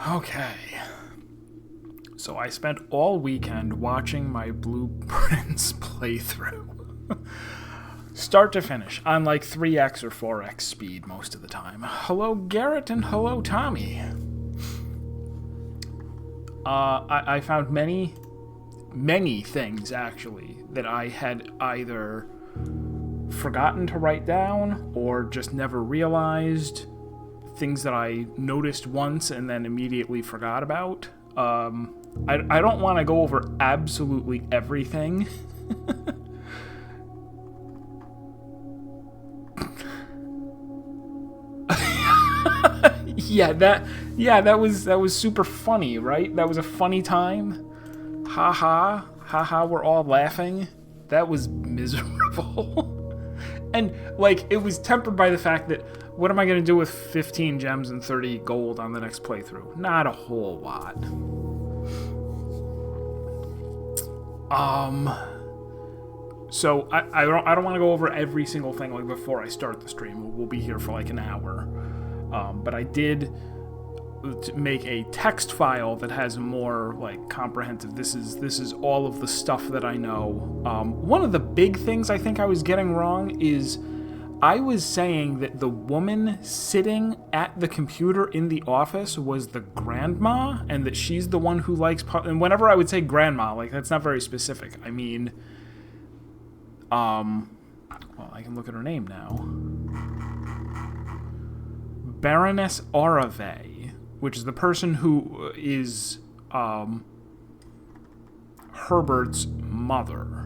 Okay. So I spent all weekend watching my Blueprints playthrough. Start to finish, on like 3x or 4x speed most of the time. Hello, Garrett, and hello, Tommy. I found many things, actually, that I had either forgotten to write down or just never realized. Things that I noticed once and then immediately forgot about. I don't want to go over absolutely everything. that was super funny, right? That was a funny time. Ha ha, we're all laughing. That was miserable. And, like, it was tempered by the fact that, what am I going to do with 15 gems and 30 gold on the next playthrough? Not a whole lot. So, I don't want to go over every single thing, like, before I start the stream. We'll be here for, like, an hour. But I did make a text file that has more, like, comprehensive. This is all of the stuff that I know. One of the big things I think I was getting wrong is I was saying that the woman sitting at the computer in the office was the grandma, and that she's the one who likes and whenever I would say grandma, like, that's not very specific. I mean, well, I can look at her name now. Baroness Arave, which is the person who is Herbert's mother.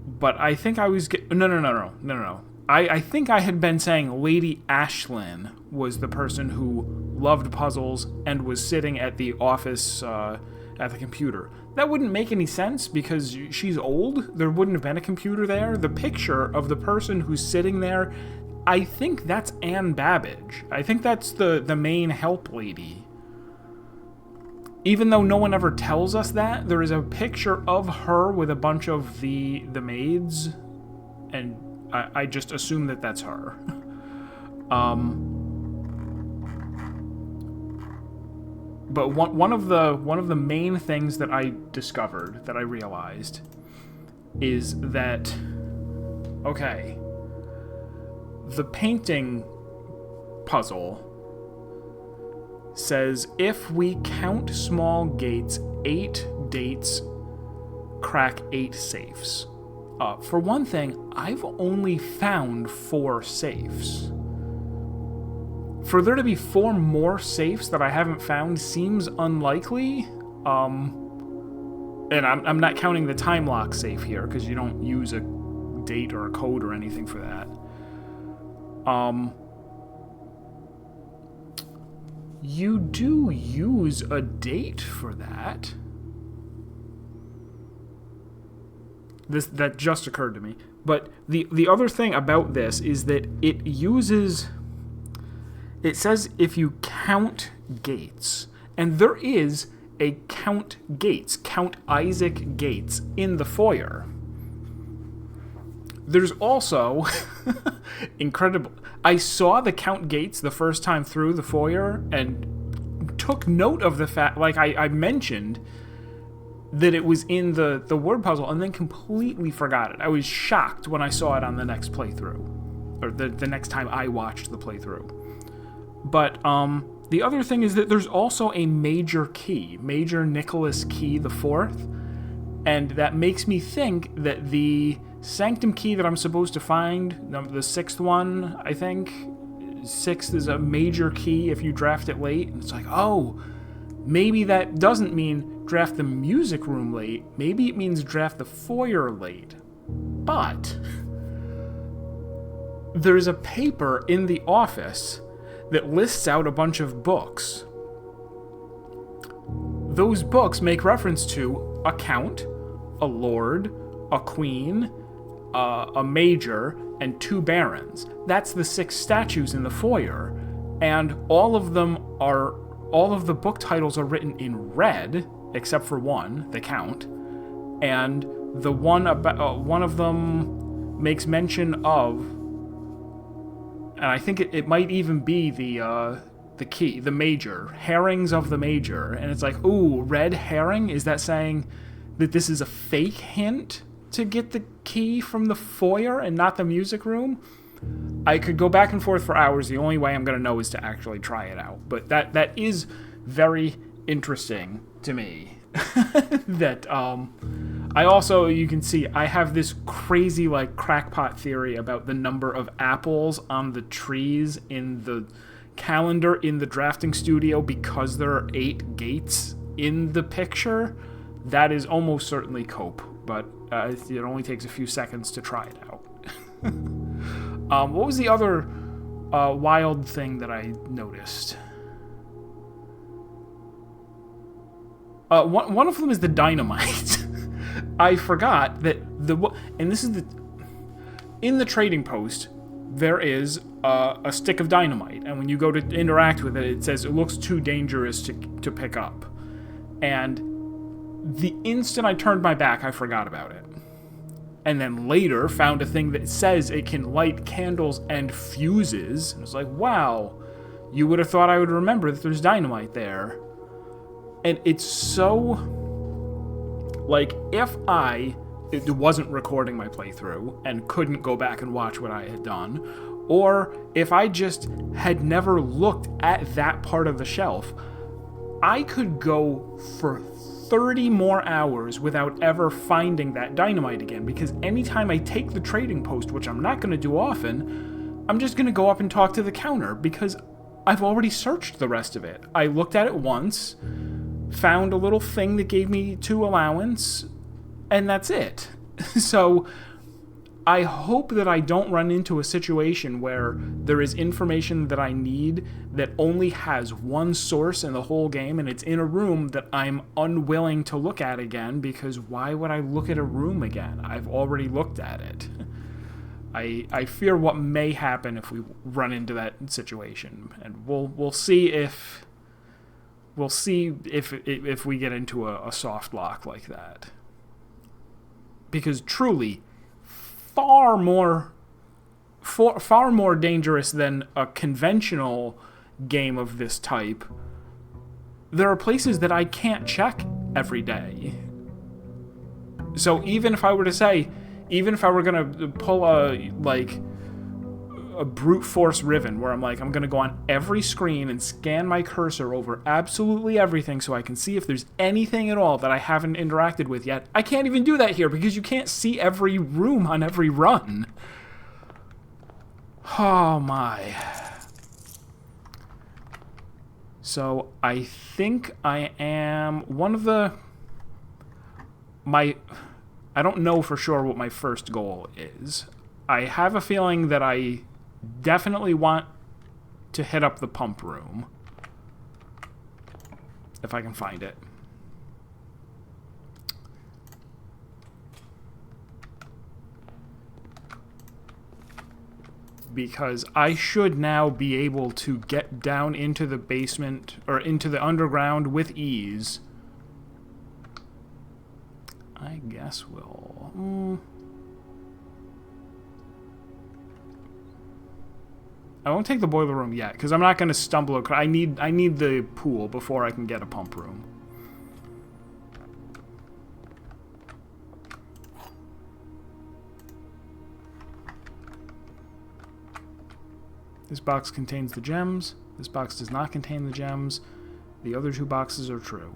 But I think I was No. I think I had been saying Lady Ashlyn was the person who loved puzzles and was sitting at the office at the computer. That wouldn't make any sense because she's old. There wouldn't have been a computer there. The picture of the person who's sitting there, I think that's Anne Babbage. I think that's the main help lady. Even though no one ever tells us that, there is a picture of her with a bunch of the maids, and I just assume that that's her. But one of the main things that I discovered, that I realized, is that, okay, the painting puzzle says if we count small gates, 8 dates crack 8 safes. For one thing, I've only found 4 safes. For there to be 4 more safes that I haven't found seems unlikely. And I'm not counting the time lock safe here, because you don't use a date or a code or anything for that. You do use a date for that. That just occurred to me. But the other thing about this is that it says if you count gates, and there is a Count Isaac Gates in the foyer. There's also incredible. I saw the Count Gates the first time through the foyer and took note of the fact, like I mentioned, that it was in the word puzzle and then completely forgot it. I was shocked when I saw it on the next playthrough, or the next time I watched the playthrough. But the other thing is that there's also a major key, Major Nicholas Key the Fourth, and that makes me think that the Sanctum key that I'm supposed to find, the 6th one, I think, 6th is a major key if you draft it late. And it's like, oh, maybe that doesn't mean draft the music room late. Maybe it means draft the foyer late. But there's a paper in the office that lists out a bunch of books. Those books make reference to a count, a lord, a queen, a major, and 2 barons. That's the 6 statues in the foyer, and all of the book titles are written in red, except for one, the count, and the one of them makes mention of, and I think it might even be the the key, the major, herrings of the major, and it's like, ooh, red herring? Is that saying that this is a fake hint to get the key from the foyer and not the music room? I could go back and forth for hours. The only way I'm going to know is to actually try it out. But that is very interesting to me. That I also, you can see, I have this crazy like crackpot theory about the number of apples on the trees in the calendar in the drafting studio because there are 8 gates in the picture. That is almost certainly cope, but it only takes a few seconds to try it out. What was the other wild thing that I noticed? One of them is the dynamite. I forgot that and this is in the trading post, there is a stick of dynamite, and when you go to interact with it, it says it looks too dangerous to pick up. And the instant I turned my back, I forgot about it. And then later found a thing that says it can light candles and fuses. And it was like, wow, you would have thought I would remember that there's dynamite there. And it's so, like, if it wasn't recording my playthrough and couldn't go back and watch what I had done, or if I just had never looked at that part of the shelf, I could go for 30 more hours without ever finding that dynamite again, because anytime I take the trading post, which I'm not going to do often, I'm just going to go up and talk to the counter, because I've already searched the rest of it. I looked at it once, found a little thing that gave me 2 allowance, and that's it. So I hope that I don't run into a situation where there is information that I need that only has one source in the whole game, and it's in a room that I'm unwilling to look at again, because why would I look at a room again? I've already looked at it. I fear what may happen if we run into that situation, and we'll see if we get into a soft lock like that. Because truly, far more dangerous than a conventional game of this type, there are places that I can't check every day. So even if I were going to pull a brute force Riven, where I'm going to go on every screen and scan my cursor over absolutely everything so I can see if there's anything at all that I haven't interacted with yet, I can't even do that here because you can't see every room on every run. Oh my. So I think I am one of the... I don't know for sure what my first goal is. I have a feeling that I definitely want to hit up the pump room. If I can find it. Because I should now be able to get down into the basement, or into the underground with ease. I guess we'll... I won't take the boiler room yet, because I'm not going to stumble across... I need the pool before I can get a pump room. This box contains the gems. This box does not contain the gems. The other 2 boxes are true.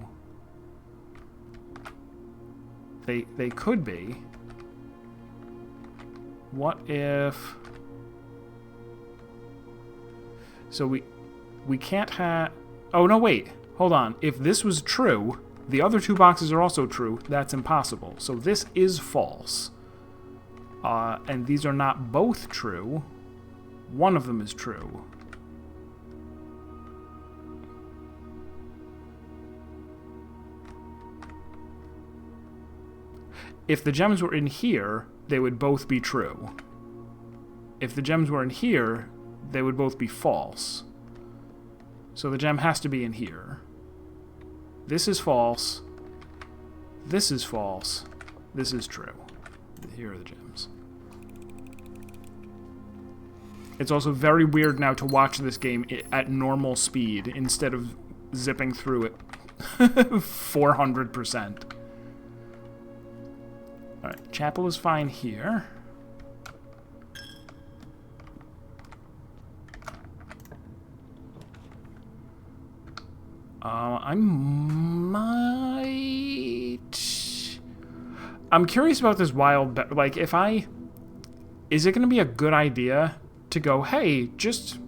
They could be. What if... So we can't have... Oh, no, wait. Hold on. If this was true, the other 2 boxes are also true. That's impossible. So this is false. And these are not both true. One of them is true. If the gems were in here, they would both be true. If the gems were in here, they would both be false. So the gem has to be in here. This is false. This is false. This is true. Here are the gems. It's also very weird now to watch this game at normal speed instead of zipping through it 400%. Alright, chapel is fine here. I'm curious about this wild... Like, if I... Is it going to be a good idea to go, hey, just...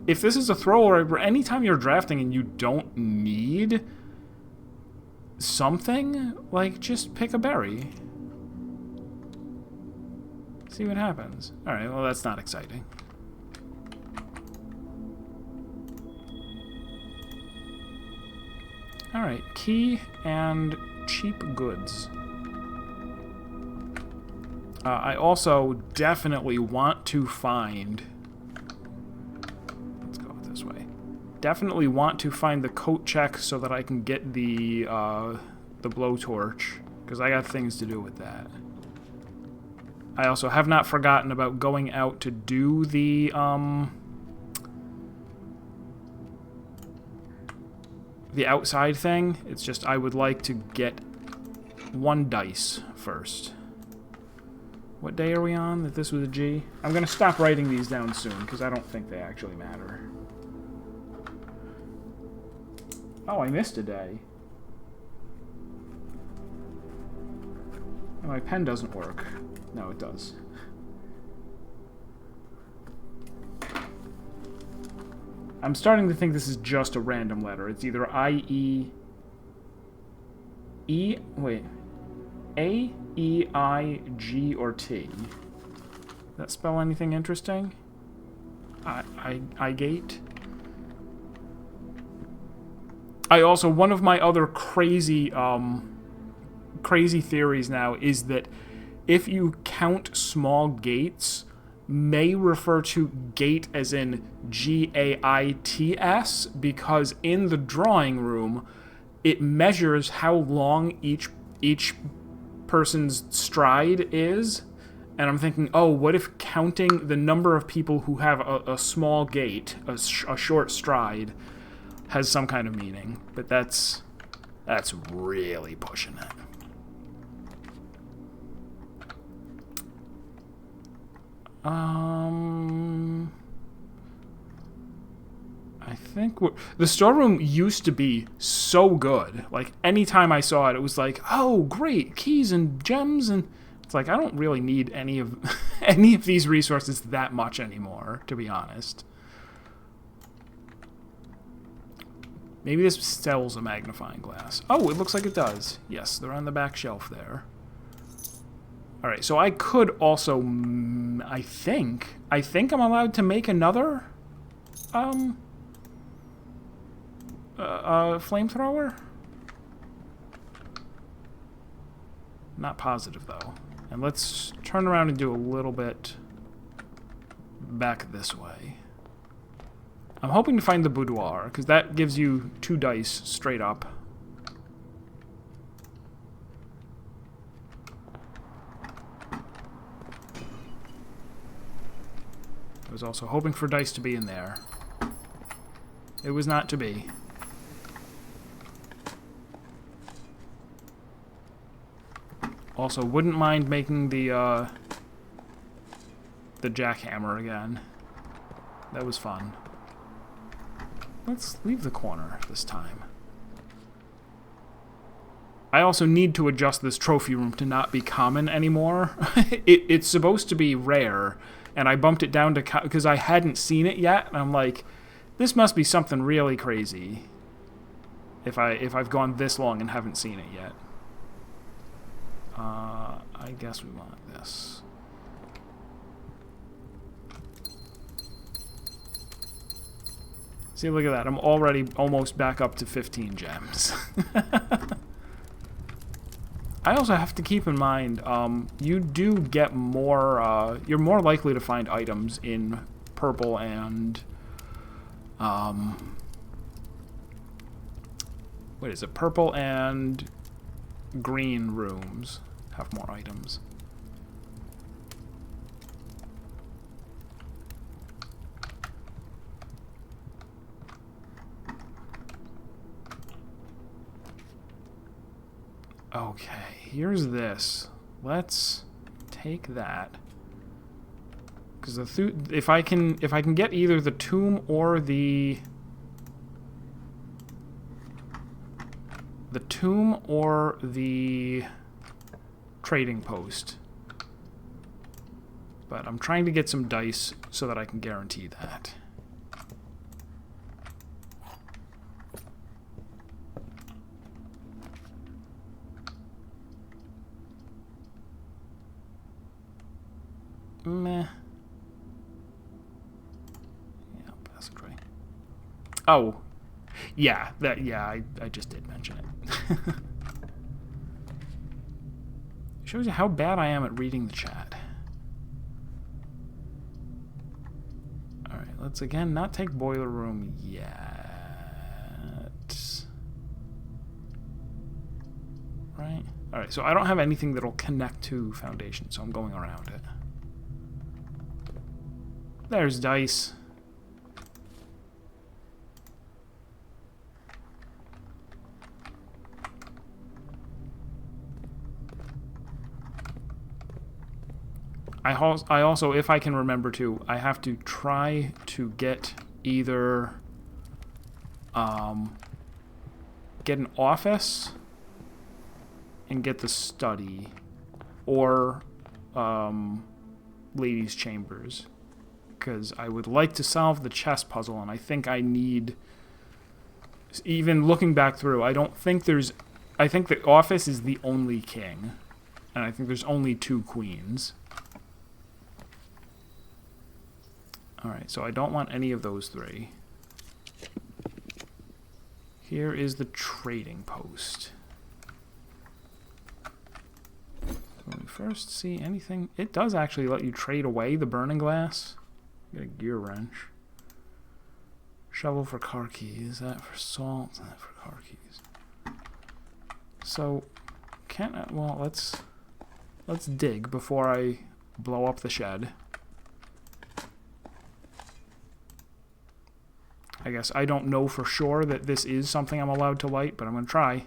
If this is a thrower, anytime you're drafting and you don't need something, like, just pick a berry. See what happens. Alright, well, that's not exciting. Alright, key and cheap goods. I also definitely want to find... Let's go this way. Definitely want to find the coat check so that I can get the blowtorch, because I got things to do with that. I also have not forgotten about going out to do the outside thing. It's just I would like to get 1 dice first. What day are we on that this was a G? I'm going to stop writing these down soon because I don't think they actually matter. Oh, I missed a day. Oh, my pen doesn't work. No, it does. I'm starting to think this is just a random letter. It's either I-E... Wait. A, E, I, G, or T. Does that spell anything interesting? I gate. I also, one of my other crazy theories now is that if you count small gates, may refer to gate as in G-A-I-T-S, because in the drawing room, it measures how long each person's stride is, and I'm thinking, oh, what if counting the number of people who have a small gait, a short stride, has some kind of meaning? But that's really pushing it. I think the storeroom used to be so good. Like, anytime I saw it, it was like, oh, great, keys and gems, and it's like, I don't really need any of any of these resources that much anymore, to be honest. Maybe this sells a magnifying glass. Oh, it looks like it does. Yes, they're on the back shelf there. Alright, so I could also, I think I'm allowed to make another, flamethrower? Not positive, though. And let's turn around and do a little bit back this way. I'm hoping to find the boudoir, because that gives you 2 dice straight up. I was also hoping for dice to be in there. It was not to be. Also, wouldn't mind making the jackhammer again. That was fun. Let's leave the corner this time. I also need to adjust this trophy room to not be common anymore. It's supposed to be rare, and I bumped it down to because I hadn't seen it yet, and I'm like, this must be something really crazy if I've gone this long and haven't seen it yet. I guess we want this. See, look at that. I'm already almost back up to 15 gems. I also have to keep in mind, you do get more, you're more likely to find items in purple and, what is it? Purple and green rooms have more items. Okay, here's this. Let's take that. Because if I can get either the tomb or the trading post. But I'm trying to get some dice so that I can guarantee that. Meh. Yeah, passageway. Oh. Yeah, I just did mention it. Shows you how bad I am at reading the chat. Alright, let's again not take boiler room yet. Right? Alright, so I don't have anything that'll connect to foundation, so I'm going around it. There's dice. I also, if I can remember to, I have to try to get either get an office and get the study, or ladies' chambers, because I would like to solve the chess puzzle, and I think I need, even looking back through, I think the office is the only king, and I think there's only 2 queens. Alright, so I don't want any of those 3. Here is the trading post. When we first see anything, it does actually let you trade away the burning glass. Get a gear wrench. Shovel for car keys. That for salt. That for car keys. So, well, let's dig before I blow up the shed. I guess I don't know for sure that this is something I'm allowed to light, but I'm going to try.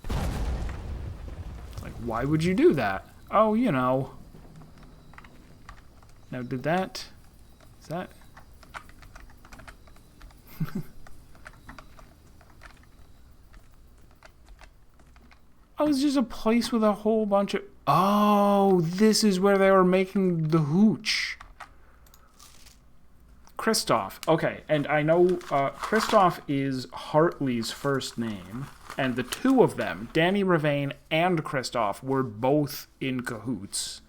It's like, why would you do that? Oh, you know. Now, is that... Oh, it's just a place with a whole bunch of... Oh, this is where they were making the hooch. Christoph. Okay, and I know Christoph is Hartley's first name, and the 2 of them, Danny Ravane and Christoph, were both in cahoots.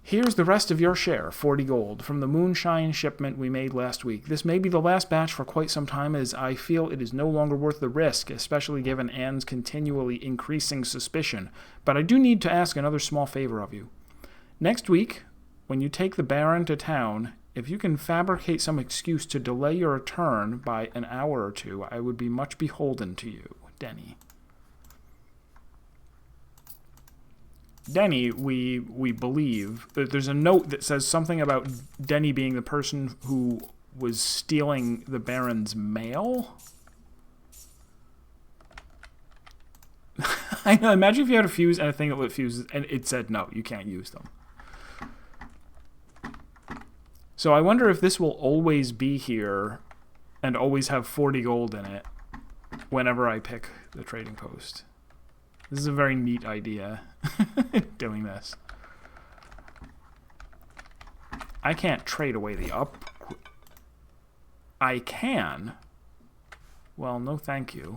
Here's the rest of your share, 40 gold, from the moonshine shipment we made last week. This may be the last batch for quite some time, as I feel it is no longer worth the risk, especially given Anne's continually increasing suspicion. But I do need to ask another small favor of you. Next week, when you take the Baron to town, if you can fabricate some excuse to delay your return by an hour or 2, I would be much beholden to you, Denny. Denny, we believe, there's a note that says something about Denny being the person who was stealing the Baron's mail. I know, imagine if you had a fuse and a thing that lit fuses and it said no, you can't use them. So I wonder if this will always be here and always have 40 gold in it whenever I pick the trading post. This is a very neat idea, doing this. I can't trade away the up. I can. Well, no thank you.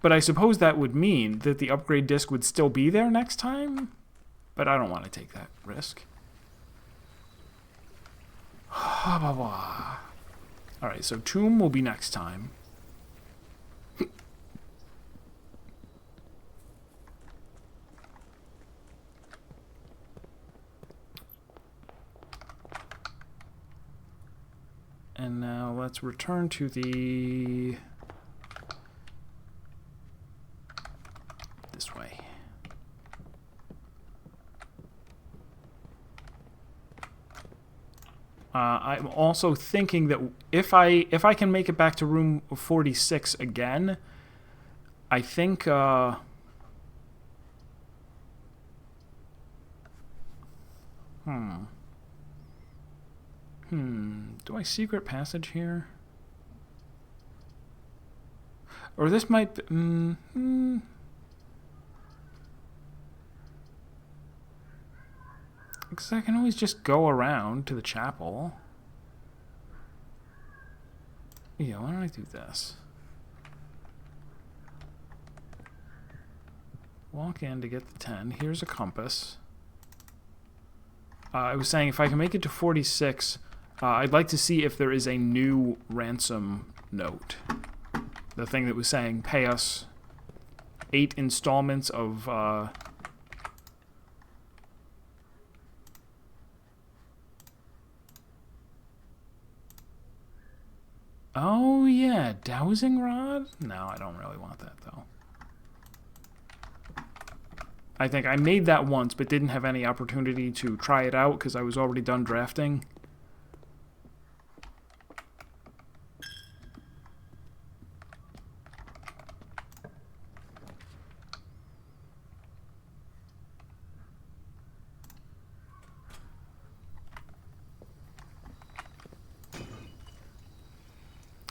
But I suppose that would mean that the upgrade disc would still be there next time? But I don't want to take that risk. Alright, so Tomb will be next time. And now let's return to the... this way. I'm also thinking that if I can make it back to room 46 again, I think do I secret passage here? Or this might be, because I can always just go around to the chapel. Yeah, why don't I do this? Walk in to get the 10. Here's a compass. I was saying if I can make it to 46, I'd like to see if there is a new ransom note. The thing that was saying pay us 8 installments of... Oh, yeah, dowsing rod? No, I don't really want that, though. I think I made that once, but didn't have any opportunity to try it out because I was already done drafting.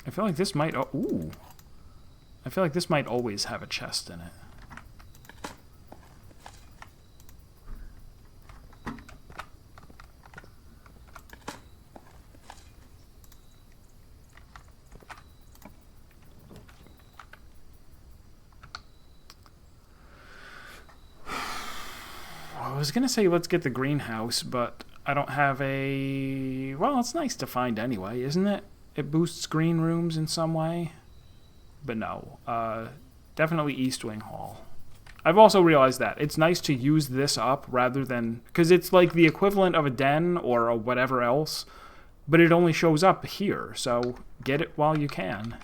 I feel like this might... Ooh. I feel like this might always have a chest in it. I was going to say let's get the greenhouse, but I don't have a... Well, it's nice to find anyway, isn't it? It boosts green rooms in some way. But no. Definitely East Wing Hall. I've also realized that. It's nice to use this up rather than... Because it's like the equivalent of a den or a whatever else. But it only shows up here. So get it while you can.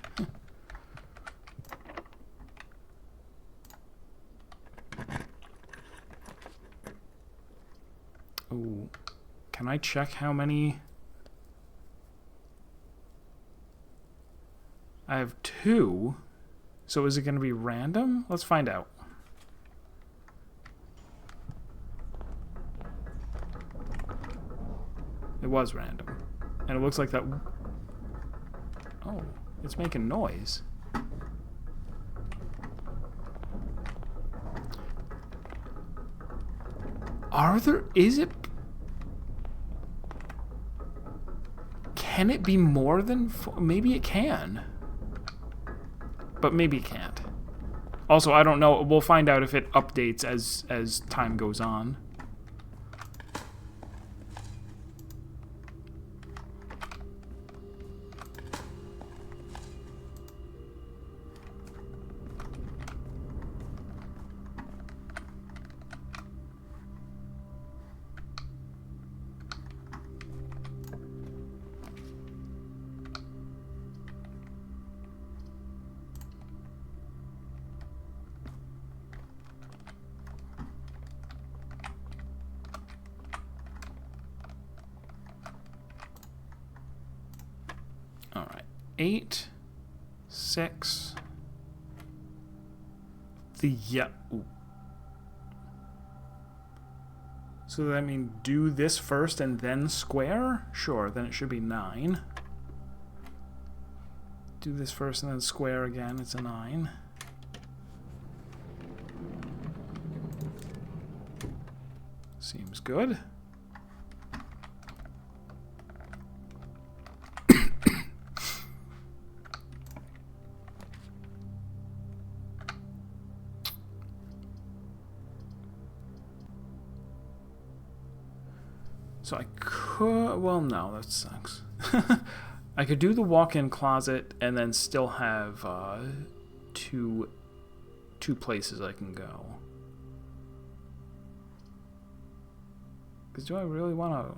Ooh. Can I check how many... I have 2. So is it going to be random? Let's find out. It was random. And it looks like that... Oh, it's making noise. Are there... Is it... Can it be more than... Maybe it can. But maybe it can't. Also, I don't know. We'll find out if it updates as time goes on. All right, 8, 6. Ooh. So does that mean do this first and then square? Sure, then it should be 9. Do this first and then square again. It's a 9. Seems good. So I could... Well, no, that sucks. I could do the walk-in closet and then still have two places I can go. Because do I really want to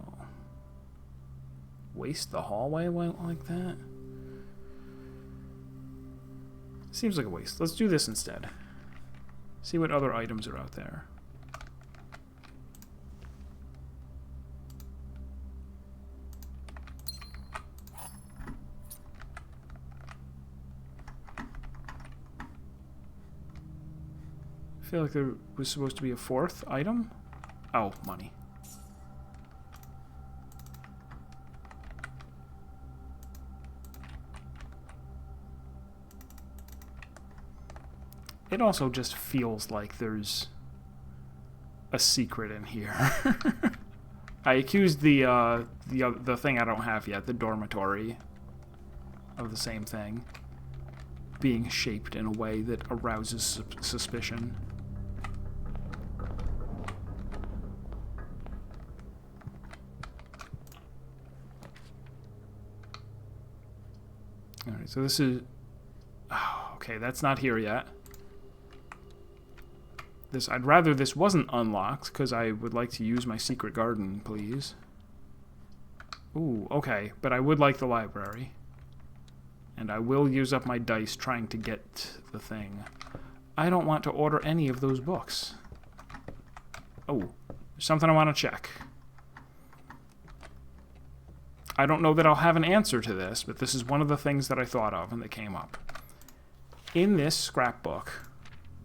waste the hallway like that? Seems like a waste. Let's do this instead. See what other items are out there. feel like there was supposed to be a fourth item. Oh, money. It also just feels like there's a secret in here. I accused the thing I don't have yet, the dormitory, of the same thing, being shaped in a way that arouses suspicion. Alright, so this is... Oh, okay, that's not here yet. I'd rather this wasn't unlocked, because I would like to use my secret garden, please. Ooh, okay, but I would like the library. And I will use up my dice trying to get the thing. I don't want to order any of those books. Oh, there's something I want to check. I don't know that I'll have an answer to this, but this is one of the things that I thought of and that came up. In this scrapbook,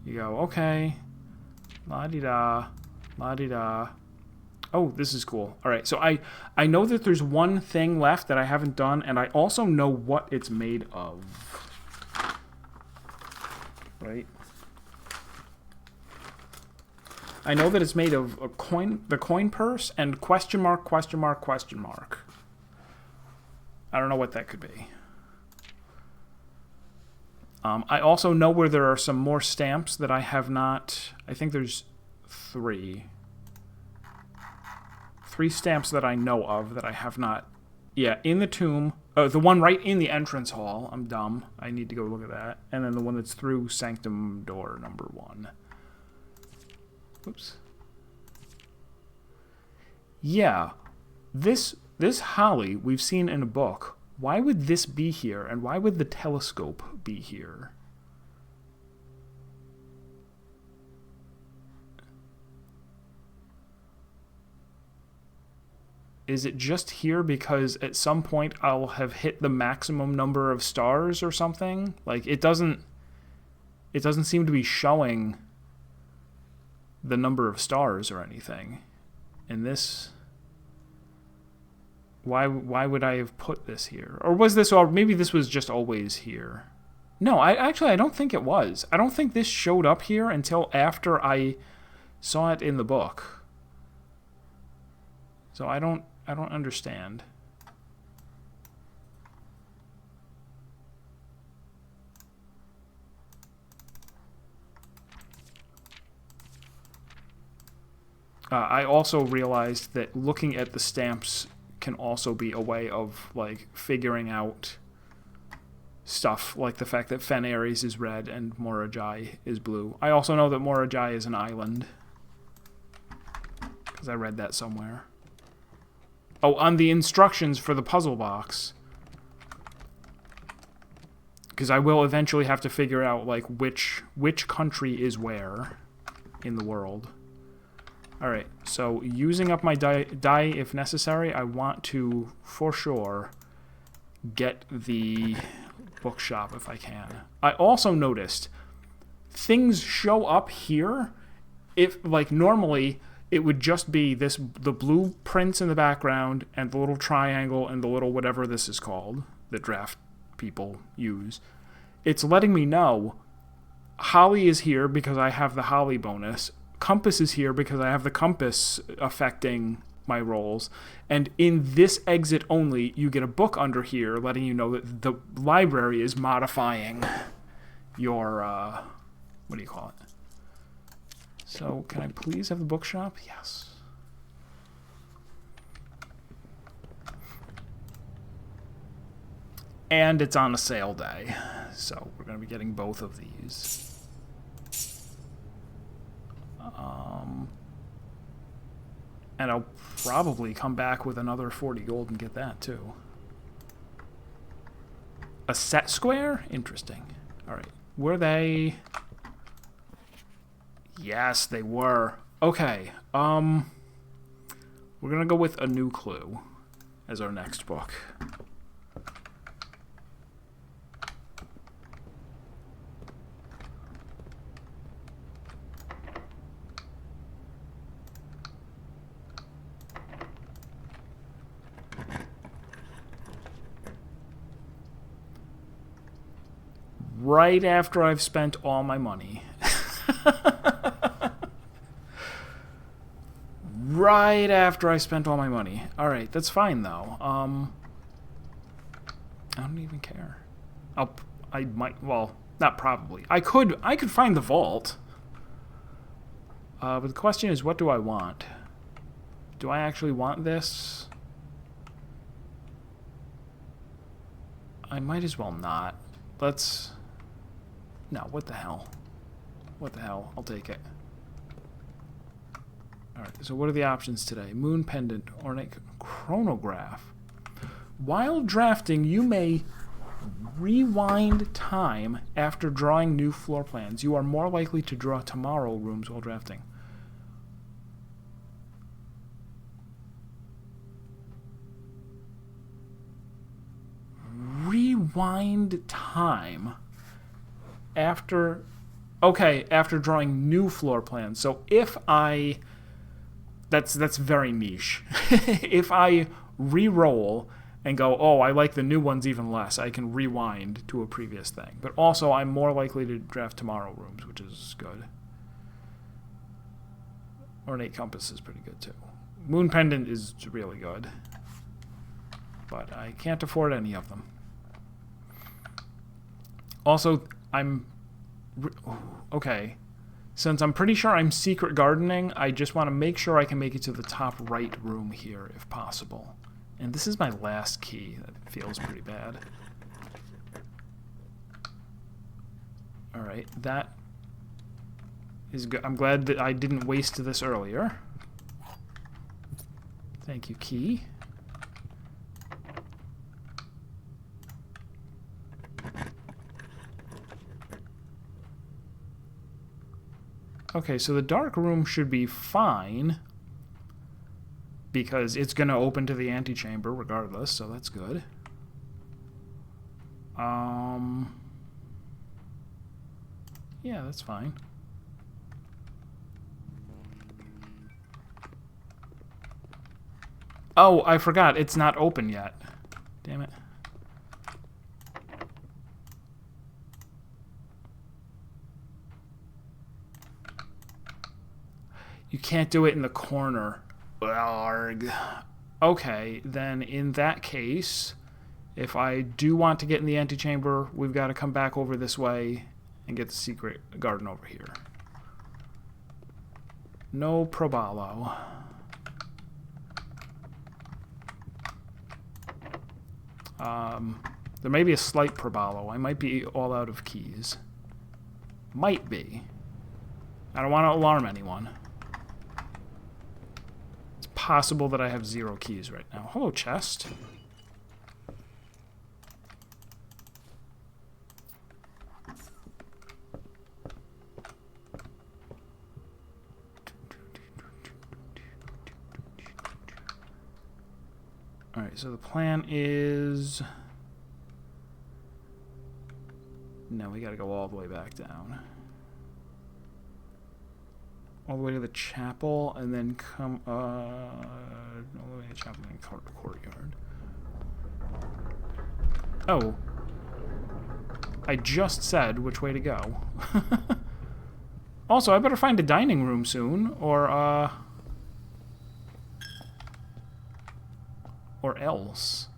you go, okay... La-di-da, la-di-da. Oh, this is cool. All right, so I know that there's one thing left that I haven't done, and I also know what it's made of. Right? I know that it's made of a coin, the coin purse, and question mark, question mark, question mark. I don't know what that could be. I also know where there are some more stamps that I have not... I think there's 3. 3 stamps that I know of that I have not... Yeah, in the tomb. The one right in the entrance hall. I'm dumb. I need to go look at that. And then the one that's through Sanctum door number 1. Oops. Yeah. This holly we've seen in a book. Why would this be here, and why would the telescope be here? Is it just here because at some point I'll have hit the maximum number of stars or something? Like, it doesn't seem to be showing the number of stars or anything. And this... Why would I have put this here? Or was this, or maybe this was just always here. No, I don't think it was. I don't think this showed up here until after I saw it in the book. So I don't understand. I also realized that looking at the stamps can also be a way of, like, figuring out stuff, like the fact that Fen Ares is red and Morajai is blue. I also know that Morajai is an island, because I read that somewhere. Oh, on the instructions for the puzzle box, because I will eventually have to figure out, like, which country is where in the world. Alright, so using up my die if necessary, I want to, for sure, get the bookshop if I can. I also noticed things show up here. If, like, normally it would just be the blueprints in the background and the little triangle and the little whatever this is called that draft people use. It's letting me know Holly is here because I have the Holly bonus. Compass is here because I have the compass affecting my rolls. And in this exit only, you get a book under here letting you know that the library is modifying your, what do you call it? So, can I please have the bookshop? Yes. And it's on a sale day, so we're going to be getting both of these. And I'll probably come back with another 40 gold and get that, too. A set square? Interesting. Alright. Were they... Yes, they were. Okay. We're gonna go with A New Clue as our next book. right after I've spent all my money. Right after I spent all my money. Alright, that's fine, though. I don't even care. I might, well, not probably. I could find the vault. But the question is, what do I want? Do I actually want this? I might as well not. Let's... No, what the hell? What the hell? I'll take it. Alright, so what are the options today? Moon Pendant, Ornate Chronograph. While drafting, you may rewind time after drawing new floor plans. You are more likely to draw tomorrow rooms while drafting. Rewind time after... Okay, after drawing new floor plans. So if I... That's very niche. If I re-roll and go, oh, I like the new ones even less, I can rewind to a previous thing. But also, I'm more likely to draft tomorrow rooms, which is good. Ornate Compass is pretty good, too. Moon Pendant is really good. But I can't afford any of them. Also, okay. Since I'm pretty sure I'm secret gardening, I just want to make sure I can make it to the top right room here, if possible. And this is my last key. That feels pretty bad. Alright, that is good. I'm glad that I didn't waste this earlier. Thank you, key. Okay, so the dark room should be fine because it's going to open to the antechamber regardless, so that's good. Yeah, that's fine. Oh, I forgot. It's not open yet. Damn it. You can't do it in the corner. Arg. Okay, then in that case, if I do want to get in the antechamber, we've got to come back over this way and get the secret garden over here. No probalo. There may be a slight probalo. I might be all out of keys. Might be. I don't want to alarm anyone. Possible that I have 0 keys right now. Hello, chest. Alright, so the plan is... No, we gotta go all the way back down. All the way to the chapel, and then come, all the way to the chapel and courtyard. Oh. I just said which way to go. Also, I better find a dining room soon, or else.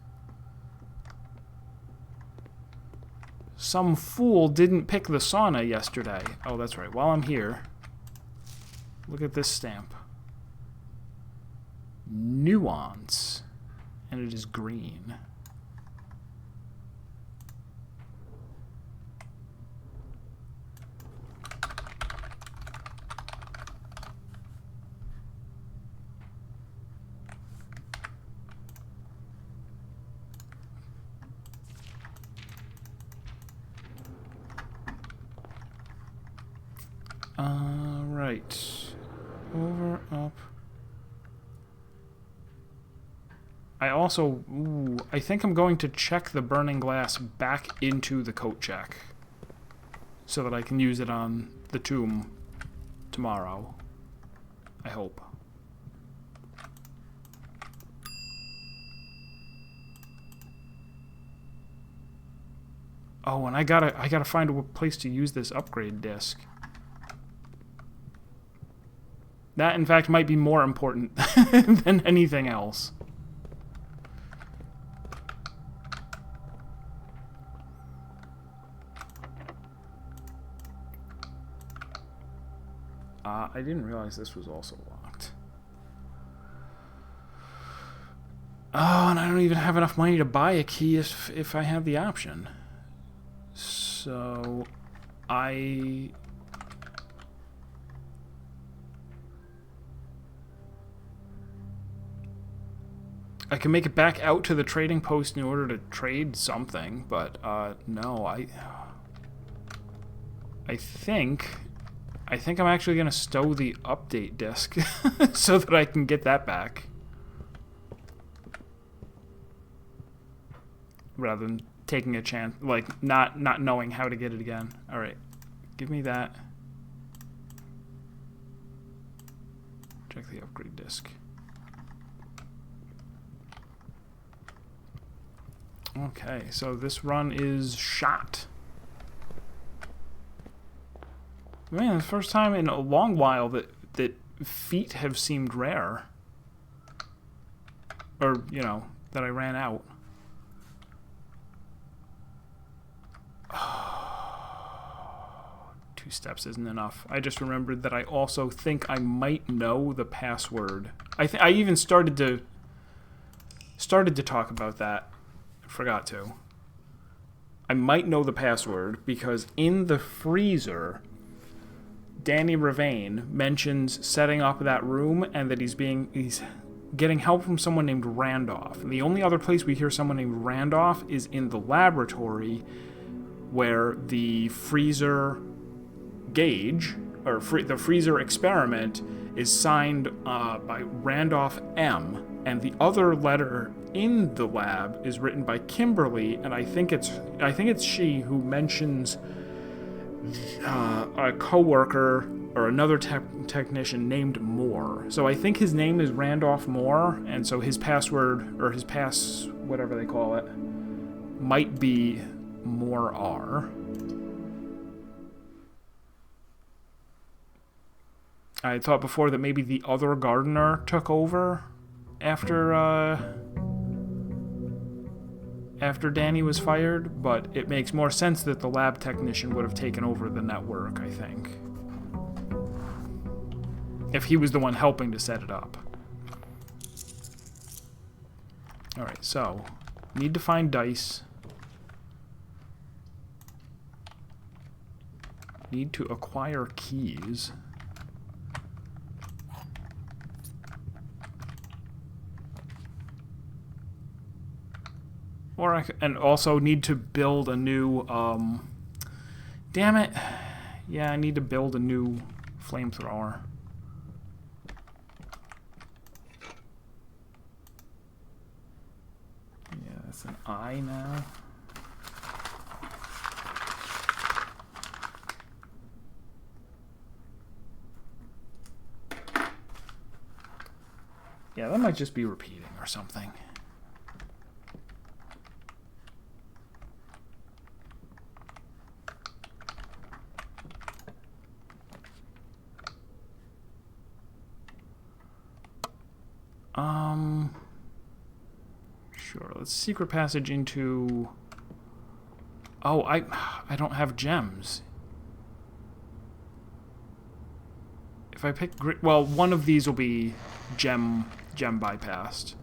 Some fool didn't pick the sauna yesterday. Oh, that's right. While I'm here... Look at this stamp. Nuance. And it is green. Right. Over, up. I also... Ooh, I think I'm going to check the burning glass back into the coat check. So that I can use it on the tomb tomorrow. I hope. Oh, and I gotta find a place to use this upgrade disc. That, in fact, might be more important than anything else. I didn't realize this was also locked. Oh, and I don't even have enough money to buy a key if I have the option. So, I can make it back out to the trading post in order to trade something, but no, I think I'm actually gonna stow the update disc so that I can get that back, rather than taking a chance, like not knowing how to get it again. All right, give me that. Check the upgrade disc. Okay, so this run is shot. Man, the first time in a long while that feet have seemed rare. Or, you know, that I ran out. Oh, 2 steps isn't enough. I just remembered that I also think I might know the password. I even started to talk about that. Forgot to. I might know the password because in the freezer, Danny Ravane mentions setting up that room and that he's getting help from someone named Randolph. And the only other place we hear someone named Randolph is in the laboratory, where the freezer gauge or the freezer experiment is signed by Randolph M. And the other letter in the lab is written by Kimberly, and I think it's she who mentions a coworker or another technician named Moore. So I think his name is Randolph Moore, and so his password or his whatever they call it might be Moore R. I thought before that maybe the other gardener took over after Danny was fired, but it makes more sense that the lab technician would have taken over the network, I think. If he was the one helping to set it up. Alright, so, need to find dice. Need to acquire keys. And also need to build a new, damn it. Yeah, I need to build a new flamethrower. Yeah, that's an I now. Yeah, that might just be repeating or something. Sure, let's secret passage into... Oh, I don't have gems. If I pick... Well, one of these will be gem bypassed.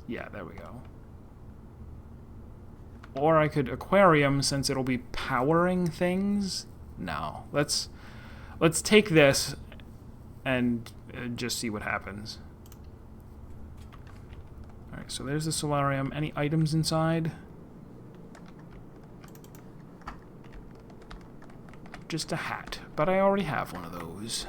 Yeah, there we go. Or I could aquarium, since it'll be powering things. No, let's take this and just see what happens. Alright, so there's the solarium. Any items inside? Just a hat, but I already have one of those.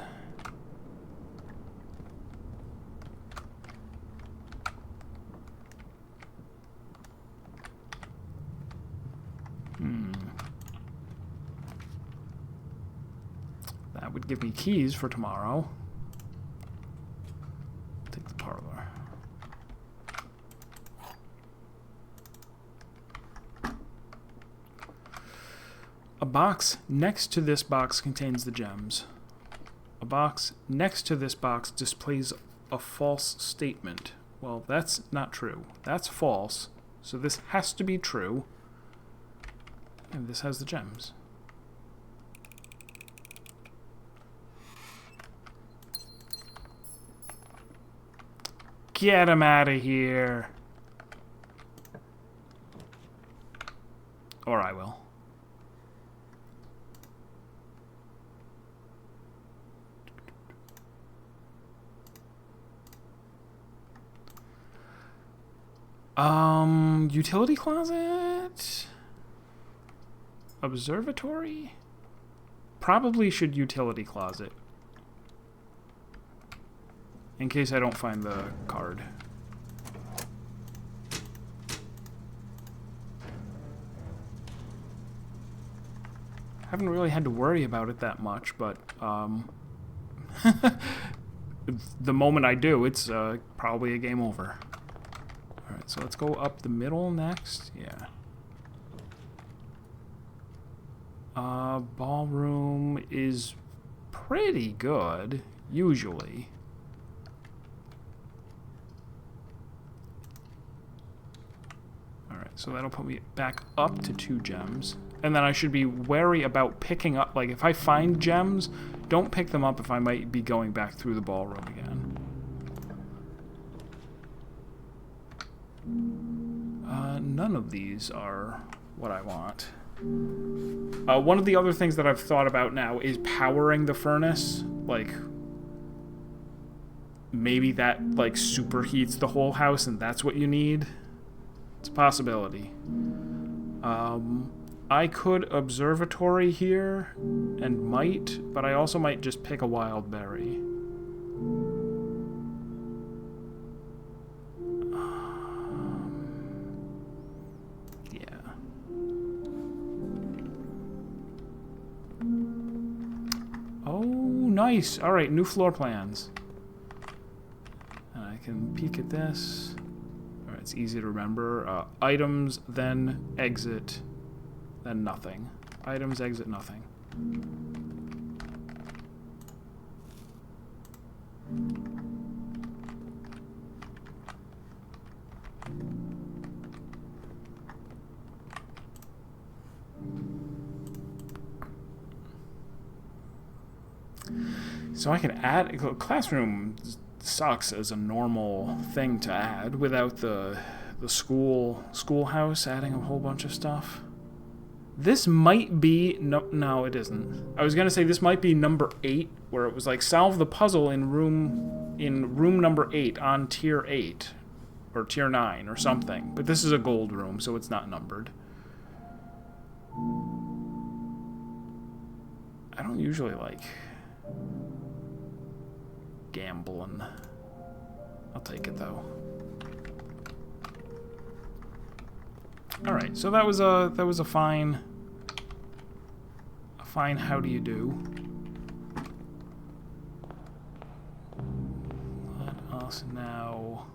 That would give me keys for tomorrow. Take the parlor. box next to this box contains the gems. A box next to this box displays a false statement. Well, that's not true. That's false. So this has to be true. And this has the gems. Get him out of here. Or I will. Utility closet? Observatory? Probably should utility closet. In case I don't find the card. Haven't really had to worry about it that much, but the moment I do, it's probably a game over. Alright, so let's go up the middle next. Yeah. Ballroom is pretty good, usually. Alright, so that'll put me back up to 2 gems. And then I should be wary about picking up, like if I find gems, don't pick them up if I might be going back through the ballroom again. None of these are what I want. One of the other things that I've thought about now is powering the furnace. Like, maybe that, like, superheats the whole house and that's what you need. It's a possibility. I could observatory here and might, but I also might just pick a wild berry. Nice. All right, new floor plans. And I can peek at this. All right, it's easy to remember. Items, then exit, then nothing. Items, exit, nothing. So I can add... Classroom sucks as a normal thing to add without the schoolhouse adding a whole bunch of stuff. This might be... No, it isn't. I was going to say this might be number 8, where it was like, solve the puzzle in room number 8 on tier 8. Or tier 9 or something. But this is a gold room, so it's not numbered. I don't usually like... gambling. I'll take it though. All right, so that was a fine how do you do. Let us now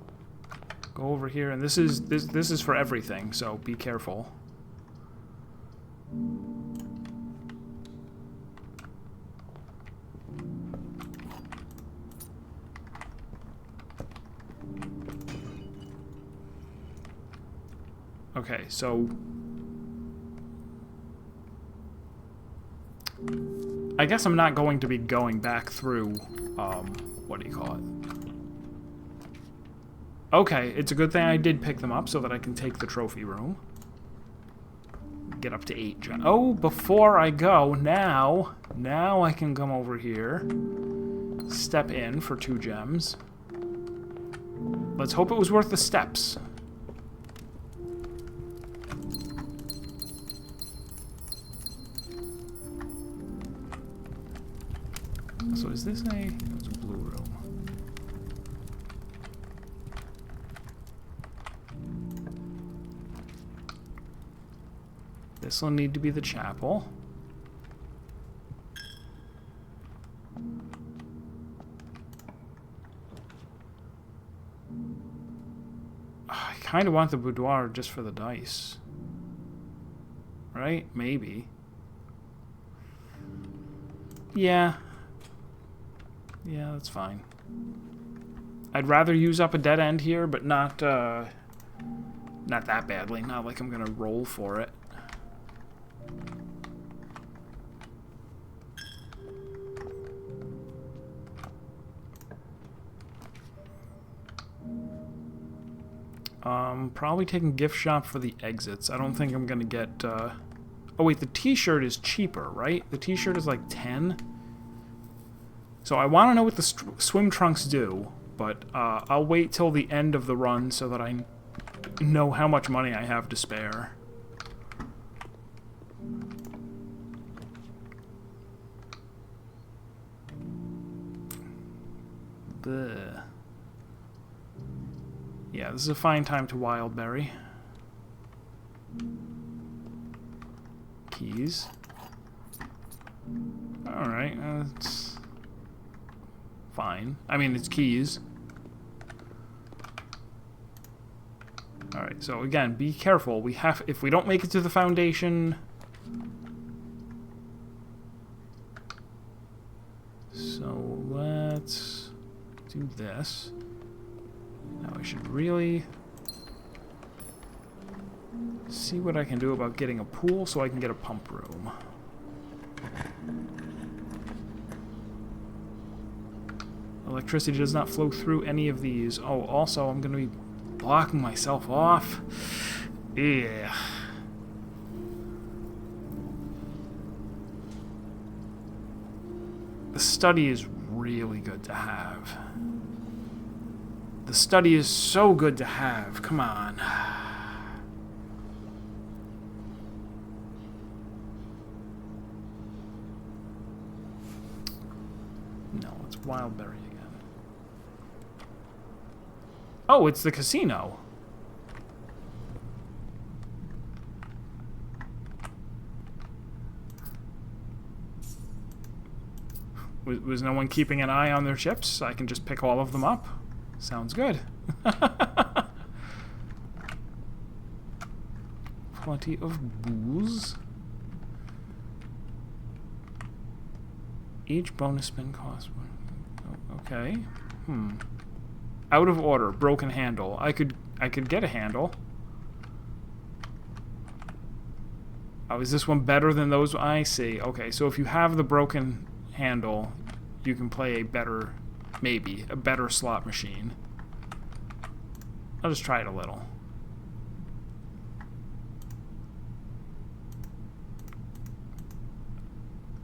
go over here, and this is for everything, so be careful. Okay, so I guess I'm not going to be going back through, what do you call it? Okay, it's a good thing I did pick them up so that I can take the trophy room. Get up to 8 gems. Oh, before I go, now I can come over here, step in for 2 gems. Let's hope it was worth the steps. So is this a... It's a blue room. This will need to be the chapel. I kind of want the boudoir just for the dice. Right? Maybe. Yeah. Yeah, that's fine. I'd rather use up a dead end here, but not that badly. Not like I'm gonna roll for it. Probably taking gift shop for the exits. I don't think I'm gonna get, oh wait, the t-shirt is cheaper, right? The t-shirt is like 10. So I want to know what the swim trunks do, but I'll wait till the end of the run so that I know how much money I have to spare. Bleh. Yeah, this is a fine time to wildberry. Keys. Alright, it's fine. I mean, it's keys. Alright, so again, be careful. If we don't make it to the foundation... So let's do this. Now I should really see what I can do about getting a pool so I can get a pump room. Electricity does not flow through any of these. Oh, also I'm going to be blocking myself off. Yeah. The study is really good to have. The study is so good to have. Come on. No, it's wildberry again. Oh, it's the casino. Was no one keeping an eye on their chips? I can just pick all of them up. Sounds good. Plenty of booze. Each bonus spin costs one. Oh, okay. Out of order. Broken handle. I could get a handle. Oh, is this one better than those? I see. Okay, so if you have the broken handle, you can play a better, maybe, a better slot machine. I'll just try it a little.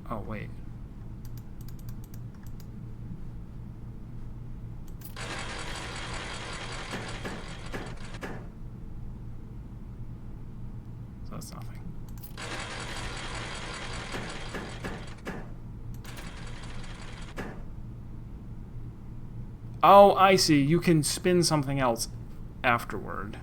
Oh, wait. So that's nothing. Oh, I see. You can spin something else afterward.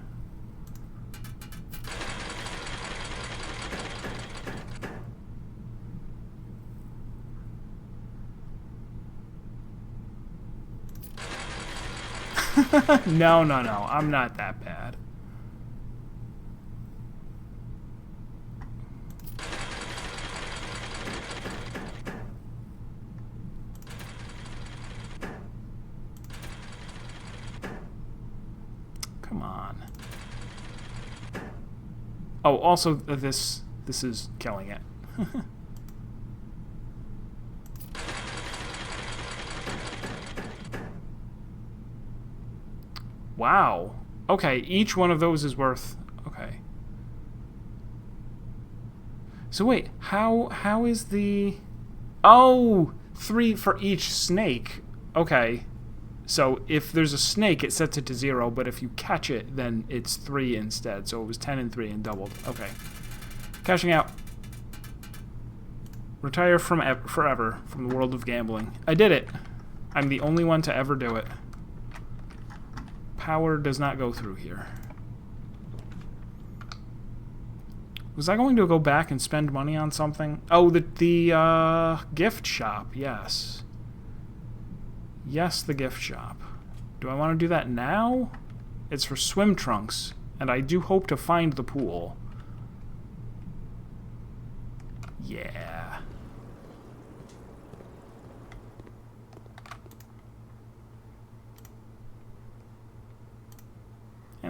No. I'm not that bad. Come on. Oh, also this is killing it. Wow. Okay, each one of those is worth... Okay. So wait, how is the... Oh! 3 for each snake. Okay. So if there's a snake, it sets it to 0, but if you catch it, then it's 3 instead. So it was 10 and 3 and doubled. Okay. Cashing out. Retire from forever from the world of gambling. I did it. I'm the only one to ever do it. Power does not go through here. Was I going to go back and spend money on something? Oh, the gift shop, yes. Yes, the gift shop. Do I want to do that now? It's for swim trunks, and I do hope to find the pool. Yeah.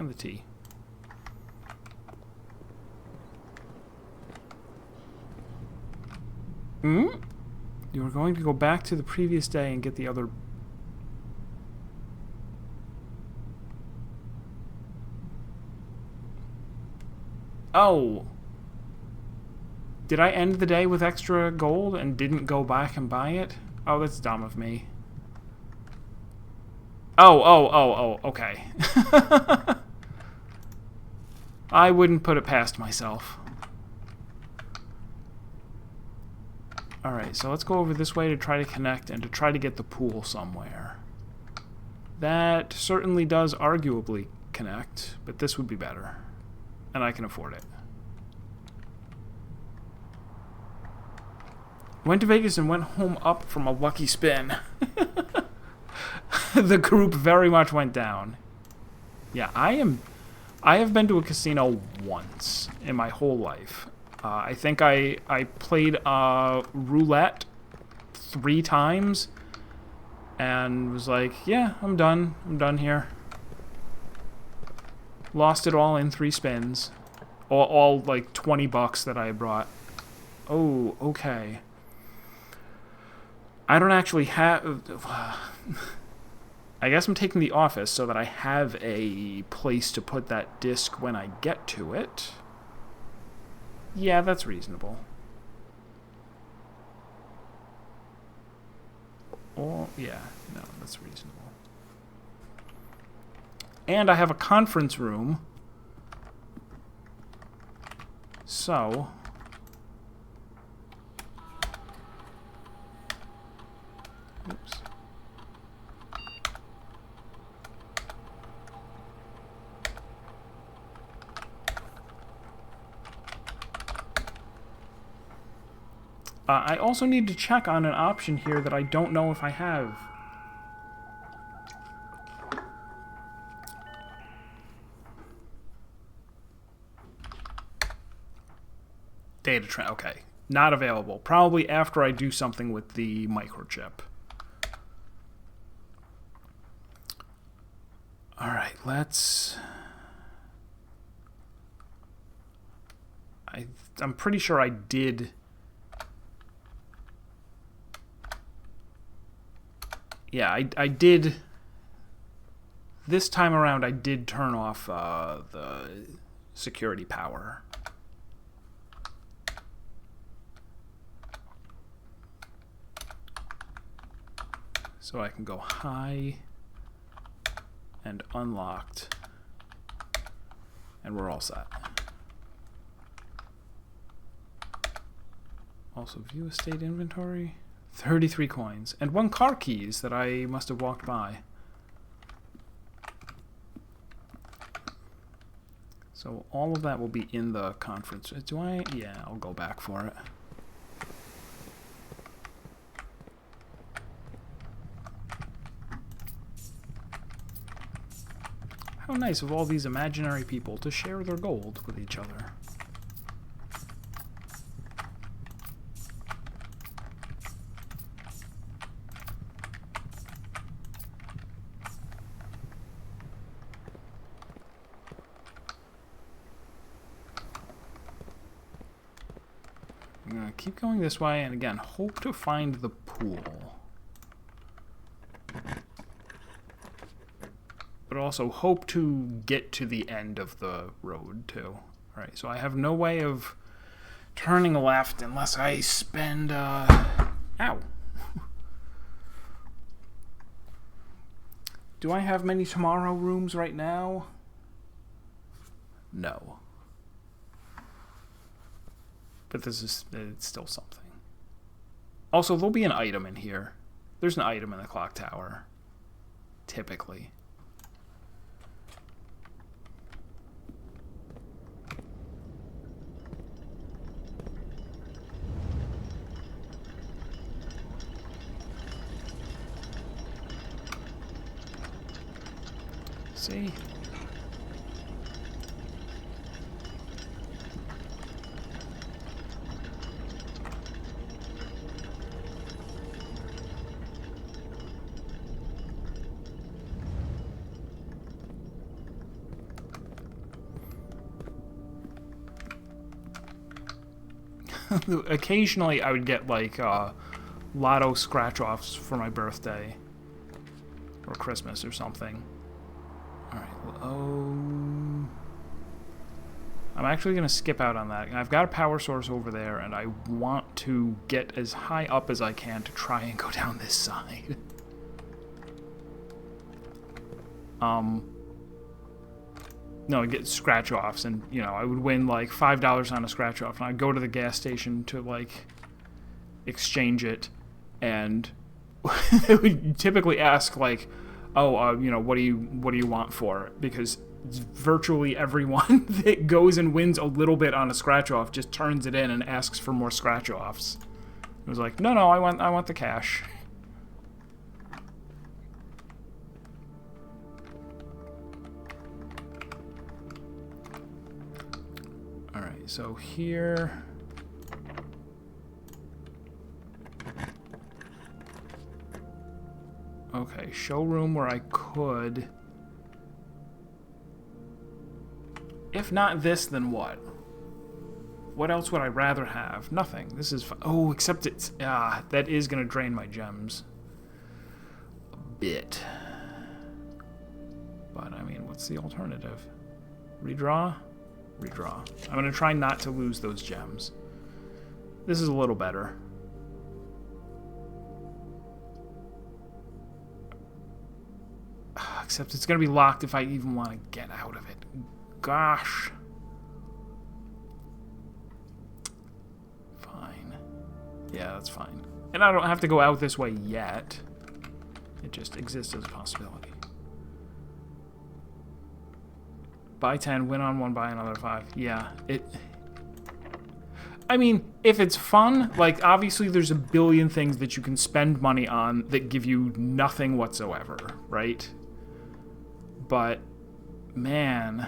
And the tea. Hmm? You were going to go back to the previous day and get the other... Oh! Did I end the day with extra gold and didn't go back and buy it? Oh, that's dumb of me. Oh, okay. I wouldn't put it past myself. Alright, so let's go over this way to try to connect and to try to get the pool somewhere. That certainly does arguably connect, but this would be better. And I can afford it. Went to Vegas and went home up from a lucky spin. The group very much went down. Yeah, I have been to a casino once in my whole life. I think I played roulette 3 times and was like, yeah, I'm done. I'm done here. Lost it all in 3 spins. All like $20 that I had brought. Oh, okay. I don't actually have... I guess I'm taking the office so that I have a place to put that disc when I get to it. Yeah, that's reasonable. Oh, yeah, no, that's reasonable. And I have a conference room. So... Oops. I also need to check on an option here that I don't know if I have. Data transfer. Okay. Not available. Probably after I do something with the microchip. Alright, let's... I'm pretty sure I did... Yeah, I did... This time around, I did turn off the security power. So I can go high and unlocked. And we're all set. Also, view estate inventory. 33 coins. And 1 car keys that I must have walked by. So all of that will be in the conference. Do I? Yeah, I'll go back for it. How nice of all these imaginary people to share their gold with each other. I'm going to keep going this way, and again, hope to find the pool. But also hope to get to the end of the road, too. Alright, so I have no way of turning left unless I spend, Ow! Do I have many tomorrow rooms right now? No. But it's still something. Also, there'll be an item in here. There's an item in the clock tower. Typically. See? Occasionally I would get like lotto scratch-offs for my birthday or Christmas or something. Alright, I'm actually going to skip out on that. I've got a power source over there, and I want to get as high up as I can to try and go down this side. No, get scratch-offs, and, you know, I would win, like, $5 on a scratch-off, and I'd go to the gas station to, like, exchange it, and they would typically ask, like, oh, you know, what do you want for it? Because virtually everyone that goes and wins a little bit on a scratch-off just turns it in and asks for more scratch-offs. It was like, no, I want the cash. Alright, so here... Okay, showroom where I could... If not this, then what? What else would I rather have? Nothing. This is... Oh, except it's... that is going to drain my gems. A bit. But, I mean, what's the alternative? Redraw? Redraw. I'm going to try not to lose those gems. This is a little better. Except it's going to be locked if I even want to get out of it. Gosh. Fine. Yeah, that's fine. And I don't have to go out this way yet. It just exists as a possibility. Buy 10, win on 1, buy another 5. Yeah, it... I mean, if it's fun, like, obviously there's a billion things that you can spend money on that give you nothing whatsoever, right? But... man,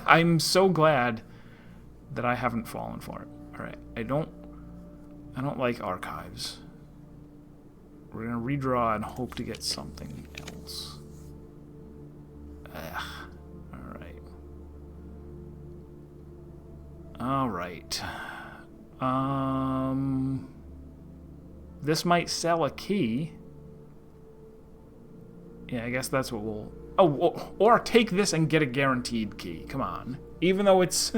I'm so glad that I haven't fallen for it. All right, I don't like archives. We're gonna redraw and hope to get something else. Ugh. All right. This might sell a key. Yeah, I guess that's what we'll... Oh, or take this and get a guaranteed key. Come on. Even though it's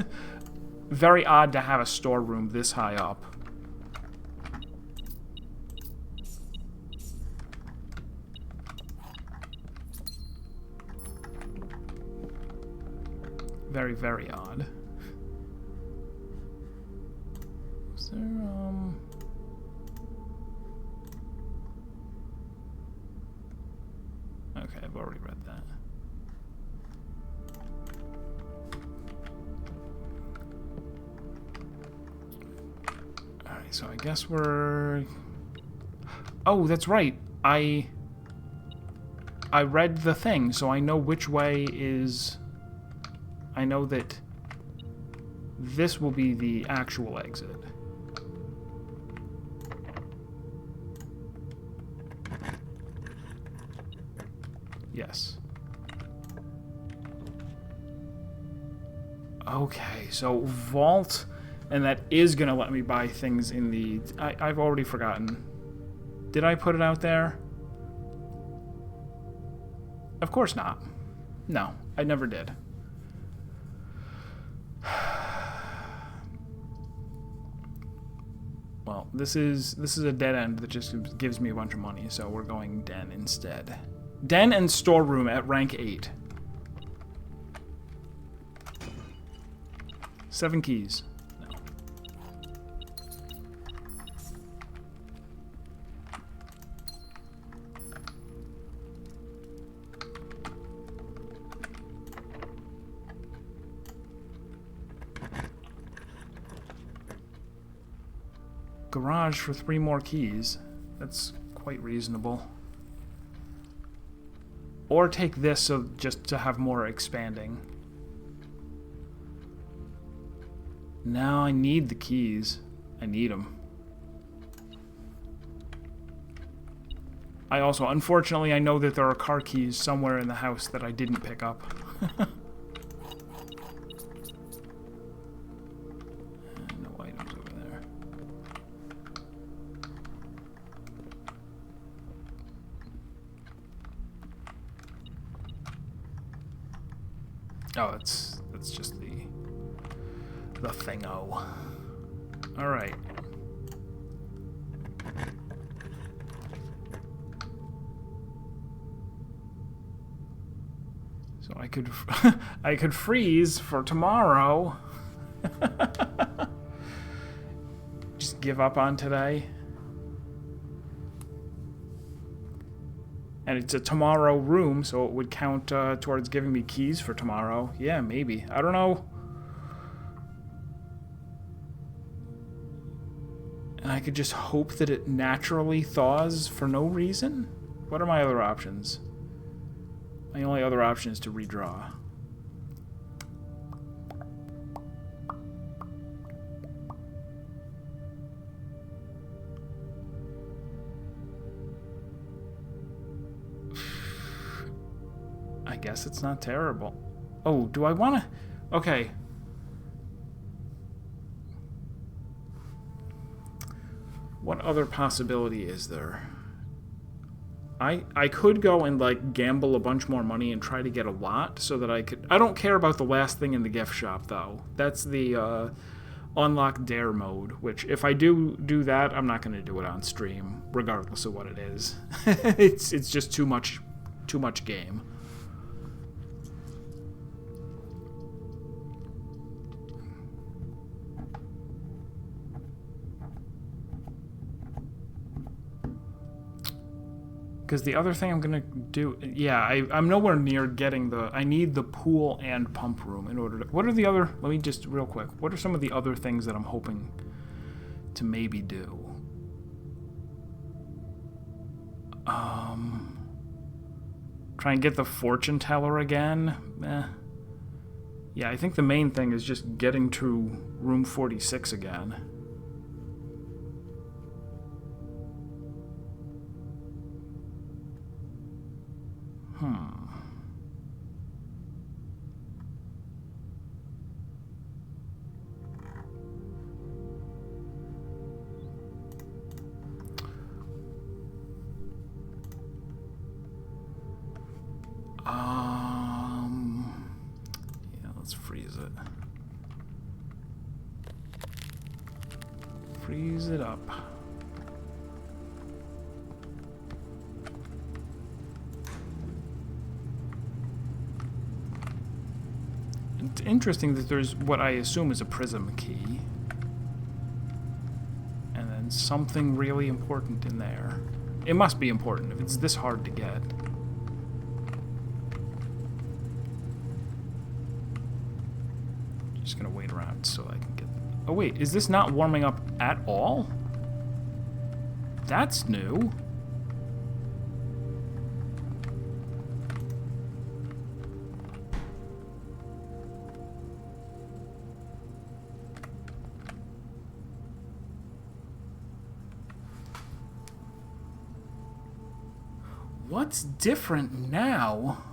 very odd to have a storeroom this high up. Very, very odd. Is there, Okay, I've already read that. Alright, so I guess we're... Oh, that's right. I read the thing, so I know which way is... I know that this will be the actual exit. Yes. Okay, so vault, and that is going to let me buy things in the... I've already forgotten. Did I put it out there? Of course not. No, I never did. Well, this is a dead end that just gives me a bunch of money, so we're going den instead. Den and storeroom at rank 8. 7 keys. No. Garage for 3 more keys. That's quite reasonable. Or take this so just to have more expanding. Now I need the keys. I need them. I also, unfortunately, I know that there are car keys somewhere in the house that I didn't pick up. No items over there. Oh, that's just the thingo. All right. So I could I could freeze for tomorrow. Just give up on today. And it's a tomorrow room, so it would count towards giving me keys for tomorrow. Yeah, maybe. I don't know. And I could just hope that it naturally thaws for no reason? What are my other options? My only other option is to redraw. I guess it's not terrible. Oh, do I want to... Okay. What other possibility is there? I could go and, like, gamble a bunch more money and try to get a lot so that I could... I don't care about the last thing in the gift shop, though. That's the unlock dare mode, which if I do that, I'm not going to do it on stream, regardless of what it is. It's just too much game. Because the other thing I'm going to do... Yeah, I'm nowhere near getting the... I need the pool and pump room in order to... What are the other... Let me just, real quick. What are some of the other things that I'm hoping to maybe do? Try and get the fortune teller again? Yeah, I think the main thing is just getting to room 46 again. Yeah, let's freeze it. Freeze it up. It's interesting that there's what I assume is a prism key. And then something really important in there. It must be important if it's this hard to get. Just gonna wait around so I can get... Oh wait, is this not warming up at all? That's new. What's different now?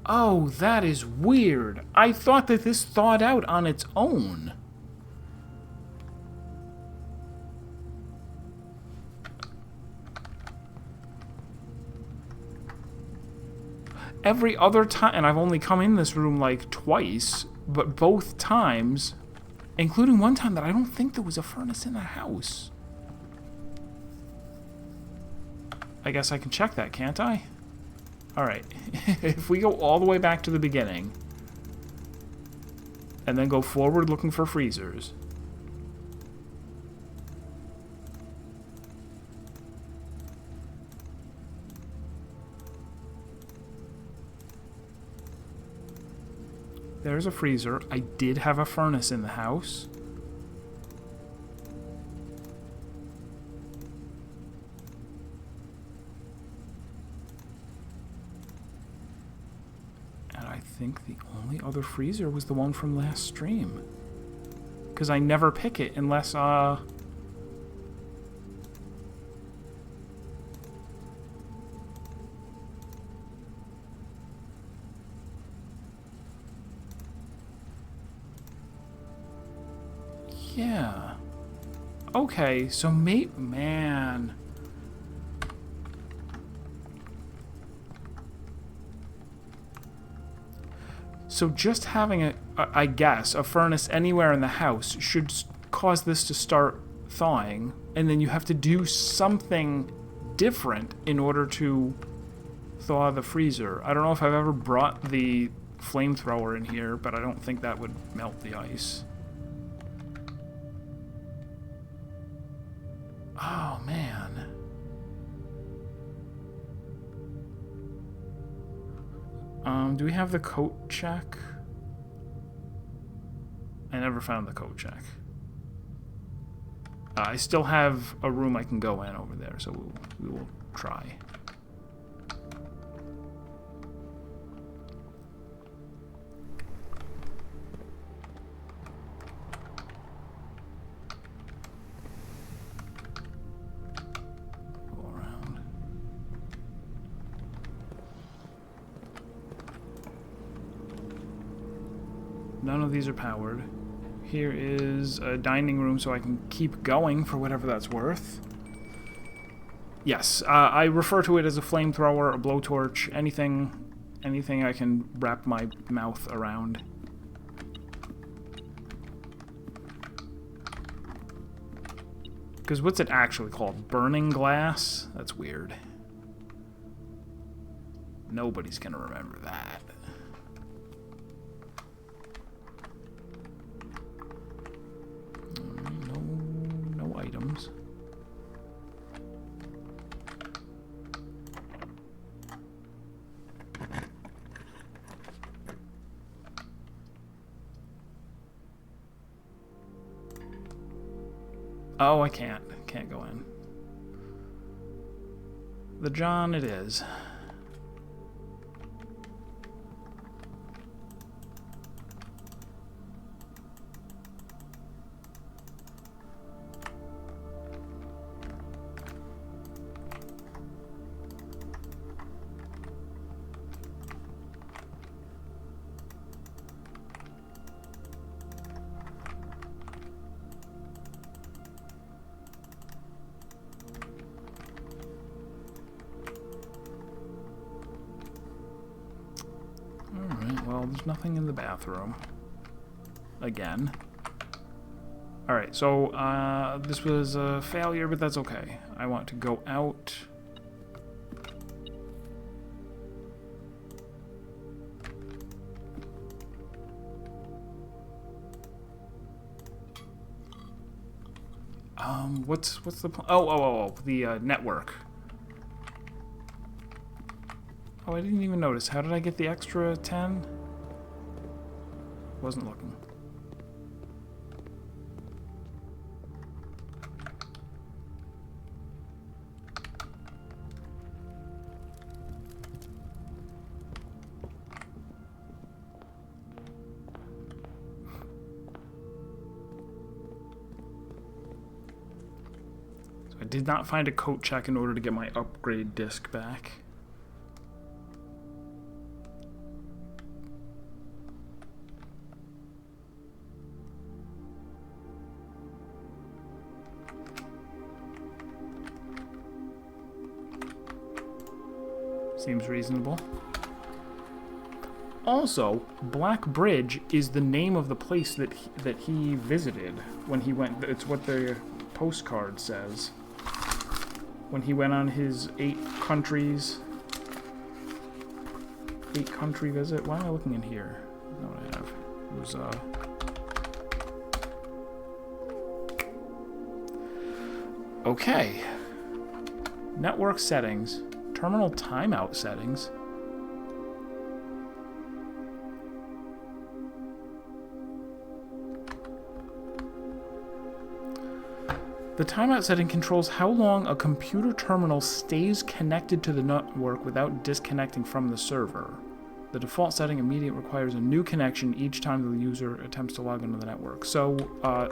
Oh, that is weird. I thought that this thawed out on its own. Every other time, and I've only come in this room like twice, but both times, including one time that I don't think there was a furnace in the house. I guess I can check that, can't I? Alright, if we go all the way back to the beginning, and then go forward looking for freezers. There's a freezer. I did have a furnace in the house. I think the only other freezer was the one from last stream. Because I never pick it unless, yeah. Okay, so man... So just having I guess, a furnace anywhere in the house should cause this to start thawing, and then you have to do something different in order to thaw the freezer. I don't know if I've ever brought the flamethrower in here, but I don't think that would melt the ice. Oh, man. Do we have the coat check? I never found the coat check. I still have a room I can go in over there, so we will try. Go around. None of these are powered. Here is a dining room so I can keep going for whatever that's worth. Yes, I refer to it as a flamethrower, a blowtorch, anything I can wrap my mouth around. Because what's it actually called? Burning glass? That's weird. Nobody's gonna remember that. No items. Oh, I can't go in. The John it is. Well, there's nothing in the bathroom. Again. Alright, so this was a failure, but that's okay. I want to go out. What's the the network. Oh, I didn't even notice. How did I get the extra 10? Wasn't looking. So I did not find a coat check in order to get my upgrade disc back. Seems reasonable. Also, Black Bridge is the name of the place that he visited when he went. It's what the postcard says. When he went on his 8 country visit. Why am I looking in here? I know what I have. It was okay. Network settings. Terminal timeout settings. The timeout setting controls how long a computer terminal stays connected to the network without disconnecting from the server. The default setting immediately requires a new connection each time the user attempts to log into the network. So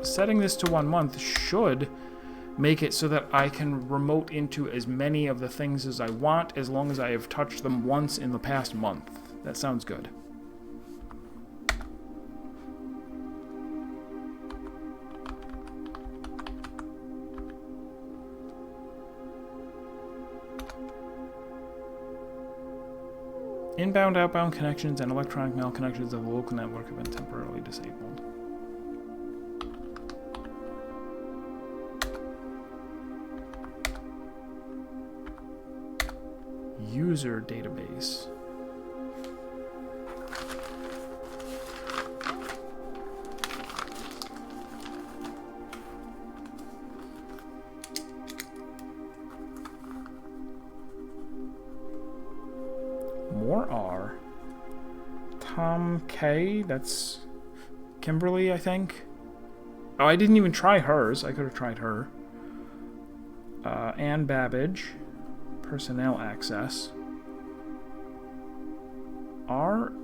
setting this to 1 month should make it so that I can remote into as many of the things as I want as long as I have touched them once in the past month. That sounds good. Inbound, outbound connections and electronic mail connections of the local network have been temporarily disabled. User database. More R. Tom K. That's Kimberly, I think. Oh, I didn't even try hers. I could have tried her. Ann Babbage. Personnel access. R-U-O-T-H?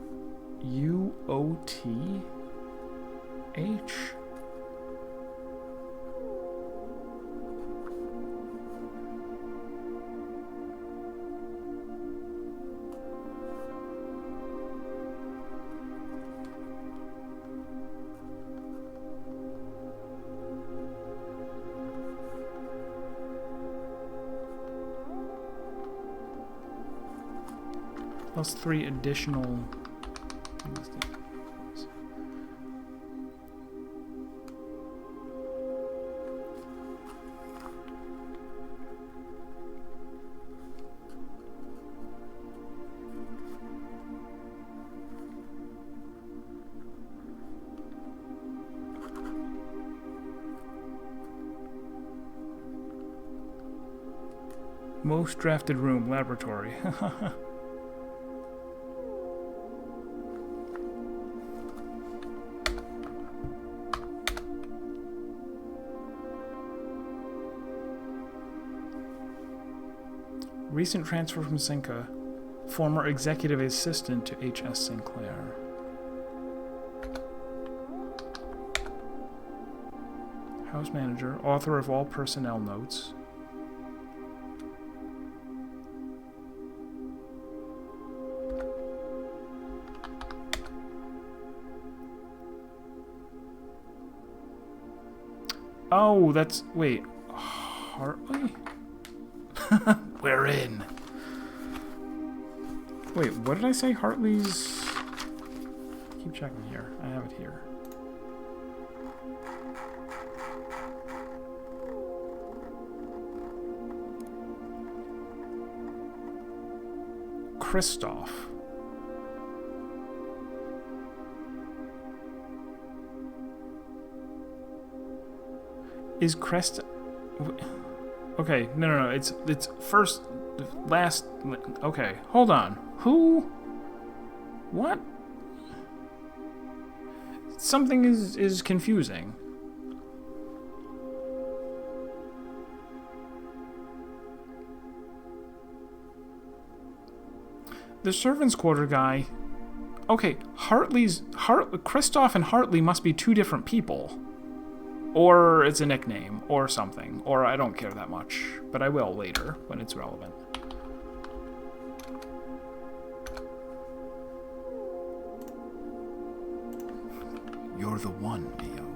Plus 3 additional. Most drafted room, laboratory. Recent transfer from Cinca, former executive assistant to H.S. Sinclair. House manager, author of all personnel notes. Oh, that's... wait. Hartley? We're in. Wait, what did I say? Hartley's... Keep checking here. I have it here. Christoph. Is Crest... Okay, no. It's first, last... Okay, hold on. Who? What? Something is confusing. The servants' quarter guy... Okay, Christoph and Hartley must be two different people. Or it's a nickname, or something. Or I don't care that much, but I will later, when it's relevant. You're the one, Neo.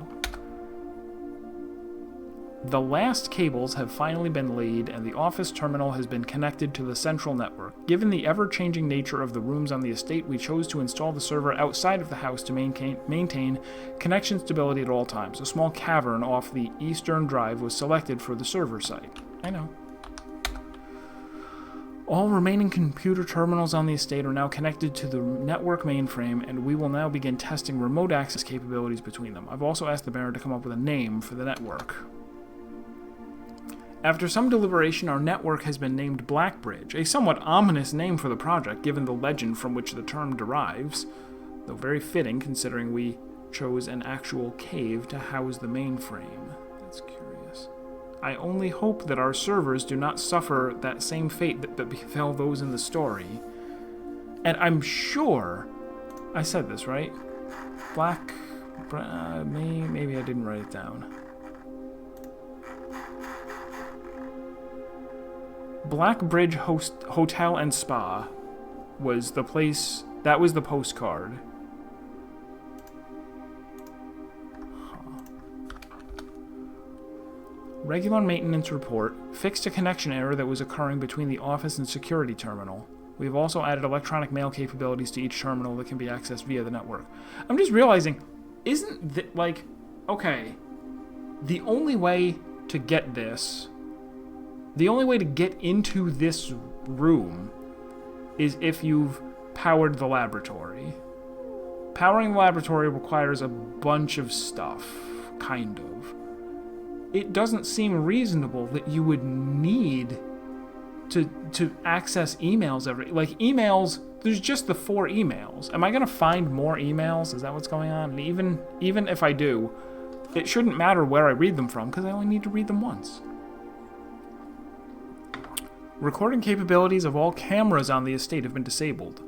The last cables have finally been laid, and the office terminal has been connected to the central network. Given the ever-changing nature of the rooms on the estate, we chose to install the server outside of the house to maintain connection stability at all times. A small cavern off the eastern drive was selected for the server site. I know. All remaining computer terminals on the estate are now connected to the network mainframe, and we will now begin testing remote access capabilities between them. I've also asked the Baron to come up with a name for the network. After some deliberation, our network has been named Blackbridge, a somewhat ominous name for the project given the legend from which the term derives, though very fitting considering we chose an actual cave to house the mainframe. That's curious. I only hope that our servers do not suffer that same fate that befell those in the story. And I'm sure I said this, right? Maybe I didn't write it down. Blackbridge Hotel and Spa was the place, that was the postcard. Regular maintenance report fixed a connection error that was occurring between the office and security terminal. We've also added electronic mail capabilities to each terminal that can be accessed via the network. I'm just realizing, isn't that, like, okay, the only way to get this, the only way to get into this room is if you've powered the laboratory. Powering the laboratory requires a bunch of stuff, kind of. It doesn't seem reasonable that you would need to access emails emails, there's just the 4 emails. Am I going to find more emails? Is that what's going on? And even if I do, it shouldn't matter where I read them from, because I only need to read them once. Recording capabilities of all cameras on the estate have been disabled.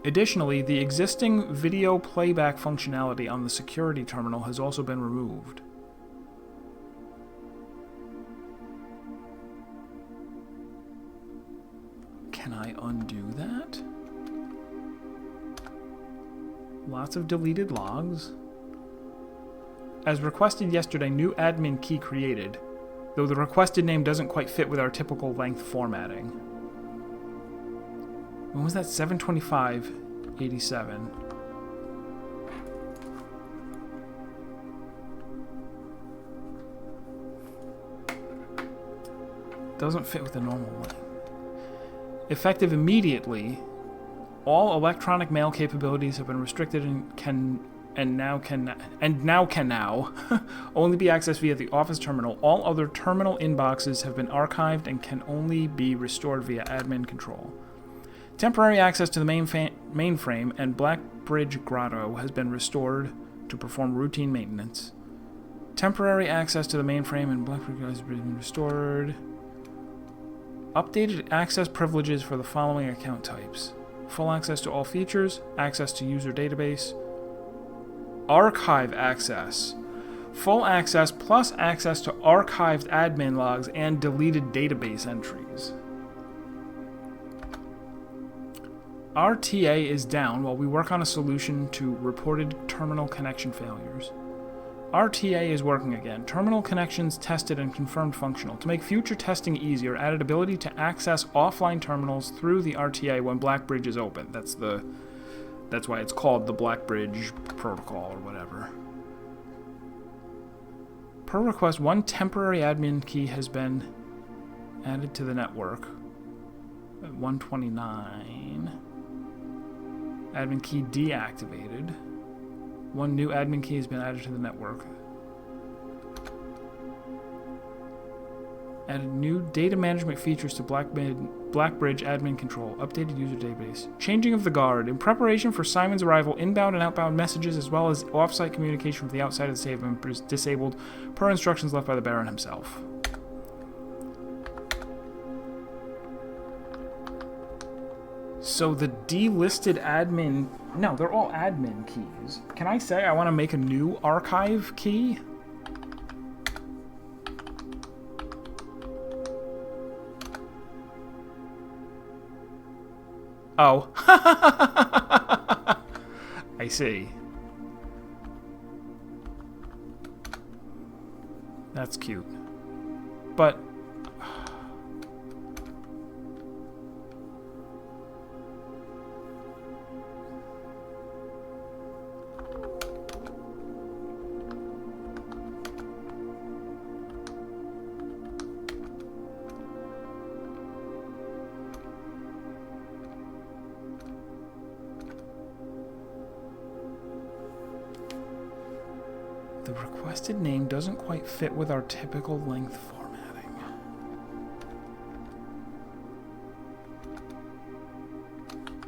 Additionally, the existing video playback functionality on the security terminal has also been removed. Can I undo that? Lots of deleted logs. As requested yesterday, new admin key created, though the requested name doesn't quite fit with our typical length formatting. When was that? 7/25/87. Doesn't fit with the normal length. Effective immediately, all electronic mail capabilities have been restricted and now can only be accessed via the office terminal. All other terminal inboxes have been archived and can only be restored via admin control. Temporary access to the mainframe and Blackbridge Grotto has been restored to perform routine maintenance. Temporary access to the mainframe and Blackbridge Grotto has been restored. Updated access privileges for the following account types: full access to all features, access to user database, archive access, full access plus access to archived admin logs and deleted database entries. RTA is down while we work on a solution to reported terminal connection failures. RTA is working again. Terminal connections tested and confirmed functional. To make future testing easier, added ability to access offline terminals through the RTA when Blackbridge is open. That's why it's called the Blackbridge protocol or whatever. Per request, one temporary admin key has been added to the network. At 129. Admin key deactivated. One new admin key has been added to the network. Added new data management features to Blackbridge admin control. Updated user database. Changing of the guard. In preparation for Simon's arrival, inbound and outbound messages as well as off-site communication from the outside of the safe room is disabled per instructions left by the Baron himself. So the delisted admin... No, they're all admin keys. Can I say I want to make a new archive key? Oh. I see. That's cute. But... the requested name doesn't quite fit with our typical length formatting.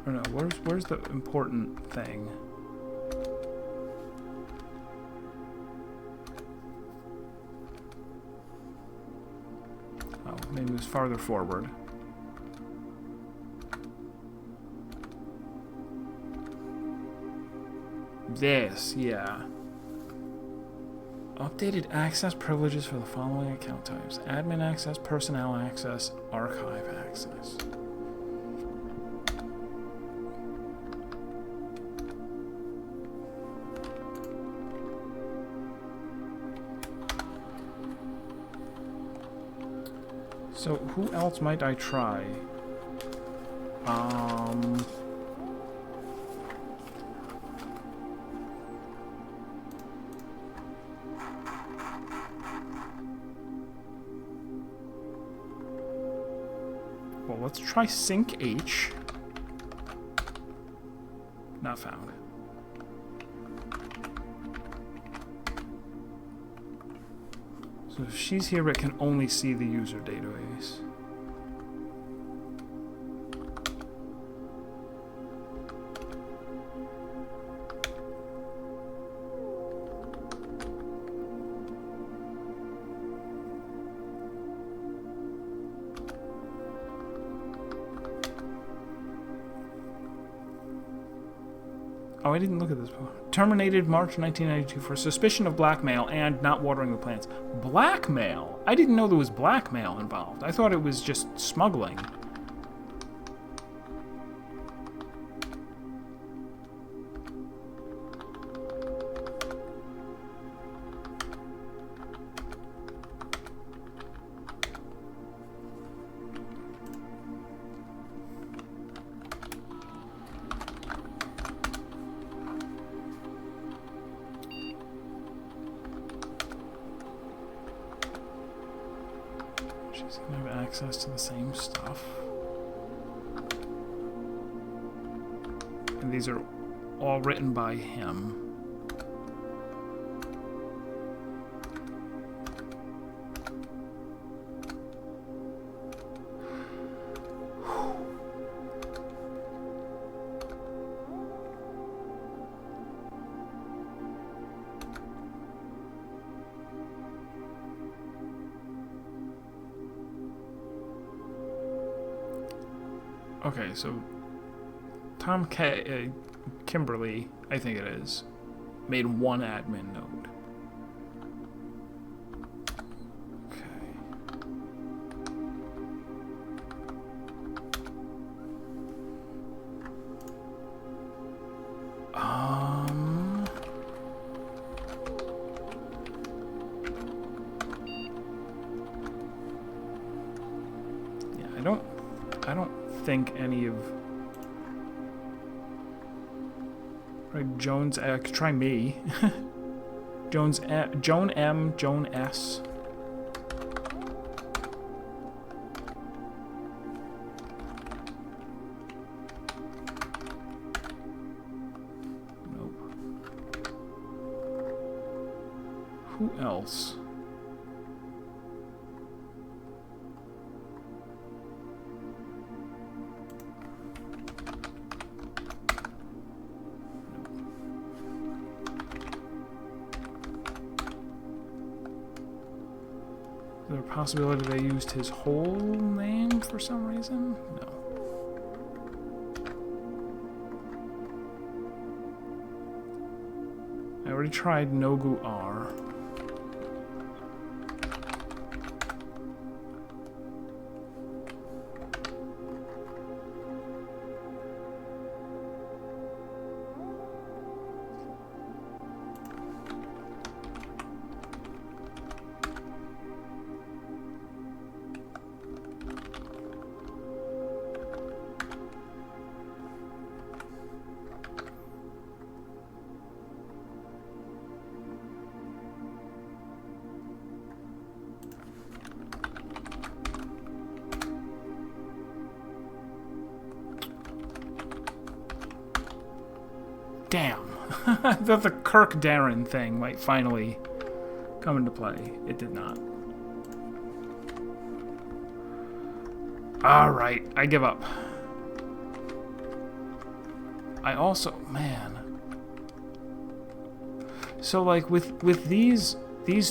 Or no, where's the important thing? Oh, maybe it was farther forward. This, yeah. Updated access privileges for the following account types: admin access, personnel access, archive access. So who else might I try? Well, let's try sync H. Not found. So if she's here, it can only see the user database. Oh, I didn't look at this before. Terminated March 1992 for suspicion of blackmail and not watering the plants. Blackmail? I didn't know there was blackmail involved. I thought it was just smuggling. She's gonna have access to the same stuff. And these are all written by him. Okay, so Tom Kimberly, I think it is, made one admin node. Okay. Yeah, I don't think any of right, Jones. I could try me. Joan M, Joan S. Nope. Who else? Is there a possibility they used his whole name for some reason? No. I already tried Nogu R. Damn. That the Kirk Darren thing might finally come into play. It did not. Alright, I give up. I also... Man. So, like, with these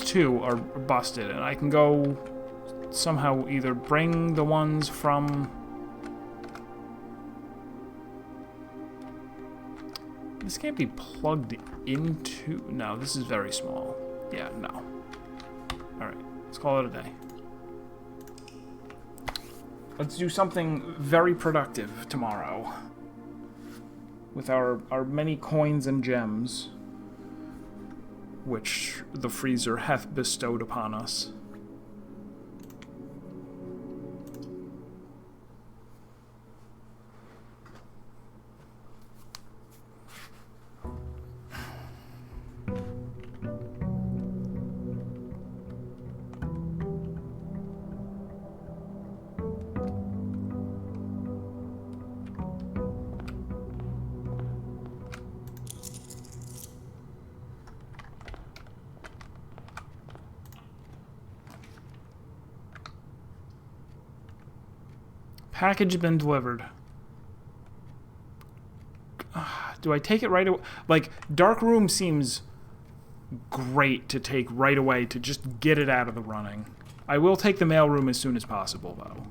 two are busted, and I can go somehow either bring the ones from... This can't be plugged into... No, this is very small. Yeah, no. Alright, let's call it a day. Let's do something very productive tomorrow. With our many coins and gems, which the freezer hath bestowed upon us. Package been delivered. Do I take it right away? Like, Dark Room seems great to take right away to just get it out of the running. I will take the mailroom as soon as possible, though.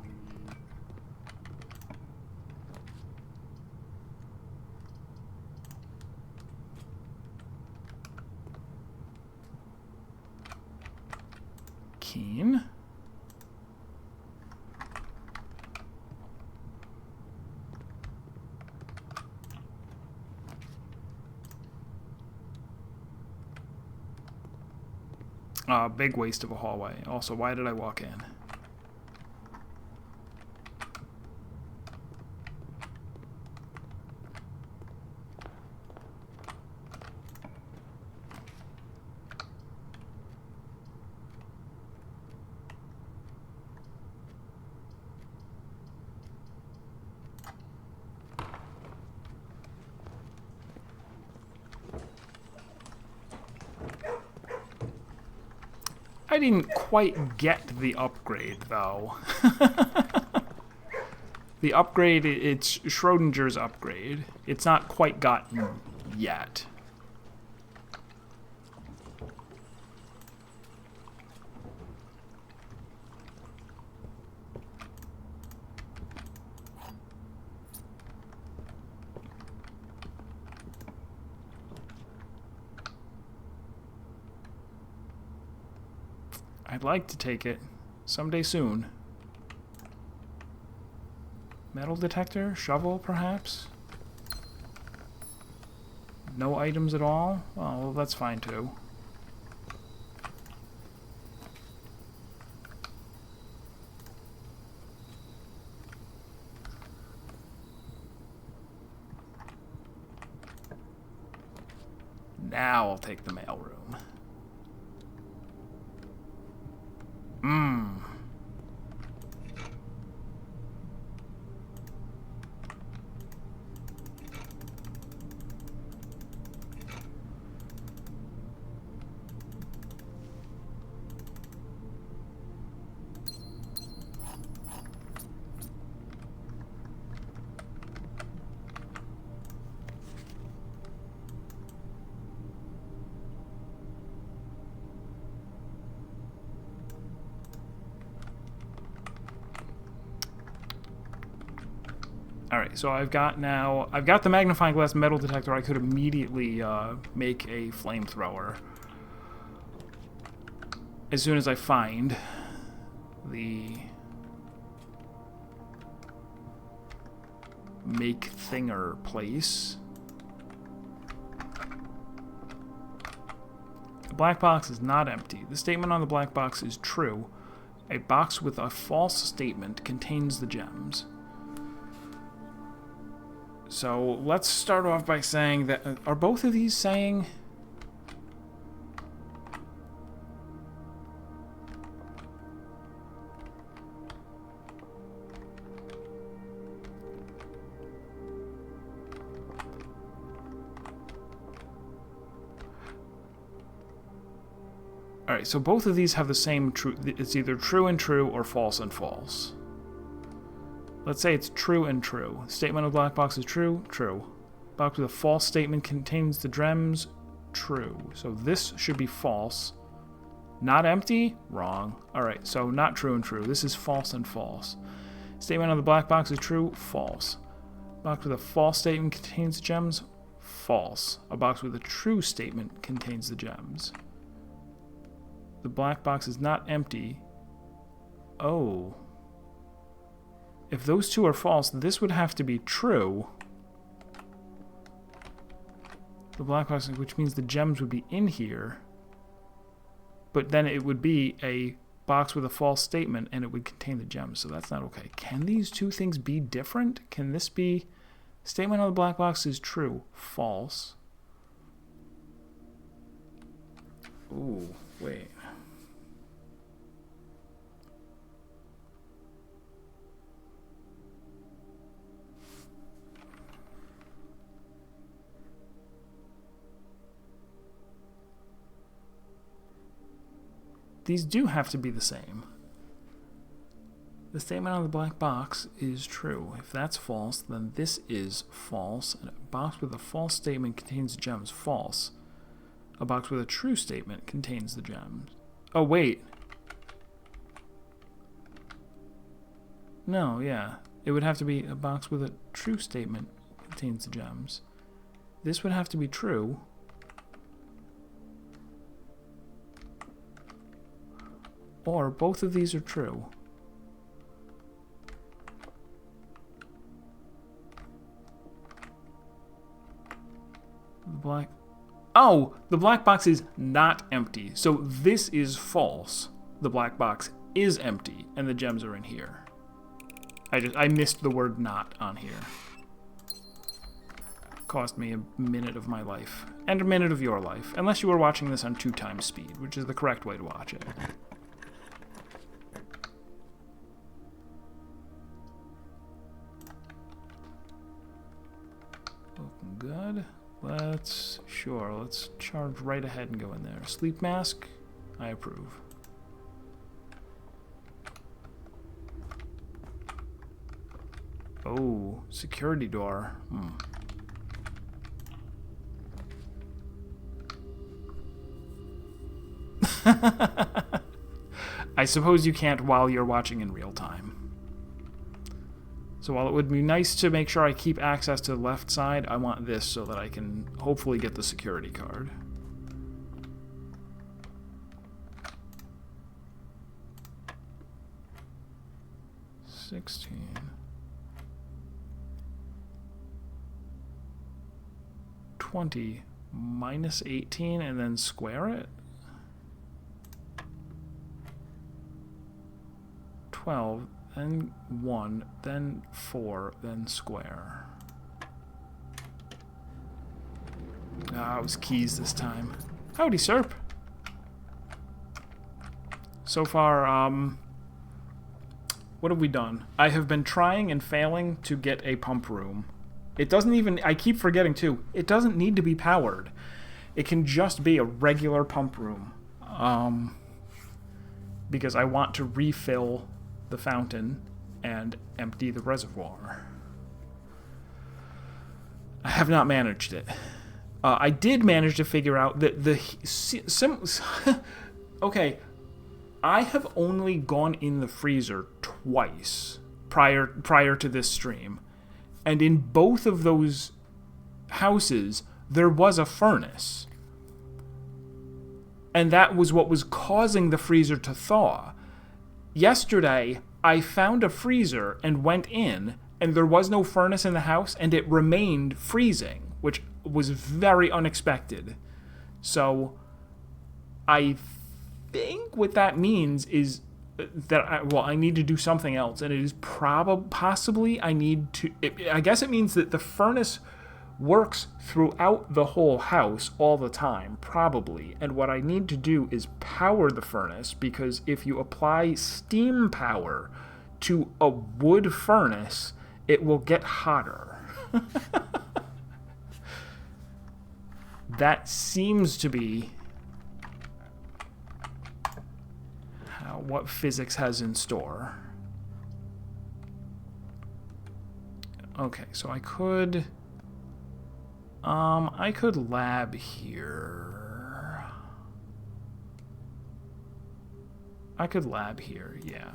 Keen. Big waste of a hallway. Also, why did I walk in? I didn't quite get the upgrade, though. The upgrade, it's Schrodinger's upgrade. It's not quite gotten yet. I'd like to take it someday soon. Metal detector? Shovel, perhaps? No items at all? Oh, well, that's fine, too. Now I'll take the mailroom. Alright, so I've got the magnifying glass metal detector. I could immediately make a flamethrower. As soon as I find the make thinger place. The black box is not empty. The statement on the black box is true. A box with a false statement contains the gems. So let's start off by saying that... are both of these saying... Alright, so both of these have the same true... It's either true and true or false and false. Let's say it's true and true. Statement of black box is true, true. Box with a false statement contains the gems, true. So this should be false. Not empty? Wrong. Alright, so not true and true. This is false and false. Statement on the black box is true, false. Box with a false statement contains the gems, false. A box with a true statement contains the gems. The black box is not empty. Oh. If those two are false, this would have to be true. The black box, which means the gems would be in here. But then it would be a box with a false statement, and it would contain the gems, so that's not okay. Can these two things be different? Can this be... Statement on the black box is true. False. Ooh, wait. These do have to be the same. The statement on the black box is true. If that's false, then this is false. And a box with a false statement contains gems. False. A box with a true statement contains the gems. Oh, wait. No, yeah. It would have to be a box with a true statement contains the gems. This would have to be true. Or both of these are true. Oh, the black box is not empty. So this is false. The black box is empty, and the gems are in here. I missed the word not on here. Cost me a minute of my life. And a minute of your life. Unless you were watching this on 2x speed, which is the correct way to watch it. Looking good. Let's charge right ahead and go in there. Sleep mask, I approve. Oh, security door. I suppose you can't while you're watching in real time. So while it would be nice to make sure I keep access to the left side, I want this so that I can hopefully get the security card. $16. 20 minus 18 and then square it. 12, then 1, then 4, then square. Ah, it was keys this time. Howdy, Serp. So far, what have we done? I have been trying and failing to get a pump room. It doesn't even, I keep forgetting too, it doesn't need to be powered. It can just be a regular pump room. Because I want to refill the fountain and empty the reservoir. I have not managed it. I did manage to figure out that okay, I have only gone in the freezer twice prior to this stream. And in both of those houses, there was a furnace. And that was what was causing the freezer to thaw. Yesterday, I found a freezer and went in, and there was no furnace in the house, and it remained freezing, which was very unexpected. So, I think what that means is that I need to do something else, and it is possibly I need to. I guess it means that the furnace works throughout the whole house all the time, probably. And what I need to do is power the furnace, because if you apply steam power to a wood furnace, it will get hotter. That seems to be what physics has in store. Okay, so I could lab here. I could lab here, yeah.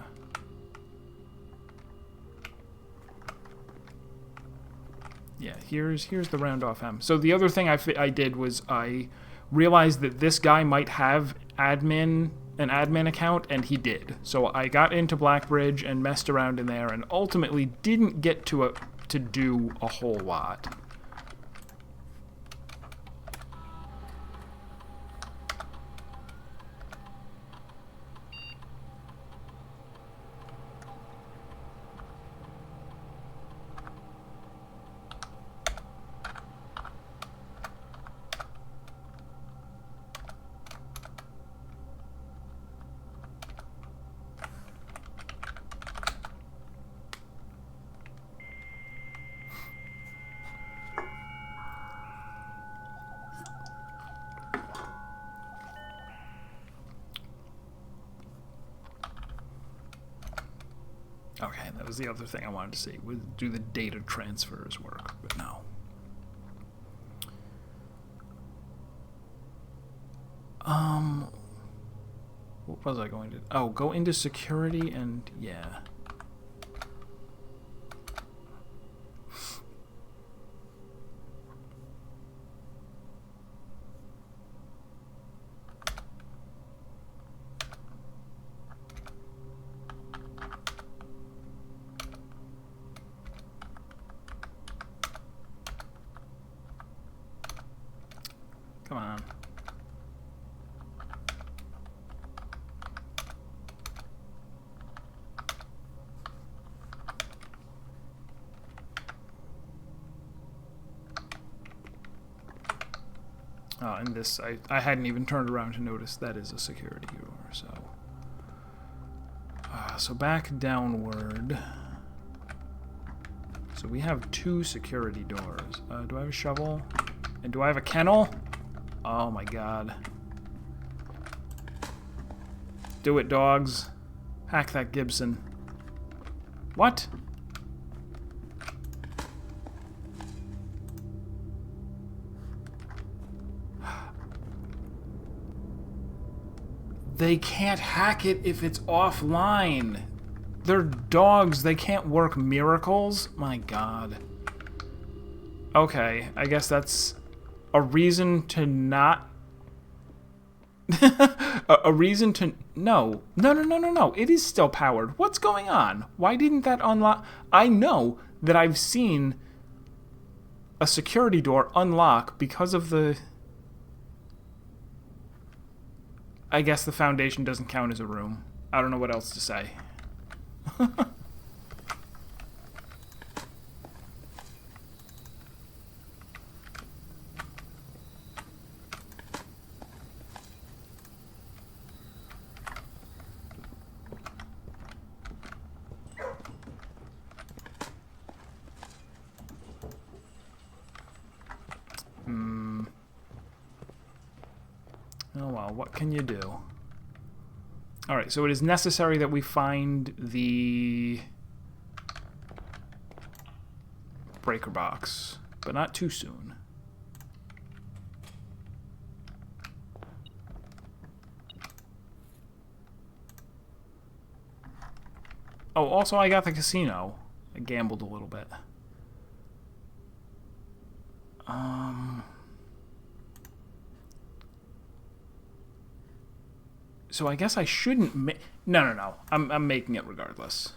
Yeah, here's the round off M. So the other thing I did was I realized that this guy might have an admin account, and he did. So I got into Blackbridge and messed around in there, and ultimately didn't get to do a whole lot. that was the other thing I wanted to see. Do the data transfers work? But no. What was I going to... Oh, go into security and... Yeah. Come on. Oh, and this, I hadn't even turned around to notice that is a security door, so... so back downward. So we have 2 security doors. Do I have a shovel? And do I have a kennel? Oh my god. Do it, dogs. Hack that Gibson. What? They can't hack it if it's offline. They're dogs. They can't work miracles. My god. Okay, I guess that's a reason to not... a reason to... No. No. It is still powered. What's going on? Why didn't that unlock... I know that I've seen a security door unlock because of the... I guess the foundation doesn't count as a room. I don't know what else to say. Oh well, what can you do? Alright, so it is necessary that we find the breaker box, but not too soon. Oh, also I got the casino. I gambled a little bit. So I guess I shouldn't No. I'm making it regardless.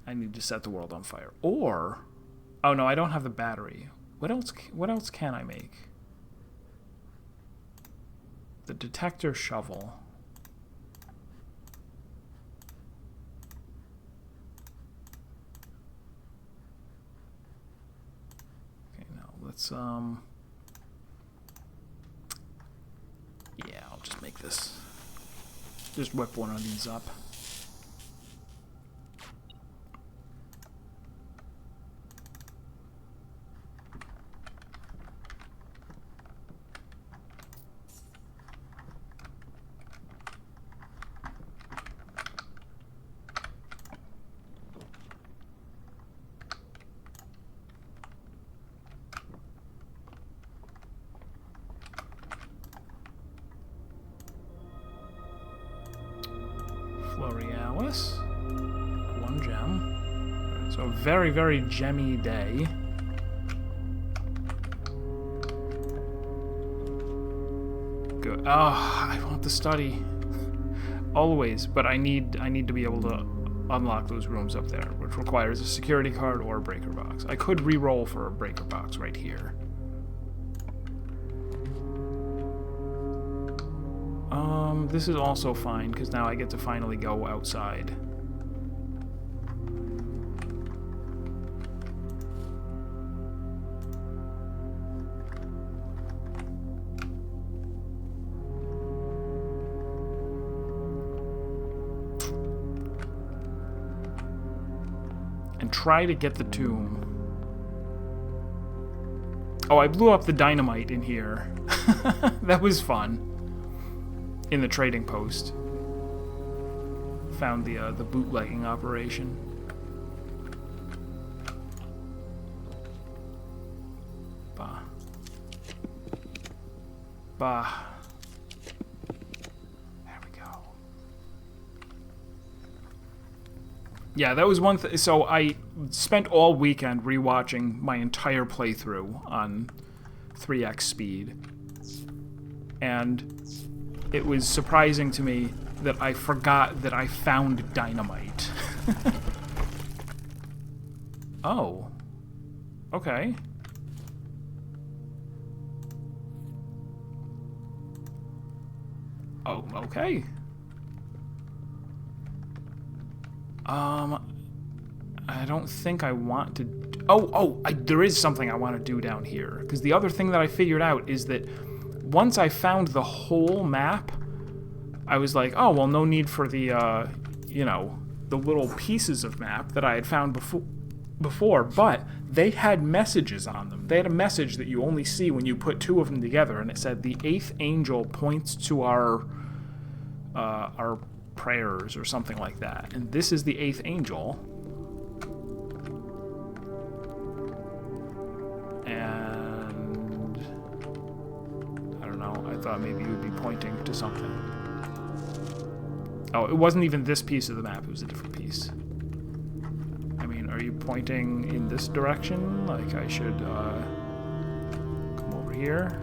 I need to set the world on fire. Or... Oh, no, I don't have the battery. What else can I make? The detector shovel. Okay, now let's, yeah, I'll just make this. Just whip one of these up. One gem. So a very, very gemmy day. Good. Oh, I want the study. Always, but I need to be able to unlock those rooms up there, which requires a security card or a breaker box. I could re-roll for a breaker box right here. This is also fine, because now I get to finally go outside. And try to get the tomb. Oh, I blew up the dynamite in here. That was fun. In the trading post. found the bootlegging operation. Bah. There we go. Yeah, that was one thing. So I spent all weekend rewatching my entire playthrough on 3x speed. And it was surprising to me that I forgot that I found dynamite. Oh. Okay. Oh, okay. I don't think I want to... there is something I want to do down here. Because the other thing that I figured out is that once I found the whole map, I was like, oh, well, no need for the, you know, the little pieces of map that I had found before, but they had messages on them. They had a message that you only see when you put two of them together, and it said, the 8th angel points to our prayers, or something like that. And this is the 8th angel. And I don't know, I thought maybe you would be pointing to something. Oh, it wasn't even this piece of the map, it was a different piece. I mean, are you pointing in this direction? Like, I should, come over here?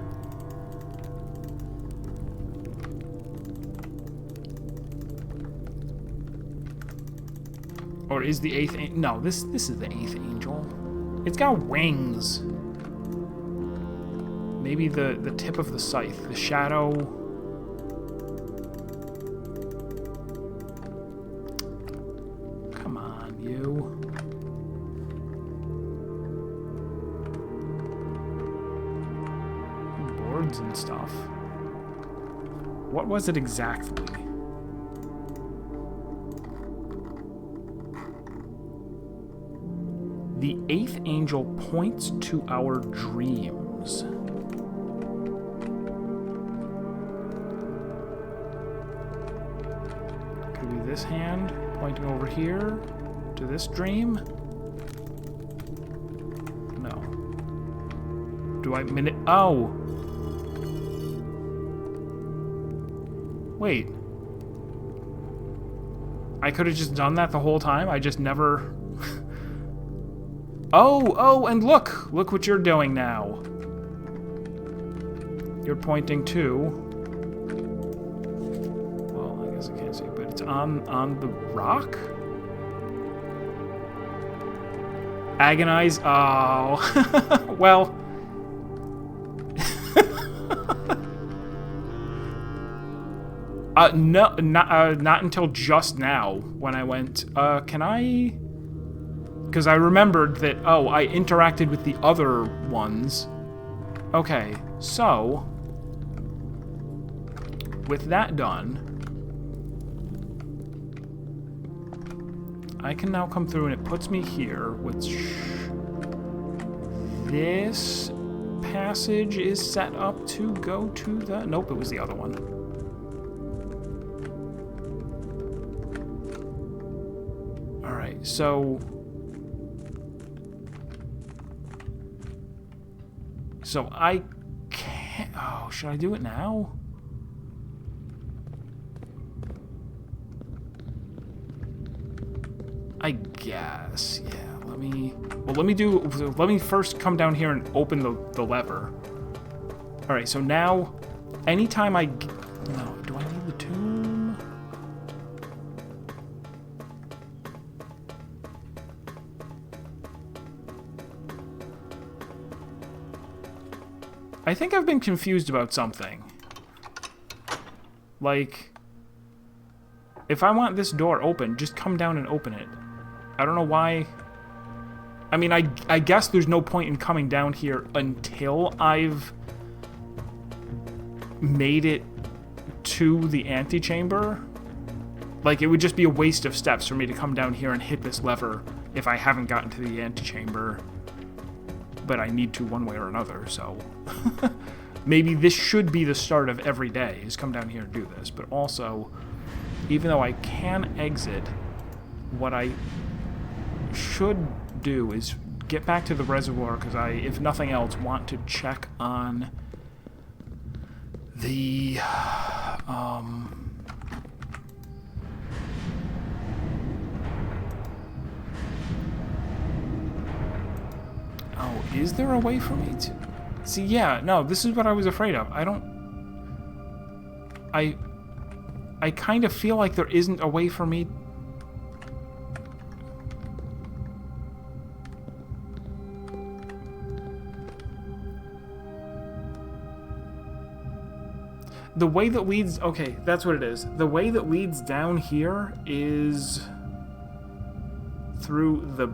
Or is the 8th... No, this is the 8th angel. It's got wings. Maybe the tip of the scythe. The shadow... Come on, you. Boards and stuff. What was it exactly? The 8th angel points to our dreams. Could be this hand pointing over here to this dream. No. Do I minute? Oh. Wait. I could have just done that the whole time. I just never. Oh, and look what you're doing now. You're pointing to... Well, I guess I can't see, but it's on the rock? Agonize? Oh. Well... No, not until just now, when I went, can I... Because I remembered that, oh, I interacted with the other ones. Okay, so... With that done... I can now come through and it puts me here, which... This passage is set up to go to the... Nope, it was the other one. Alright, so... So I can't... Oh, should I do it now? I guess, yeah. Let me first come down here and open the lever. Alright, so now, anytime I... No, do I need the tomb? I think I've been confused about something. Like, if I want this door open, just come down and open it. I don't know why... I mean, I guess there's no point in coming down here until I've made it to the antechamber. Like, it would just be a waste of steps for me to come down here and hit this lever if I haven't gotten to the antechamber. But I need to one way or another, so... Maybe this should be the start of every day, is come down here and do this. But also, even though I can exit, what I should do is get back to the reservoir, because I, if nothing else, want to check on the oh, is there a way for me to see? Yeah, no, this is what I was afraid of. I kind of feel like there isn't a way for me. The way that leads... Okay, that's what it is. The way that leads down here is through the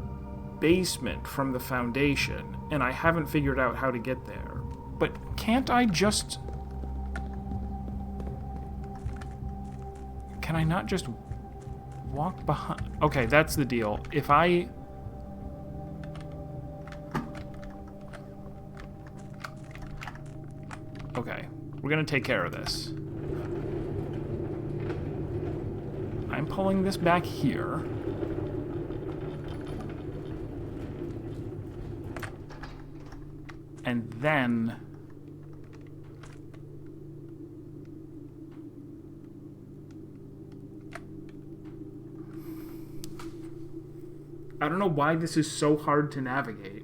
basement from the foundation, and I haven't figured out how to get there. But can't I just... Can I not just walk behind... Okay, that's the deal. If I... Okay. We're gonna take care of this. I'm pulling this back here. And then... I don't know why this is so hard to navigate.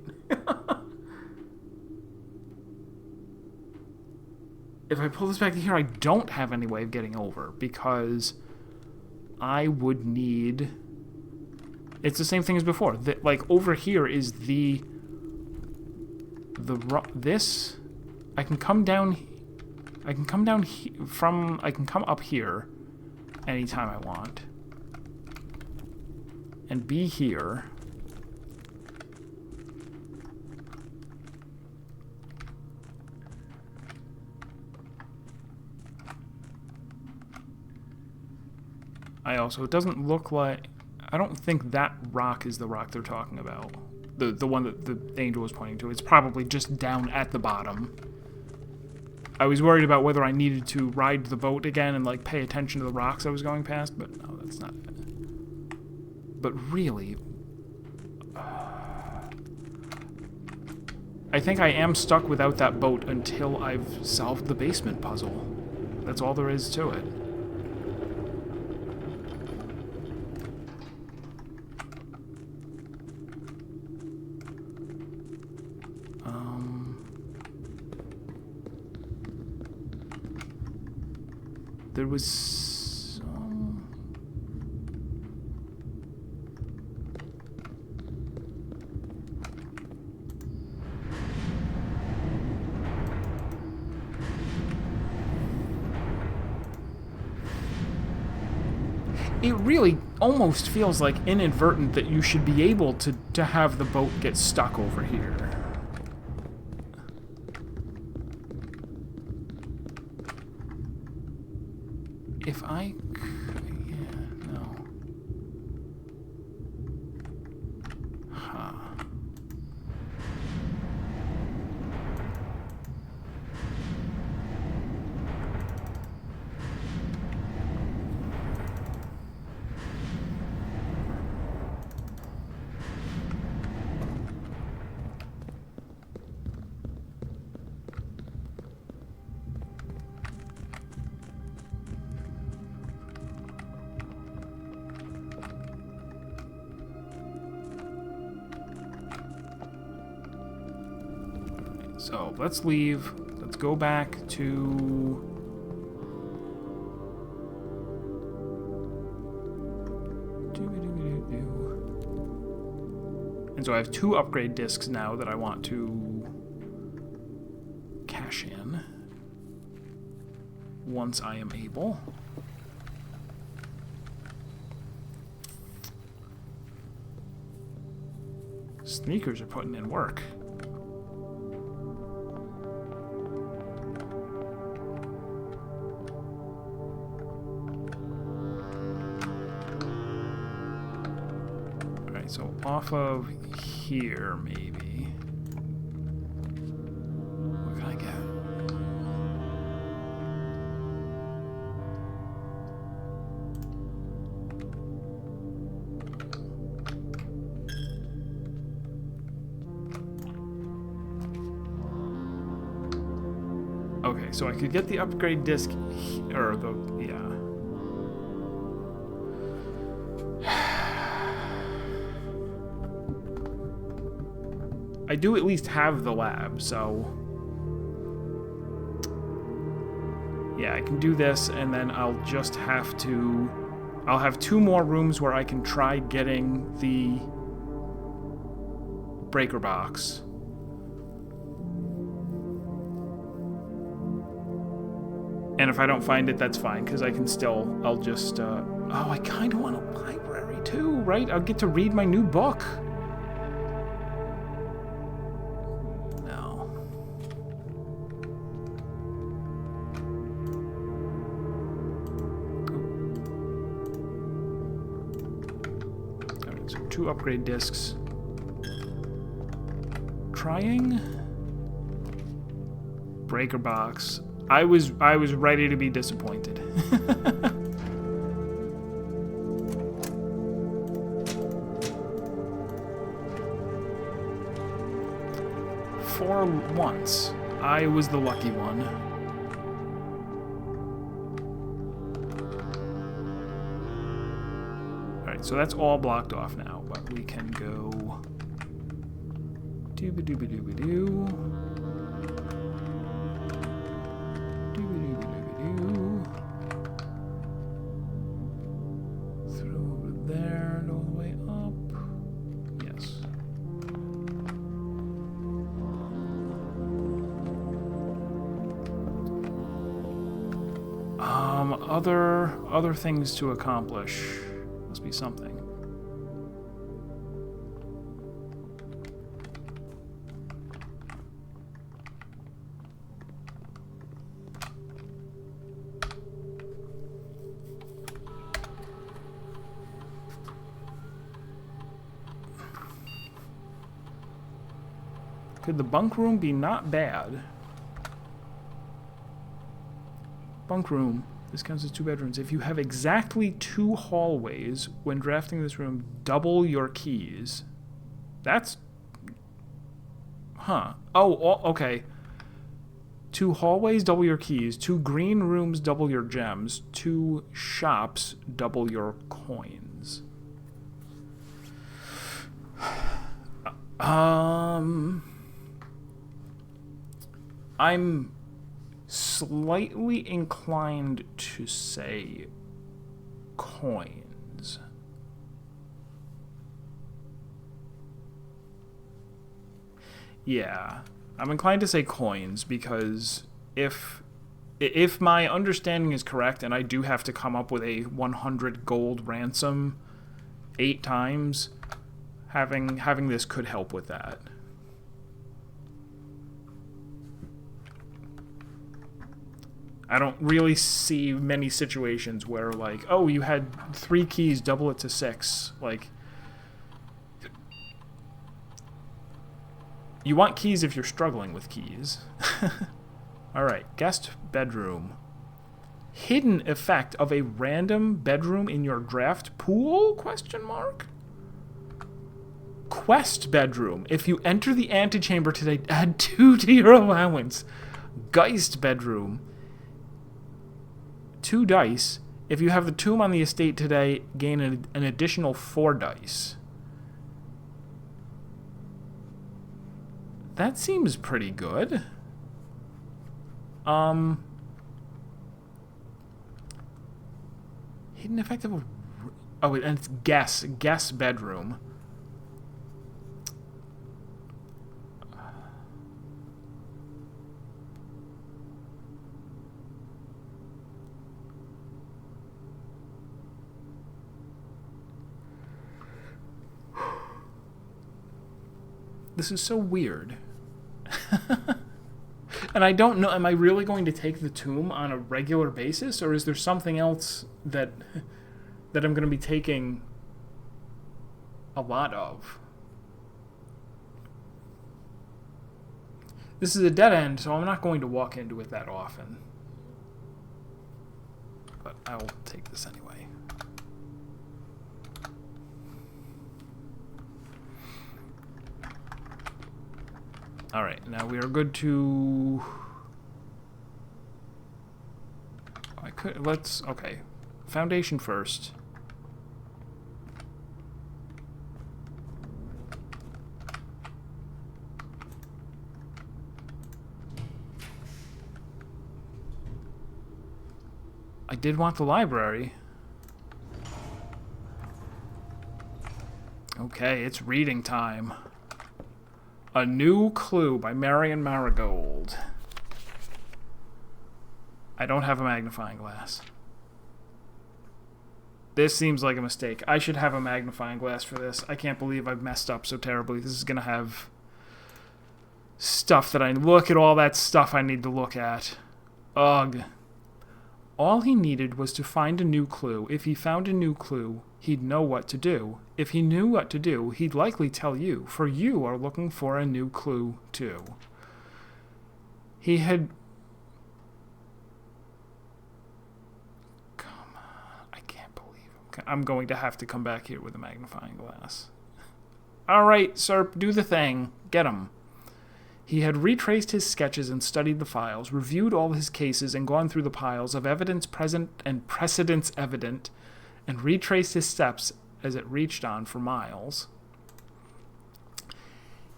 If I pull this back to here, I don't have any way of getting over, because I would need... It's the same thing as before. Like, over here is this... I can come down... I can come down from... I can come up here anytime I want. And be here. It doesn't look like... I don't think that rock is the rock they're talking about. The one that the angel was pointing to. It's probably just down at the bottom. I was worried about whether I needed to ride the boat again and, like, pay attention to the rocks I was going past, but no, that's not it. But really... I think I am stuck without that boat until I've solved the basement puzzle. That's all there is to it. There was some... It really almost feels like inadvertent that you should be able to have the boat get stuck over here. If I... Yeah, no. Huh. So, let's leave. Let's go back to... And so I have 2 upgrade discs now that I want to cash in once I am able. Sneakers are putting in work. So off of here, maybe. What can I get? Okay, so I could get the upgrade disc, or the, yeah. I do at least have the lab, so... Yeah, I can do this, and then I'll just have to... I'll have 2 more rooms where I can try getting the breaker box. And if I don't find it, that's fine, because I can still... I'll just... Oh, I kind of want a library, too, right? I'll get to read my new book. No. Alright, so 2 upgrade discs. Trying... breaker box. I was ready to be disappointed. 4 once. I was the lucky one. Alright, so that's all blocked off now, but we can go... Dooba-dooba-dooba-doo. Other things to accomplish. Must be something. Could the bunk room be not bad? Bunk room. This counts as 2 bedrooms. If you have exactly 2 hallways when drafting this room, double your keys. That's... Huh. Oh, okay. 2 hallways, double your keys. 2 green rooms, double your gems. 2 shops, double your coins. I'm slightly inclined to say coins. Yeah, I'm inclined to say coins because if my understanding is correct and I do have to come up with a 100 gold ransom 8 times, having this could help with that. I don't really see many situations where, like, oh, you had 3 keys, double it to 6. Like, you want keys if you're struggling with keys. Alright, guest bedroom. Hidden effect of a random bedroom in your draft pool? Question mark? Quest bedroom. If you enter the antechamber today, add 2 to your allowance. Geist bedroom. 2 dice. If you have the tomb on the estate today, gain an additional 4 dice. That seems pretty good. Hidden effect of a... Oh, and it's guess bedroom. This is so weird. And I don't know, am I really going to take the tomb on a regular basis, or is there something else that I'm going to be taking a lot of? This is a dead end, so I'm not going to walk into it that often. But I will take this anyway. Alright, now we are good to let's, okay. Foundation first. I did want the library. Okay, it's reading time. A New Clue by Marion Marigold. I don't have a magnifying glass. This seems like a mistake. I should have a magnifying glass for this. I can't believe I've messed up so terribly. This is going to have stuff that I... Look at all that stuff I need to look at. Ugh. All he needed was to find a new clue. If he found a new clue, he'd know what to do. If he knew what to do, he'd likely tell you, for you are looking for a new clue, too. He had... Come on, I can't believe him. I'm going to have to come back here with a magnifying glass. All right, sir, do the thing. Get him. He had retraced his sketches and studied the files, reviewed all his cases and gone through the piles of evidence present and precedents evident, and retraced his steps as it reached on for miles.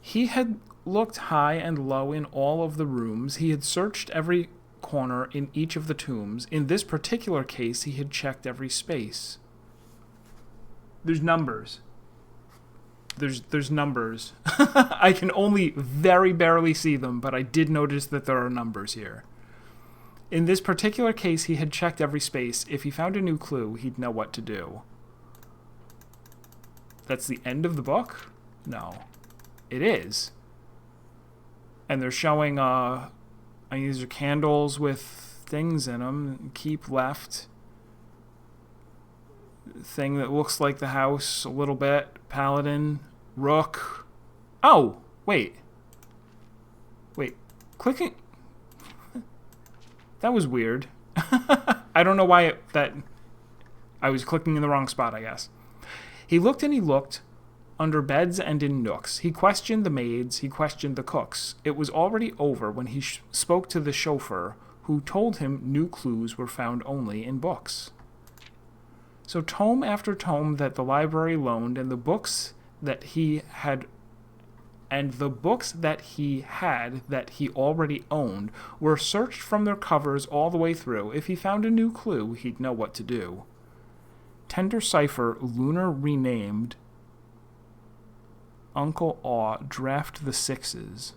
He had looked high and low in all of the rooms. He had searched every corner in each of the tombs. In this particular case, he had checked every space. There's numbers. There's numbers. I can only very barely see them, but I did notice that there are numbers here. In this particular case, he had checked every space. If he found a new clue, he'd know what to do. That's the end of the book? No. It is. And they're showing, I mean, these are candles with things in them. Keep left. Thing that looks like the house a little bit. Paladin. Rook. Oh, wait. Wait. Clicking. That was weird. I don't know why I was clicking in the wrong spot, I guess. He looked and he looked under beds and in nooks. He questioned the maids. He questioned the cooks. It was already over when he spoke to the chauffeur, who told him new clues were found only in books. So tome after tome that the library loaned, and the books that he had that he already owned were searched from their covers all the way through. If he found a new clue, he'd know what to do. Tender cipher, lunar renamed. Uncle Aw, draft the sixes.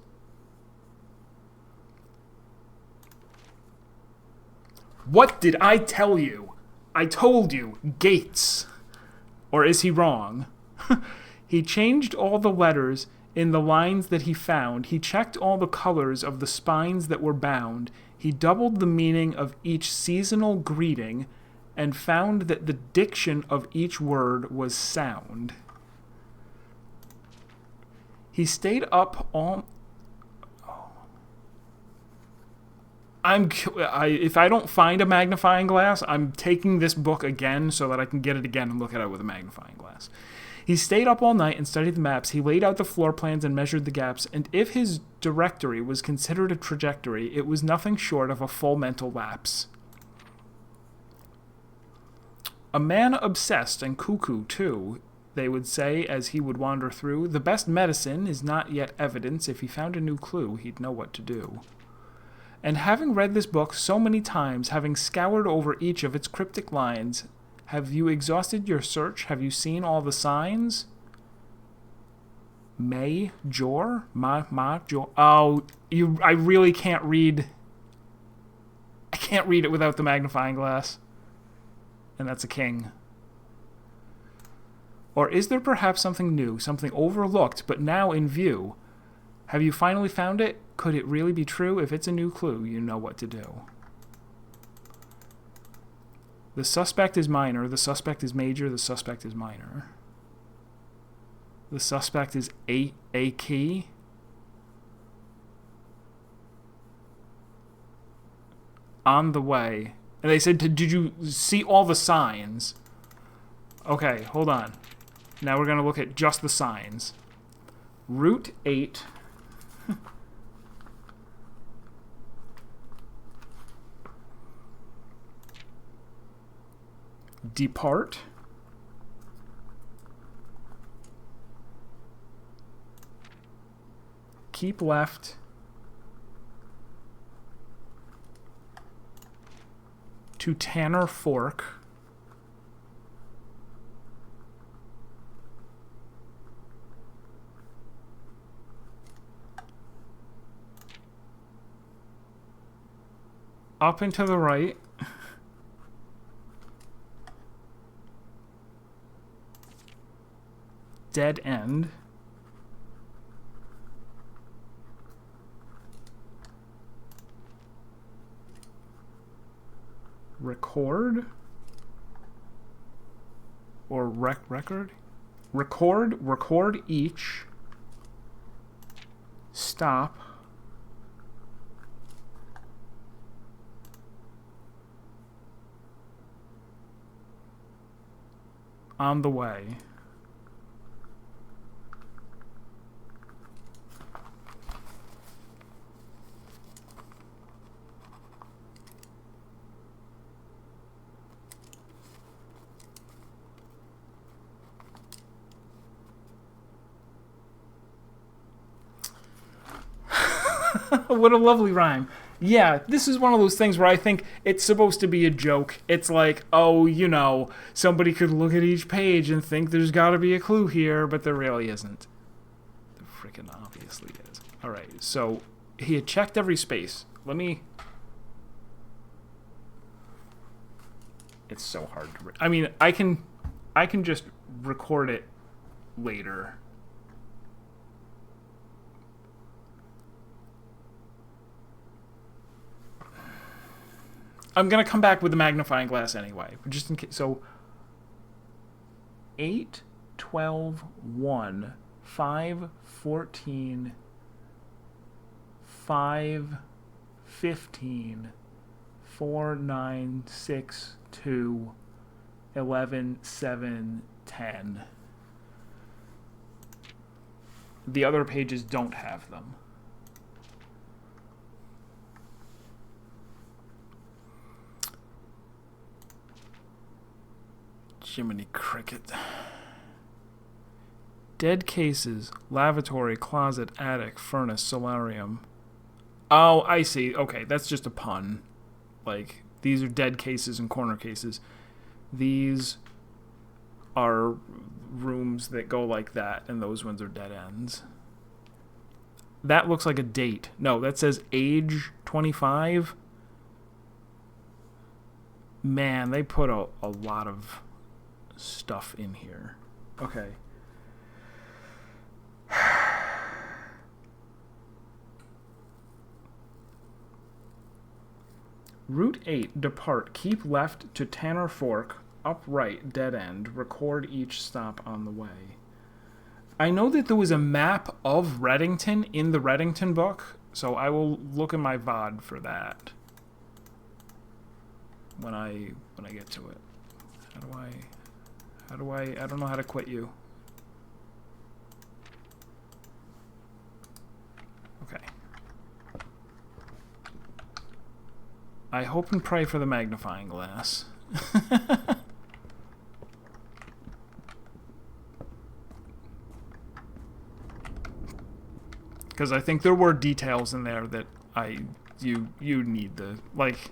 What did I tell you? I told you, Gates. Or is he wrong? He changed all the letters in the lines that he found. He checked all the colors of the spines that were bound. He doubled the meaning of each seasonal greeting and found that the diction of each word was sound. He stayed up all... if I don't find a magnifying glass, I'm taking this book again so that I can get it again and look at it with a magnifying glass. He stayed up all night and studied the maps. He laid out the floor plans and measured the gaps, and if his directory was considered a trajectory, it was nothing short of a full mental lapse. A man obsessed and cuckoo, too, they would say as he would wander through. The best medicine is not yet evidence. If he found a new clue, he'd know what to do. And having read this book so many times, having scoured over each of its cryptic lines, have you exhausted your search? Have you seen all the signs? Jor? Jor? Oh, I really can't read. I can't read it without the magnifying glass. And that's a king. Or is there perhaps something new, something overlooked, but now in view? Have you finally found it? Could it really be true? If it's a new clue, you know what to do. The suspect is minor, the suspect is major, the suspect is minor. The suspect is a key. On the way. And they said, did you see all the signs? Okay, hold on. Now we're going to look at just the signs. Route 8. Depart. Keep left. To Tanner Fork. Up and to the right. Dead end. Record. Or record? Record each. Stop. On the way. What a lovely rhyme. Yeah, this is one of those things where I think it's supposed to be a joke. It's like, oh, you know, somebody could look at each page and think there's got to be a clue here, but there really isn't. There freaking obviously is. All right, so he had checked every space. Let me... It's so hard to... I mean, I can just record it later. I'm going to come back with the magnifying glass anyway, just in case. So 8, 12, 1, 5, 14, 5, 15, 4, 9, 6, 2, 11, 7, 10. The other pages don't have them. Jiminy Cricket. Dead cases, lavatory, closet, attic, furnace, solarium. Oh, I see. Okay, that's just a pun. Like, these are dead cases and corner cases. These are rooms that go like that, and those ones are dead ends. That looks like a date. No, that says age 25. Man, they put a lot of stuff in here. Okay. Route 8, depart. Keep left to Tanner Fork. Up right, dead end. Record each stop on the way. I know that there was a map of Reddington in the Reddington book, so I will look in my VOD for that when I get to it. I don't know how to quit you. Okay. I hope and pray for the magnifying glass. Because I think there were details in there that you need to, like,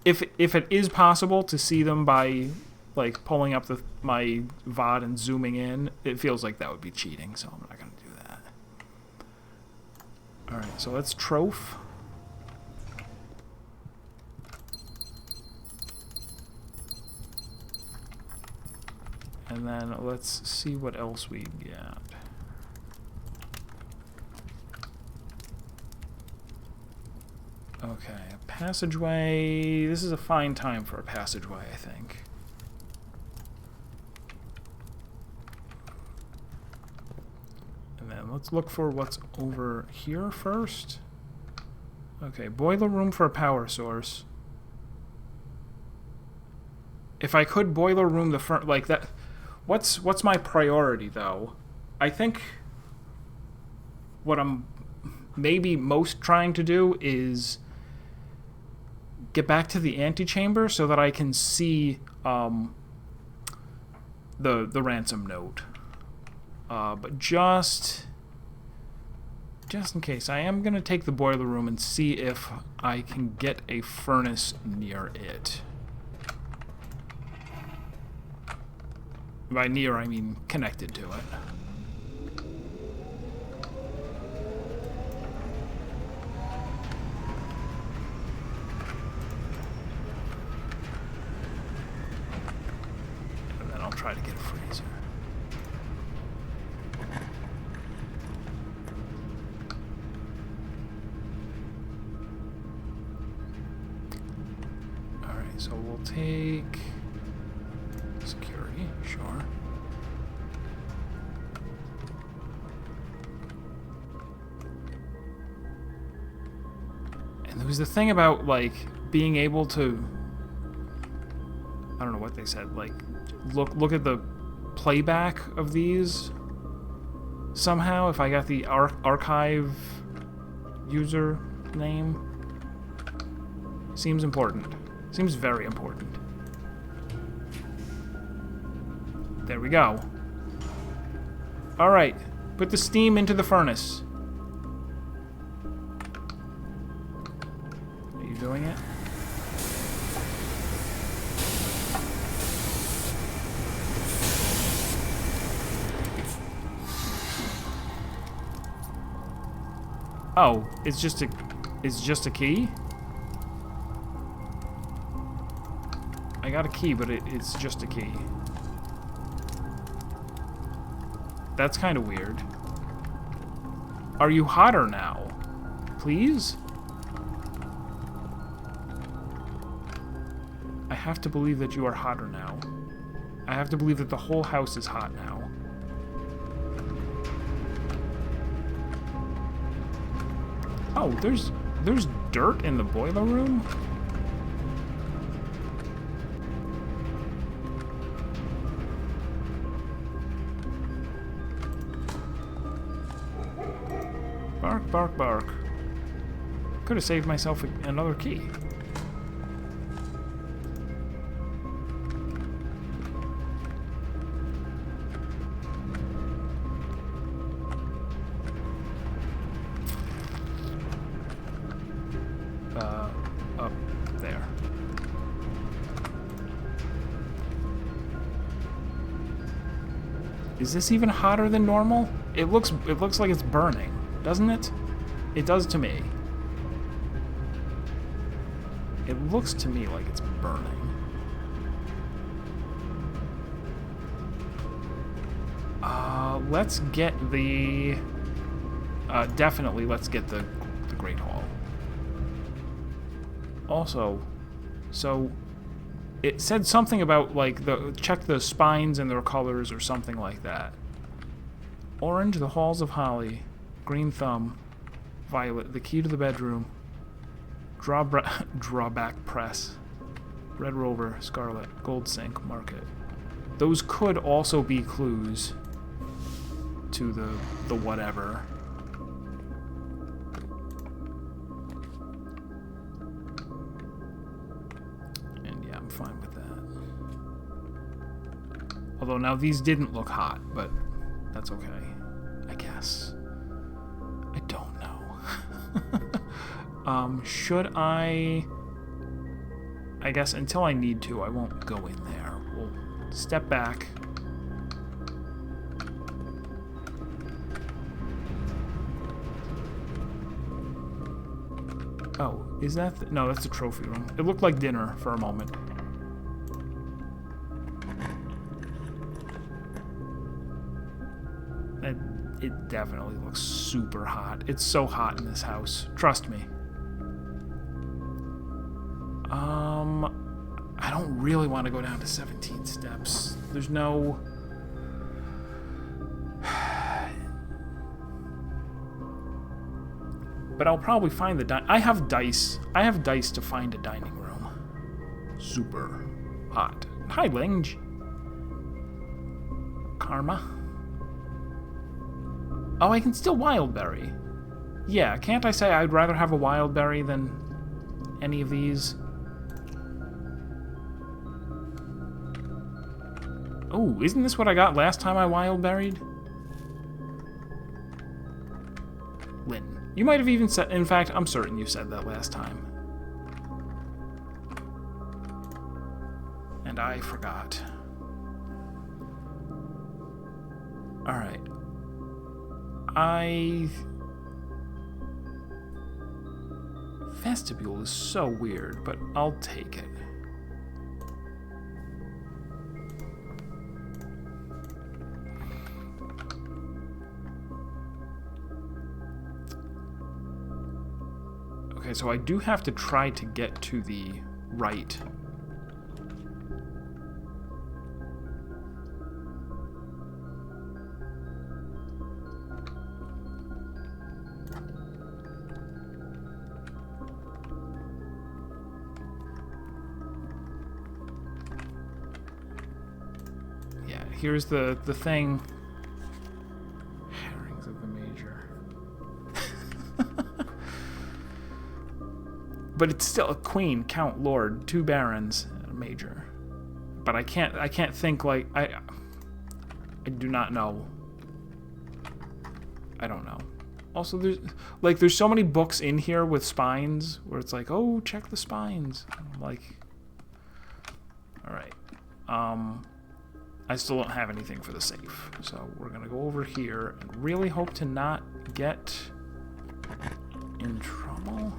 if it is possible to see them by, like, pulling up my VOD and zooming in, it feels like that would be cheating, so I'm not going to do that. Alright, so let's troph. And then let's see what else we got. Okay, a passageway. This is a fine time for a passageway, I think. And then let's look for what's over here first. Okay, boiler room for a power source. If I could boiler room the front, like that. What's my priority though? I think what I'm maybe most trying to do is get back to the antechamber so that I can see the ransom note. But just in case, I am going to take the boiler room and see if I can get a furnace near it. By near, I mean connected to it. And then I'll try to get a freezer. Alright, so we'll take security, sure. And there was the thing about, like, being able to, I don't know what they said, like, look at the playback of these somehow, if I got the archive user name. Seems important. Seems very important. There we go. Alright, put the steam into the furnace. Are you doing it? Oh, it's just a key? I got a key, but it's just a key. That's kind of weird. Are you hotter now? Please? I have to believe that you are hotter now. I have to believe that the whole house is hot now. Oh, there's dirt in the boiler room? Bark, bark, bark. Could have saved myself another key. Up there. Is this even hotter than normal? It looks like it's burning, doesn't it? It does to me. It looks to me like it's burning. Let's get the... definitely let's get the Great Hall. Also, so it said something about, like, check the spines and their colors or something like that. Orange, the halls of holly. Green thumb. Violet, the key to the bedroom. Drawback press. Red rover, scarlet, gold sink, market. Those could also be clues to the whatever. And yeah, I'm fine with that. Although now these didn't look hot, but that's okay, I guess. I don't know. Should I guess until I need to, I won't go in there. We'll step back. Oh, is that... no, that's the trophy room. It looked like dinner for a moment. It definitely looks super hot. It's so hot in this house. Trust me. I don't really want to go down to 17 steps. There's no... But I'll probably find the I have dice. I have dice to find a dining room. Super hot. Hi, Linge. Karma. Oh, I can still wildberry. Yeah, can't I say I'd rather have a wildberry than any of these? Oh, isn't this what I got last time I wild buried? Lynn. You might have even said... In fact, I'm certain you said that last time. And I forgot. Alright. Vestibule is so weird, but I'll take it. Okay, so I do have to try to get to the right. Yeah, here's the thing. Herrings of the Major. But it's still a queen, count, lord, 2 barons, and a major. But I can't think like I do not know. I don't know. Also, there's so many books in here with spines where it's like, oh, check the spines. I'm like, all right. I still don't have anything for the safe, so we're gonna go over here and really hope to not get in trouble.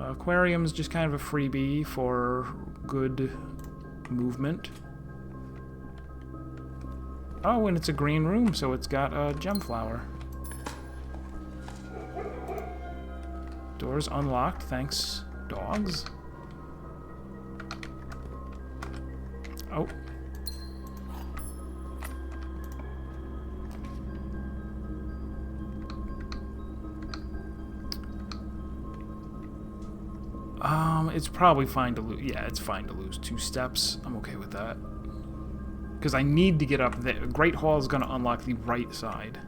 Aquarium's just kind of a freebie for good movement. Oh, and it's a green room, so it's got a gem flower. Doors unlocked, thanks, dogs. Oh. It's probably fine to lose. Yeah, it's fine to lose 2 steps. I'm okay with that. Because I need to get up there. Great Hall is going to unlock the right side.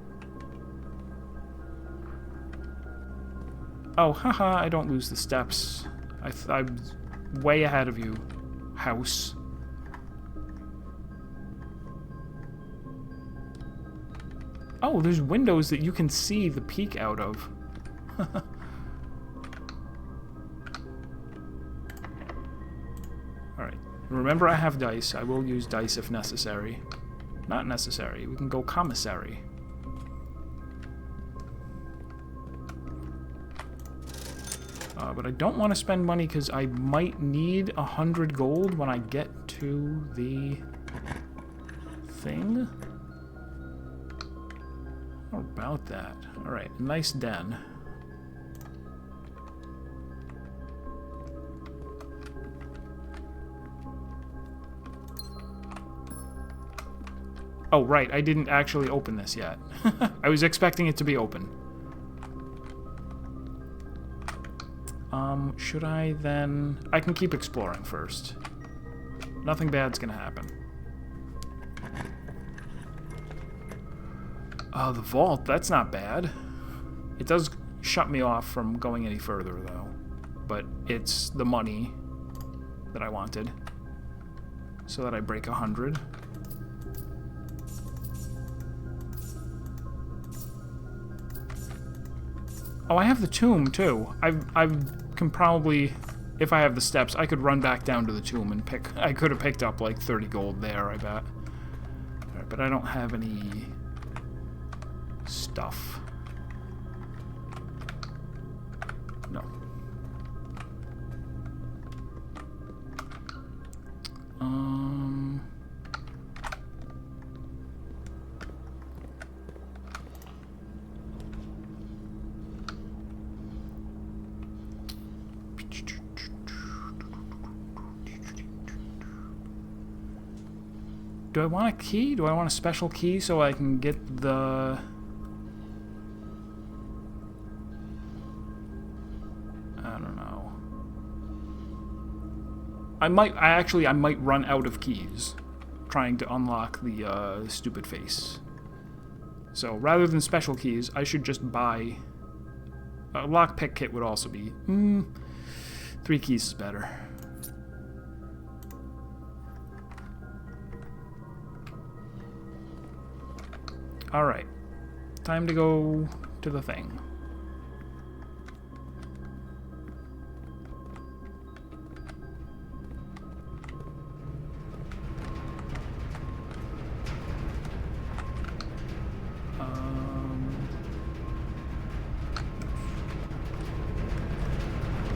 Oh, haha, I don't lose the steps. I'm way ahead of you, house. Oh, there's windows that you can see the peak out of. Alright. Remember, I have dice. I will use dice if necessary. Not necessary. We can go commissary. But I don't want to spend money because I might need 100 gold when I get to the thing. How about that? Alright, nice den. Oh, right, I didn't actually open this yet. I was expecting it to be open. Should I then... I can keep exploring first. Nothing bad's gonna happen. The vault, that's not bad. It does shut me off from going any further, though. But it's the money that I wanted. So that I break 100. Oh, I have the tomb, too. I can probably, if I have the steps, I could run back down to the tomb and pick... I could have picked up, like, 30 gold there, I bet. Alright, but I don't have any... stuff. No. Do I want a key? Do I want a special key so I can get the... I don't know. I might run out of keys trying to unlock the stupid face. So rather than special keys, I should just buy... A lockpick kit would also be... 3 keys is better. Alright. Time to go to the thing.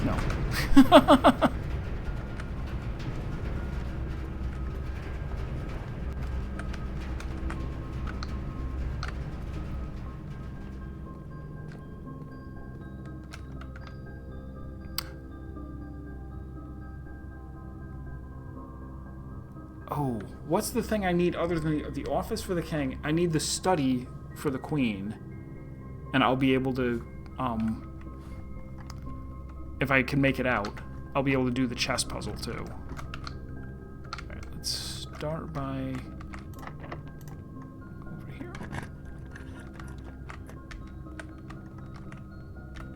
No. Oh, what's the thing I need other than the office for the king? I need the study for the queen. And I'll be able to, if I can make it out, I'll be able to do the chess puzzle too. Alright, let's start by over here.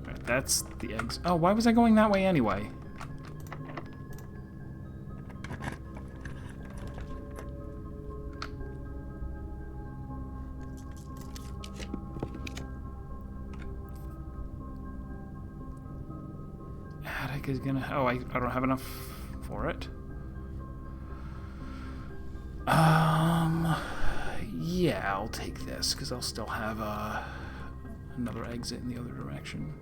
Alright, that's the eggs. Oh, why was I going that way anyway? Is gonna. Oh, I don't have enough for it. Yeah, I'll take this because I'll still have another exit in the other direction.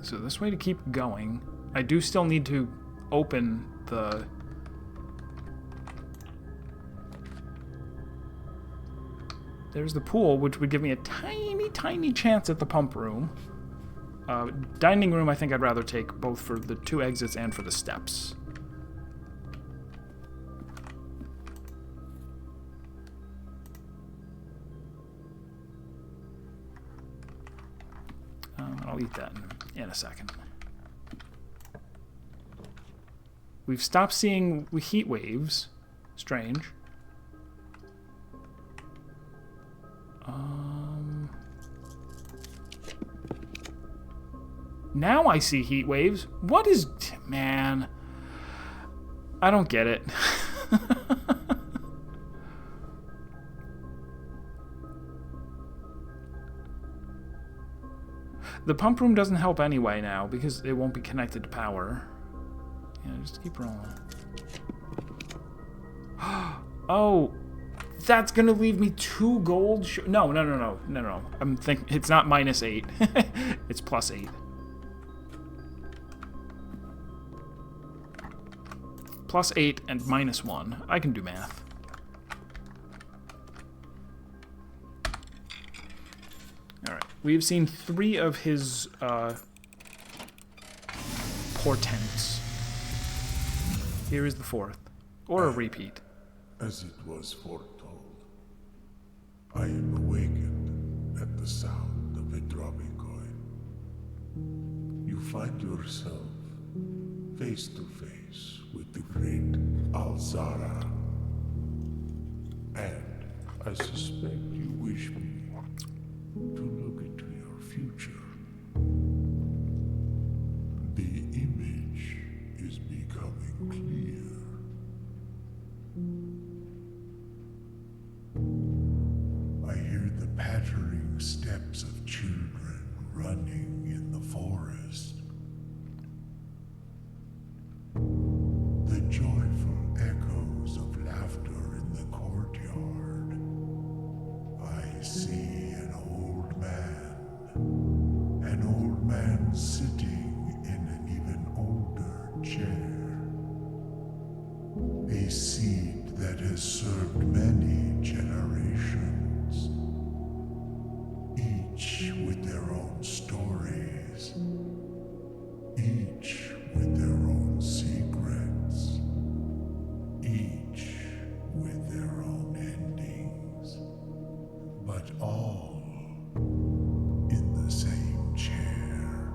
So this way to keep going. I do still need to open the... There's the pool, which would give me a tiny, tiny chance at the pump room. Dining room, I think I'd rather take both for the 2 exits and for the steps. I'll eat that in a second. We've stopped seeing heat waves. Strange. Now I see heat waves. What is... Man. I don't get it. The pump room doesn't help anyway now because it won't be connected to power. Yeah, just keep rolling. Oh, that's gonna leave me 2 gold. No. I'm thinking it's not -8. It's +8. +8 and -1. I can do math. Alright, we've seen 3 of his portents. Here is the 4th. Or a repeat. As it was foretold, I am awakened at the sound of a dropping coin. You find yourself face to face with the great Alzara. And I suspect you wish me to look into your future. The image is becoming clear. I hear the pattering steps of children running in the forest. The joyful echoes of laughter in the courtyard. I see an old man sitting in an even older chair. A seed that has served many generations, each with their own stories, each with their own secrets, each with their own endings, but all in the same chair.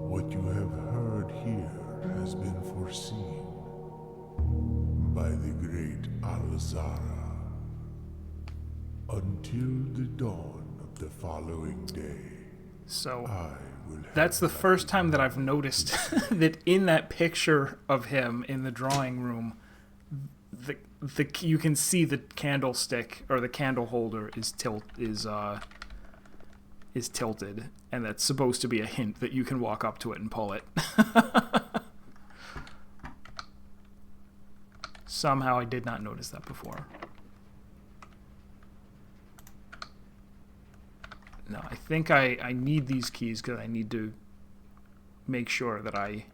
What you have heard here foreseen by the great Alzara until the dawn of the following day. So I will that's the have first time that I've noticed that in that picture of him in the drawing room, you can see the candlestick or the candle holder is tilted, and that's supposed to be a hint that you can walk up to it and pull it. Somehow I did not notice that before. No, I think I need these keys because I need to make sure that I...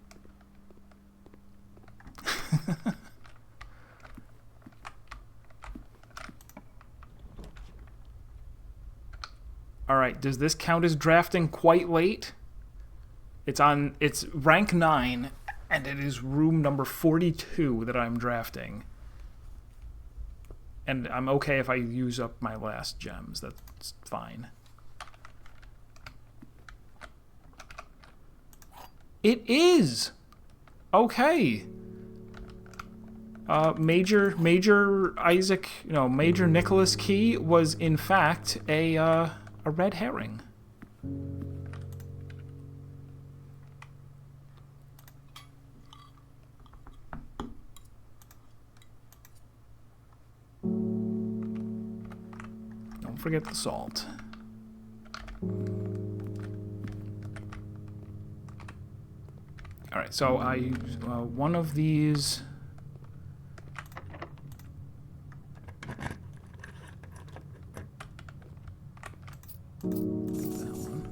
Alright, does this count as drafting quite late? It's rank 9, and it is room number 42 that I'm drafting. And I'm okay if I use up my last gems. That's fine. It is! Okay. Major Nicholas Key was in fact a red herring. Don't forget the salt. Alright, so I use one of these. That one.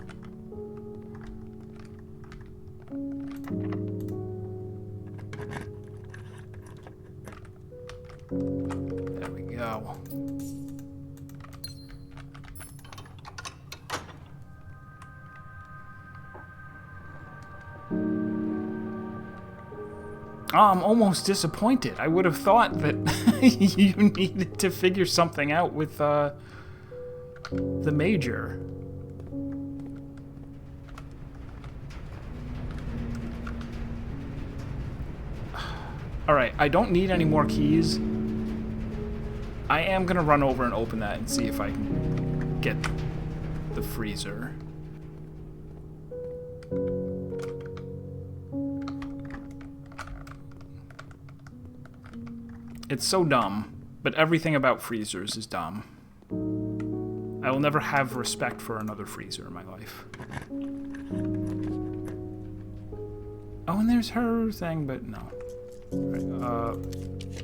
There we go. Oh, I'm almost disappointed. I would have thought that you needed to figure something out with the major. Alright, I don't need any more keys. I am going to run over and open that and see if I can get the freezer. It's so dumb, but everything about freezers is dumb. I will never have respect for another freezer in my life. Oh, and there's her thing, but no. Right,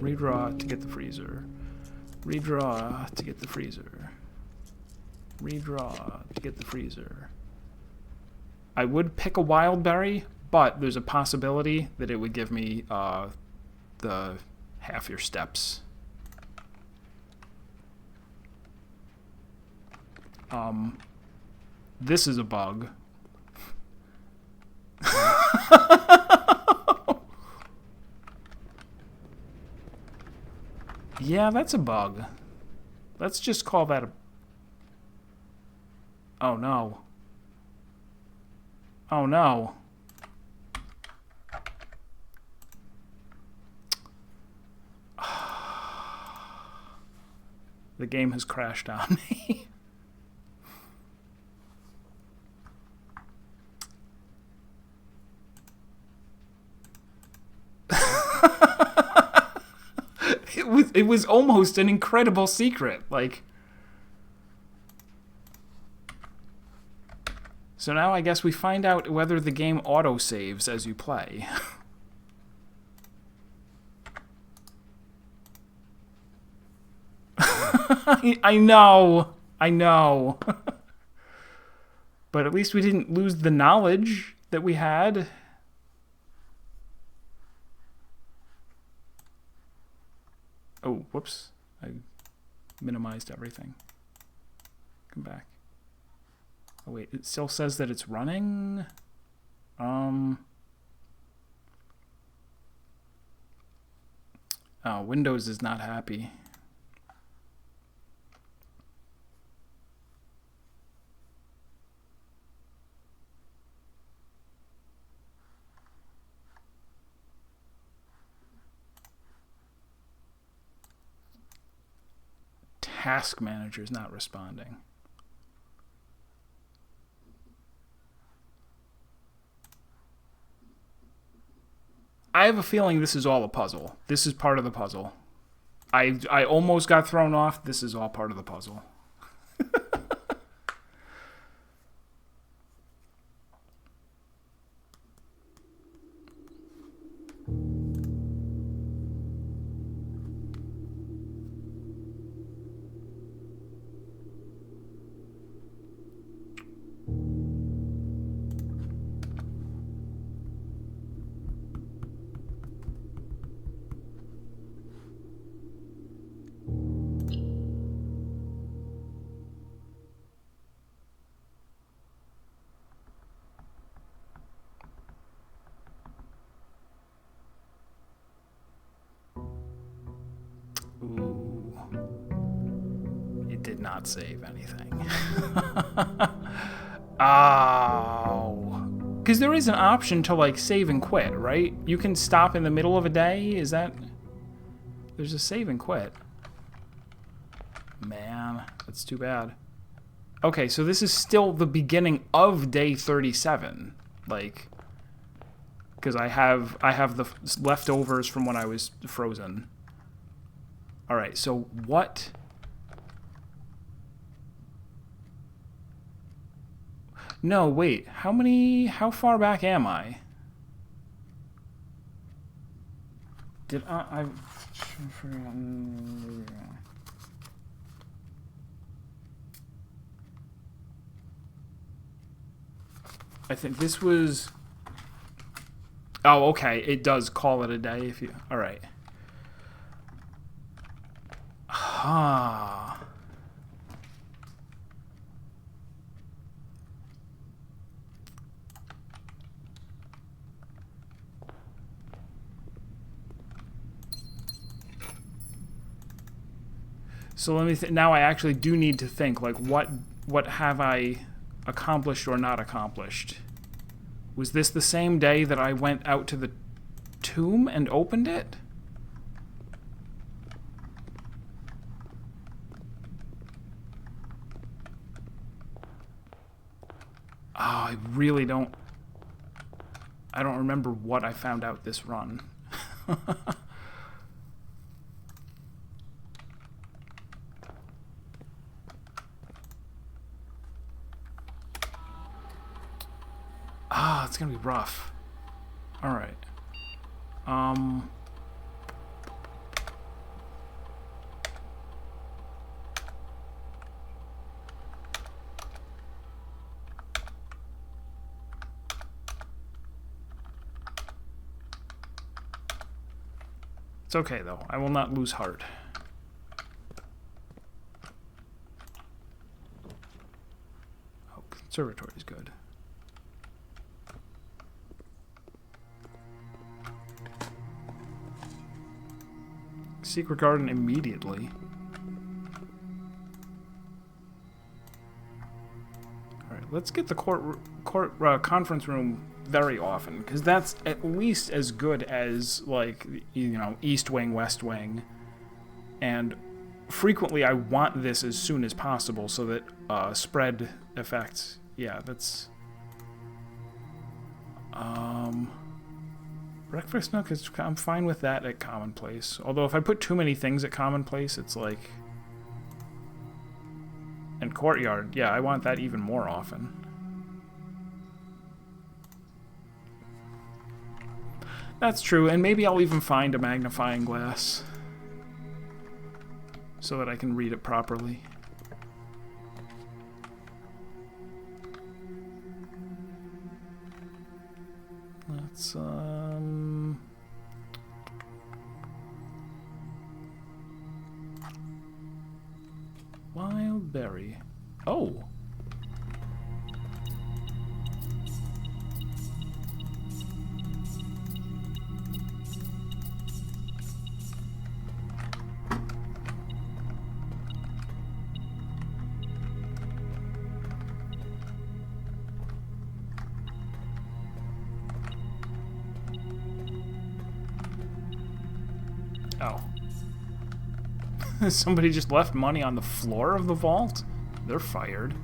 redraw to get the freezer. Redraw to get the freezer. Redraw to get the freezer. I would pick a wild berry, but there's a possibility that it would give me the half your steps. This is a bug. Yeah, that's a bug. Let's just call that a... Oh no. Oh no. The game has crashed on me. It was almost an incredible secret, like. So now I guess we find out whether the game auto-saves as you play. I know. But at least we didn't lose the knowledge that we had. Oh, whoops. I minimized everything. Come back. Oh, wait. It still says that it's running? Oh, Windows is not happy. Task manager's not responding. I have a feeling this is all a puzzle. This is part of the puzzle. I almost got thrown off. This is all part of the puzzle. Ooh. It did not save anything. Oh. Because there is an option to, like, save and quit, right? You can stop in the middle of a day? Is that... There's a save and quit. Man, that's too bad. Okay, so this is still the beginning of day 37. Like... Because I have the leftovers from when I was frozen. Alright, so what... No, wait. How far back am I? Did I think this was... Oh, okay. It does call it a day if you... Alright. Ah. So let me now I actually do need to think, like, what have I accomplished or not accomplished? Was this the same day that I went out to the tomb and opened it? Oh, I really don't... I don't remember what I found out this run. Ah, it's gonna be rough. Alright. It's okay, though. I will not lose heart. Oh, conservatory is good. Secret garden immediately. Alright, let's get the conference room very often, because that's at least as good as, like, you know, East Wing, West Wing. And frequently I want this as soon as possible so that spread effects. Yeah, that's... Breakfast nook is... I'm fine with that at commonplace. Although if I put too many things at commonplace, it's like... And courtyard, yeah, I want that even more often. That's true, and maybe I'll even find a magnifying glass so that I can read it properly. Let's, wild berry. Oh! Oh. Somebody just left money on the floor of the vault? They're fired.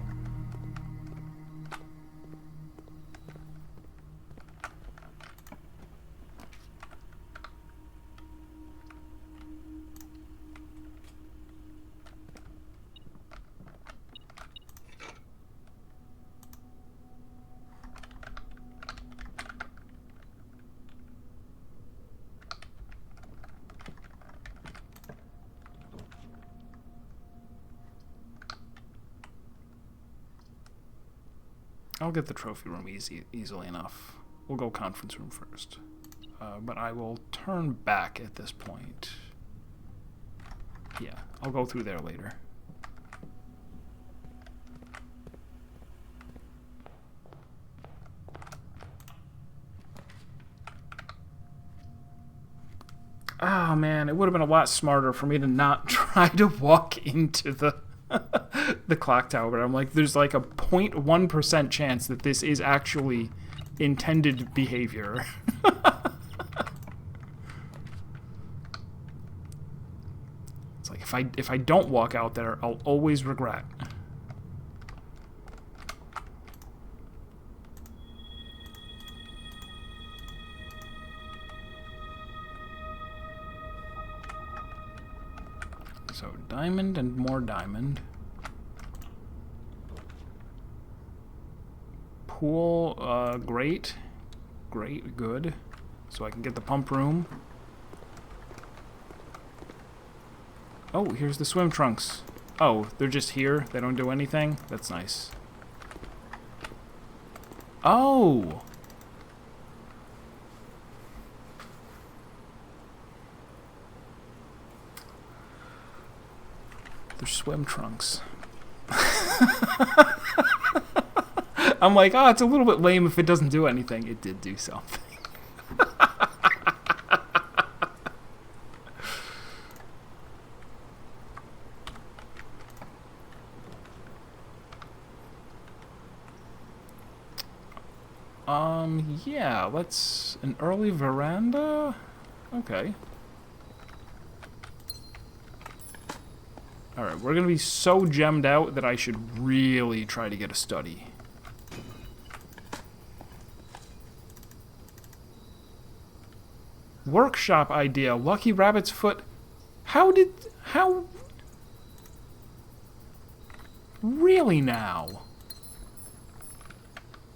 I'll get the trophy room easily enough. We'll go conference room first. But I will turn back at this point. Yeah, I'll go through there later. Oh man, it would have been a lot smarter for me to not try to walk into the the clock tower, but I'm like, there's like a 0.1% chance that this is actually intended behavior. It's like if I don't walk out there, I'll always regret. So diamond and more diamond. Pool, great. Great, good. So I can get the pump room. Oh, here's the swim trunks. Oh, they're just here? They don't do anything? That's nice. Oh! They're swim trunks. I'm like, oh, it's a little bit lame if it doesn't do anything. It did do something. Yeah, let's... An early veranda? Okay. Alright, we're gonna be so gemmed out that I should really try to get a study. Workshop idea. Lucky Rabbit's Foot. How... Really now?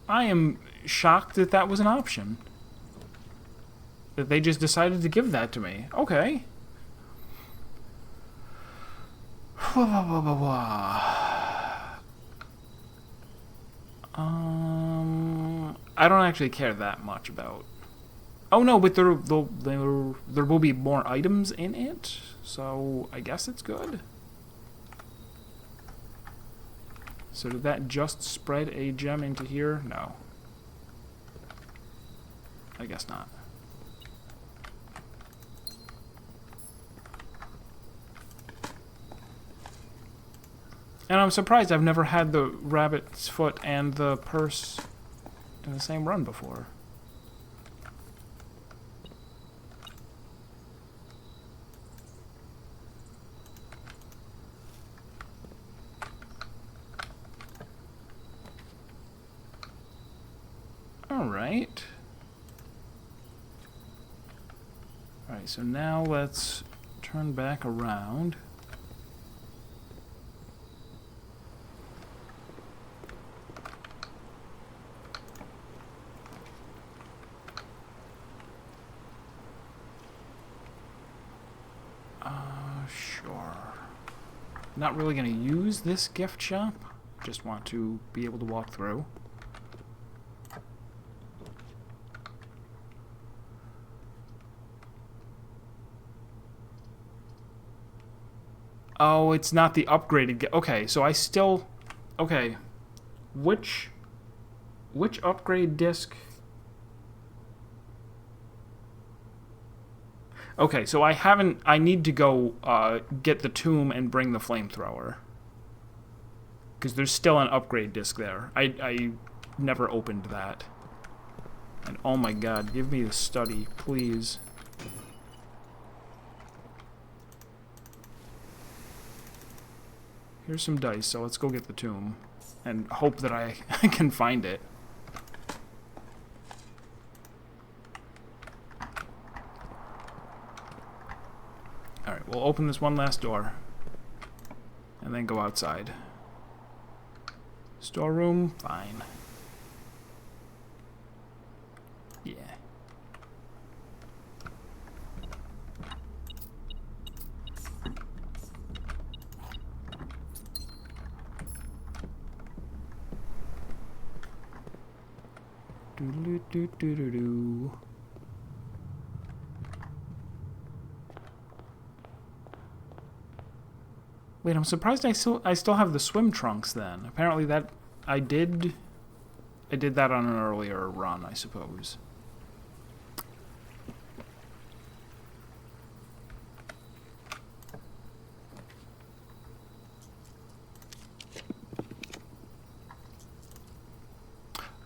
I am shocked that that was an option. That they just decided to give that to me. Okay. I don't actually care that much about... Oh no, but there will be more items in it, so I guess it's good. So did that just spread a gem into here? No. I guess not. And I'm surprised I've never had the rabbit's foot and the purse in the same run before. Alright. Alright, so now let's turn back around. Sure. Not really going to use this gift shop. Just want to be able to walk through. Oh, it's not the upgraded... Okay, so I still... Okay. Which upgrade disc... Okay, so I haven't... I need to go get the tomb and bring the flamethrower. Because there's still an upgrade disc there. I never opened that. And oh my god, give me the study, please. Here's some dice, so let's go get the tomb. And hope that I can find it. Alright, we'll open this one last door. And then go outside. Storeroom? Fine. Yeah. Do-do-do-do-do-do. Wait, I'm surprised I still have the swim trunks then. Apparently that I did that on an earlier run, I suppose.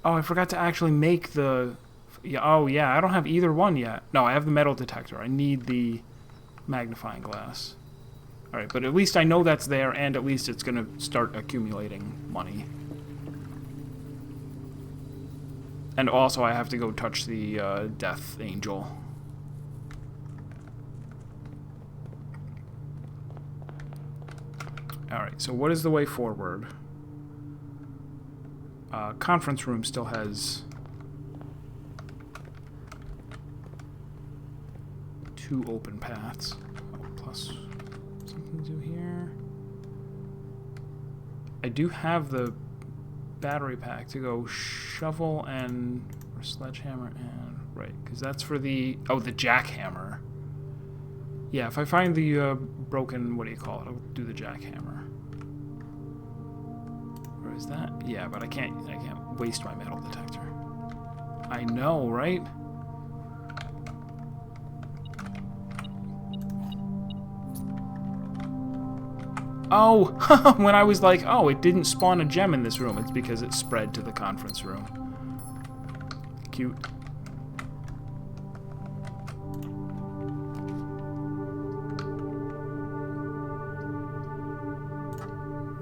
Oh, I forgot to actually make the... Yeah, oh, yeah, I don't have either one yet. No, I have the metal detector. I need the magnifying glass. Alright, but at least I know that's there, and at least it's going to start accumulating money. And also, I have to go touch the Death Angel. Alright, so what is the way forward? Conference room still has 2 open paths. Oh, plus something to do here. I do have the battery pack to go shovel and or sledgehammer and right, because that's for the the jackhammer. Yeah, if I find the broken, what do you call it? I'll do the jackhammer. Or is that? Yeah, but I can't waste my metal detector. I know, right? Oh, when I was like, oh, it didn't spawn a gem in this room, it's because it spread to the conference room. Cute.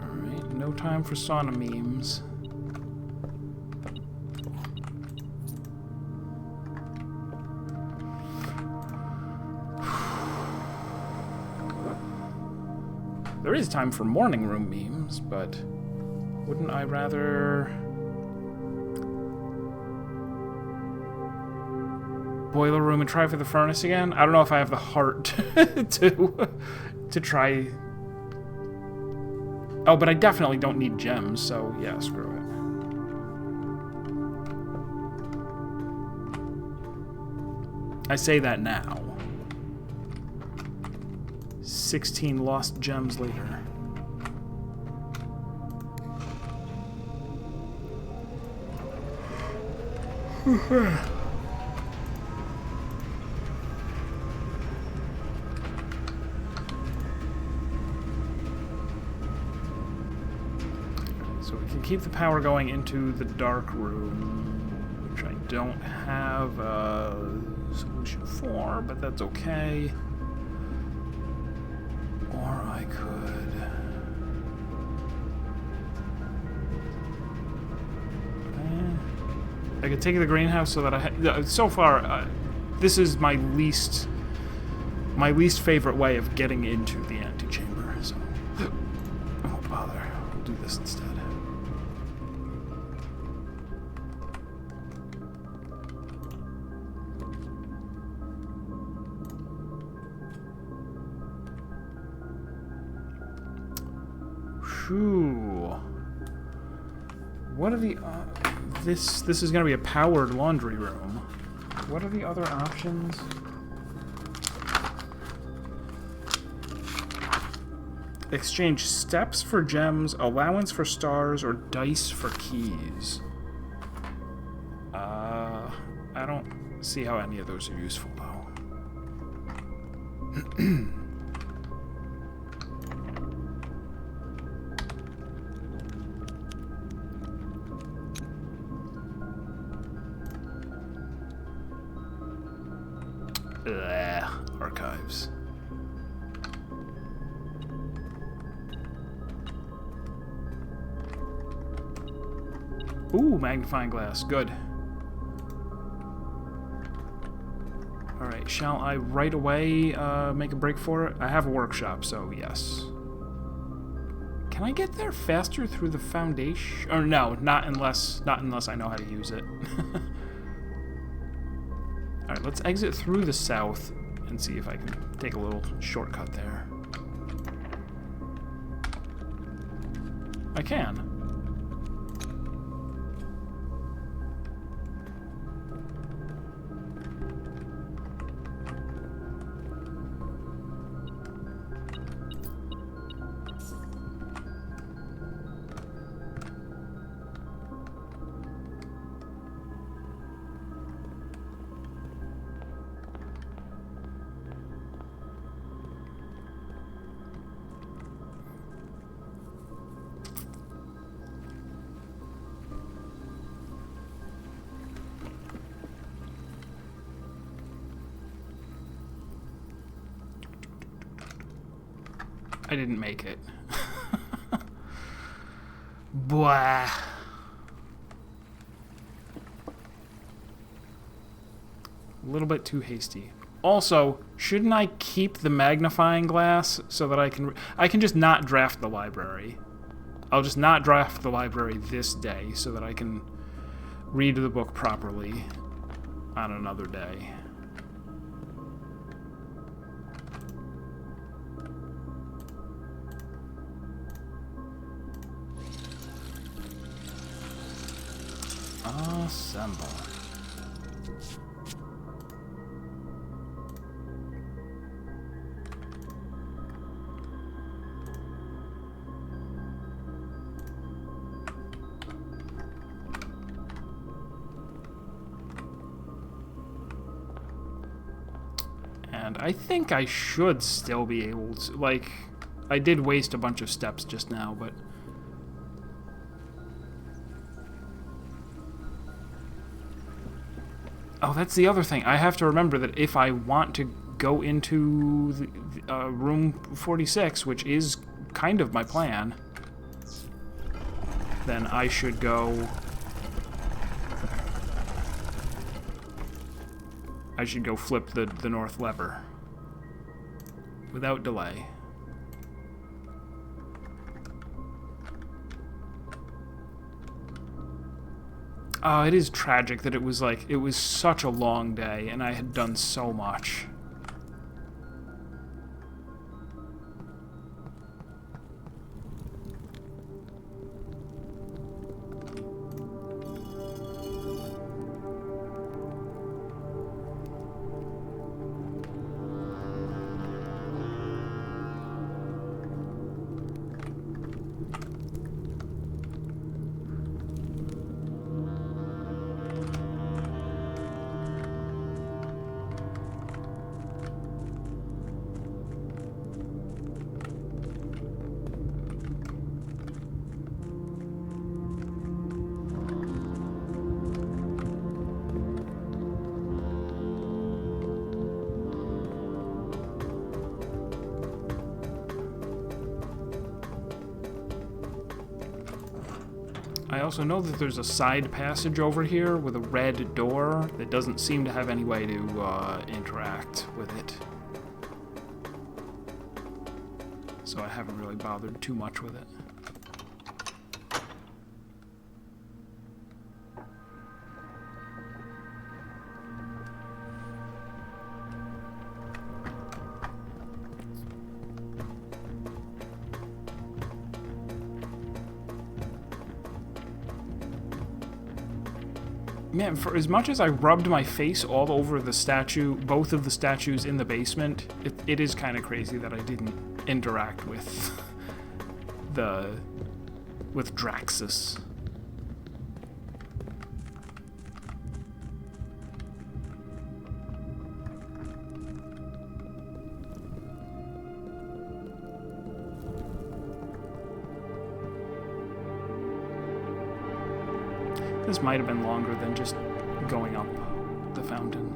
Alright, no time for sauna memes. There is time for morning room memes, but wouldn't I rather boiler room and try for the furnace again? I don't know if I have the heart to try. Oh, but I definitely don't need gems, so yeah, screw it. I say that now. 16 lost gems later. So we can keep the power going into the dark room, which I don't have a solution for, but that's okay. Or I could... I could take the greenhouse so that I... So far, this is my least favorite way of getting into the antechamber, so... I won't bother. We'll do this instead. Ooh. What are the this is going to be a powered laundry room. What are the other options? Exchange steps for gems, allowance for stars, or dice for keys. I don't see how any of those are useful though. Archives. Ooh, magnifying glass. Good. Alright, shall I right away make a break for it? I have a workshop, so yes. Can I get there faster through the foundation? Or no, not unless I know how to use it. Alright, let's exit through the south and see if I can take a little shortcut there. I can. I didn't make it. Blah. A little bit too hasty. Also, shouldn't I keep the magnifying glass so that I can just not draft the library? I'll just not draft the library this day so that I can read the book properly on another day. Assemble. And I think I should still be able to, like, I did waste a bunch of steps just now, but oh, that's the other thing. I have to remember that if I want to go into the, room 46, which is kind of my plan, then I should go... I should go flip the north lever without delay. Oh, it is tragic that it was such a long day and I had done so much. I also know that there's a side passage over here with a red door that doesn't seem to have any way to interact with it. So I haven't really bothered too much with it. Man, for as much as I rubbed my face all over the statue, both of the statues in the basement, it is kind of crazy that I didn't interact with with Draxus. This might have been longer than just going up the fountain.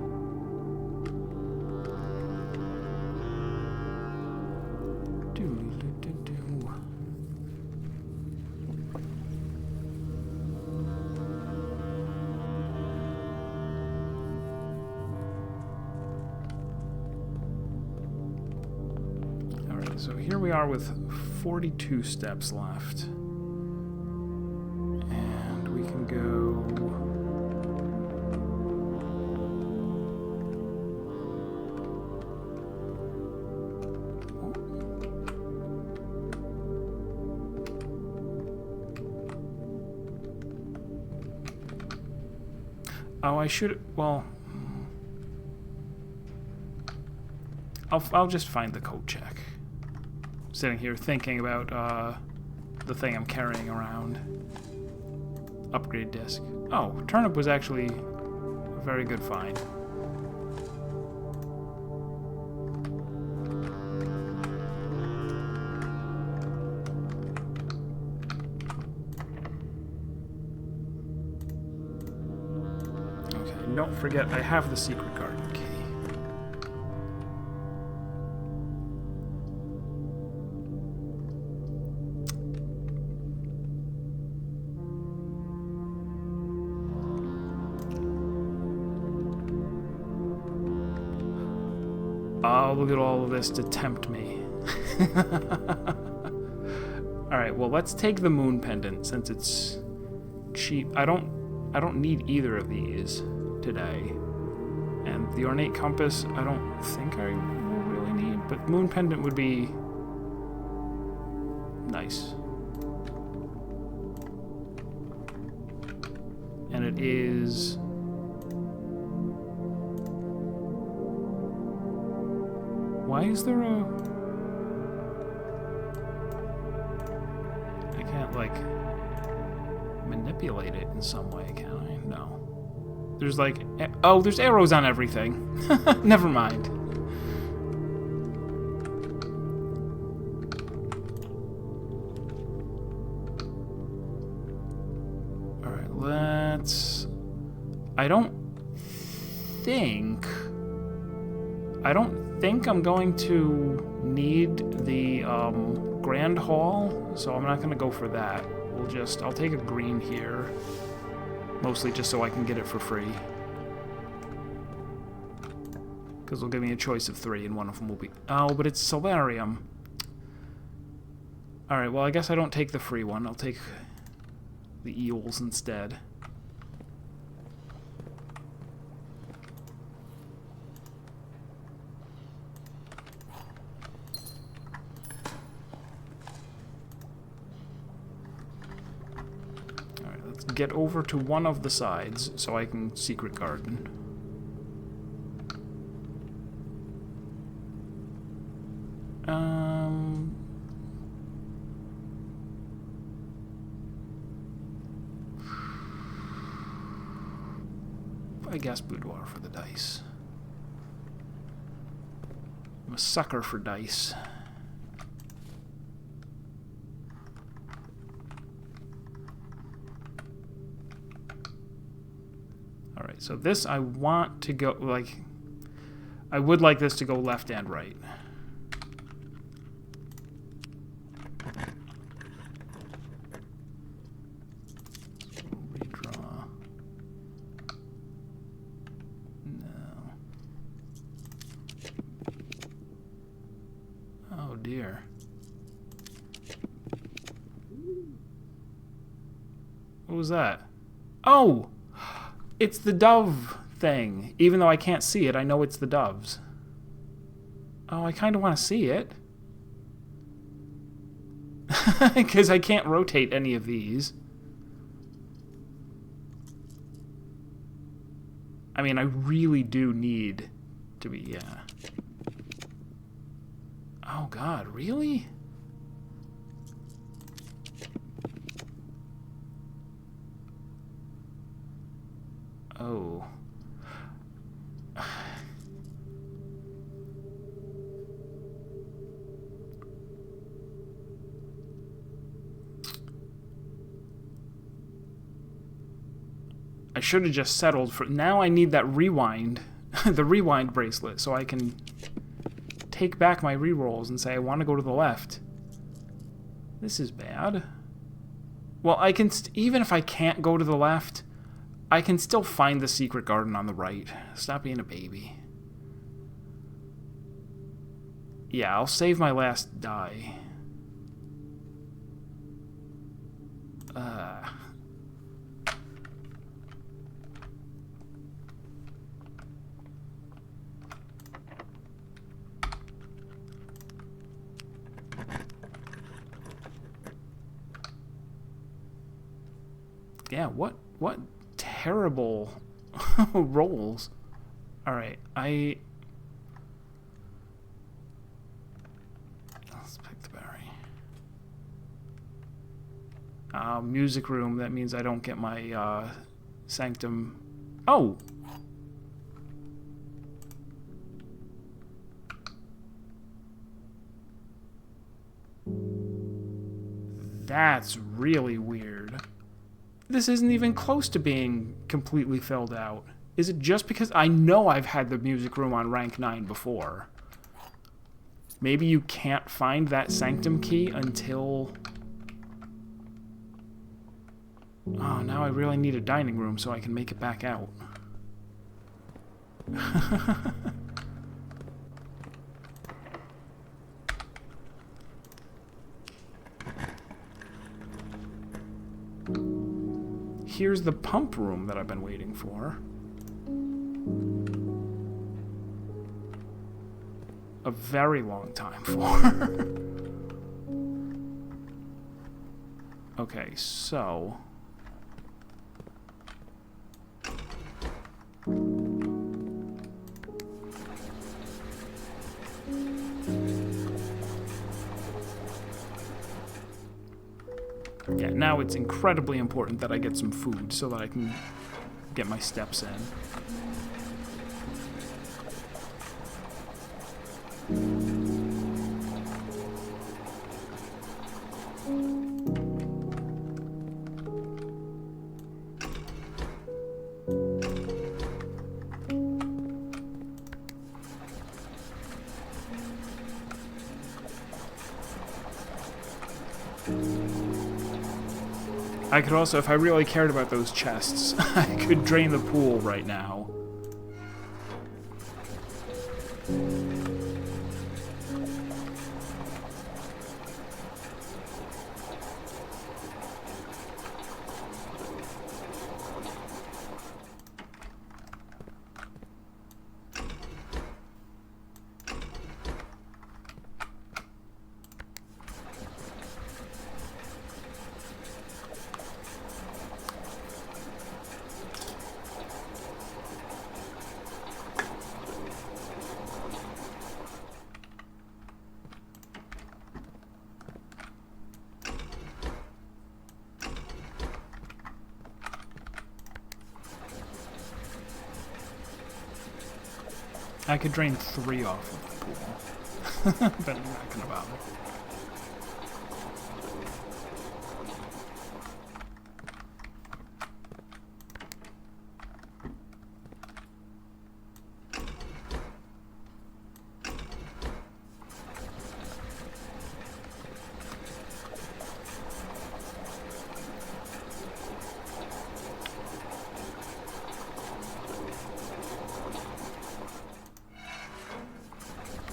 So here we are with 42 steps left. And we can go... Oh, I should... Well... I'll just find the code check. Sitting here thinking about the thing I'm carrying around. Upgrade disc. Oh, turnip was actually a very good find. Okay, don't forget I have the secret garden key. Oh, look at all of this to tempt me. Alright, well, let's take the moon pendant since it's cheap. I don't need either of these today. And the ornate compass, I don't think I will really need, but moon pendant would be nice. And it is... Why is there a... I can't, like, manipulate it in some way, can I? No. There's, like... Oh, there's arrows on everything. Never mind. Alright, let's... I don't think I'm going to need the Grand Hall, so I'm not going to go for that. I'll take a green here, mostly just so I can get it for free. Because it'll give me a choice of 3, and one of them will be... Oh, but it's Solarium. Alright, well, I guess I don't take the free one. I'll take the eels instead. Get over to one of the sides so I can secret garden. I guess boudoir for the dice. I'm a sucker for dice. Alright, so this I want to go, like, I would like this to go left and right. Redraw. No. Oh dear. What was that? Oh! It's the dove thing. Even though I can't see it, I know it's the doves. Oh, I kind of want to see it. Because I can't rotate any of these. I mean, I really do need to be, yeah. Oh, God, really? Oh. I should have just settled for... Now I need that rewind, the rewind bracelet, so I can take back my rerolls and say I want to go to the left. This is bad. Well, I can... even if I can't go to the left... I can still find the secret garden on the right. Stop being a baby. Yeah, I'll save my last die. Yeah, what terrible rolls. Alright, let's pick the berry. Music room, that means I don't get my sanctum. Oh! That's really weird. This isn't even close to being completely filled out. Is it just because I know I've had the music room on rank 9 before? Maybe you can't find that sanctum key until... Oh, now I really need a dining room so I can make it back out. Here's the pump room that I've been waiting for. A very long time for. Okay, so... Yeah, now it's incredibly important that I get some food so that I can get my steps in. I could also, if I really cared about those chests, I could drain the pool right now. I could drain 3 off of the pool, but I'm not gonna bother.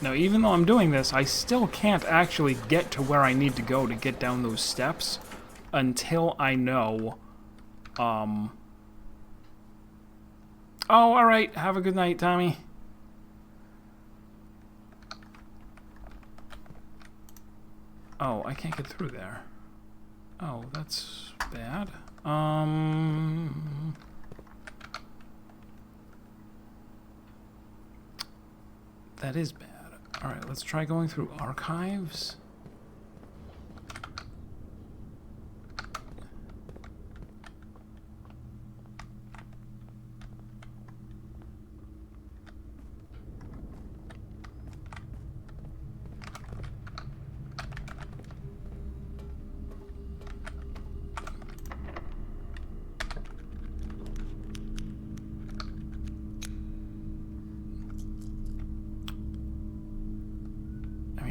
Now, even though I'm doing this, I still can't actually get to where I need to go to get down those steps until I know, Oh, alright. Have a good night, Tommy. Oh, I can't get through there. Oh, that's bad. That is bad. Alright, let's try going through archives.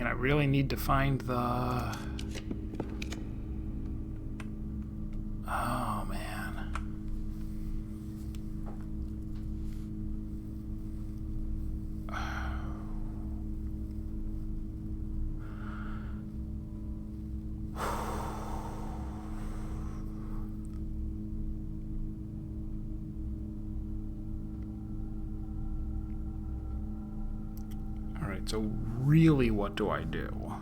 I really need to find the... Oh, man. Alright, so really what do I do?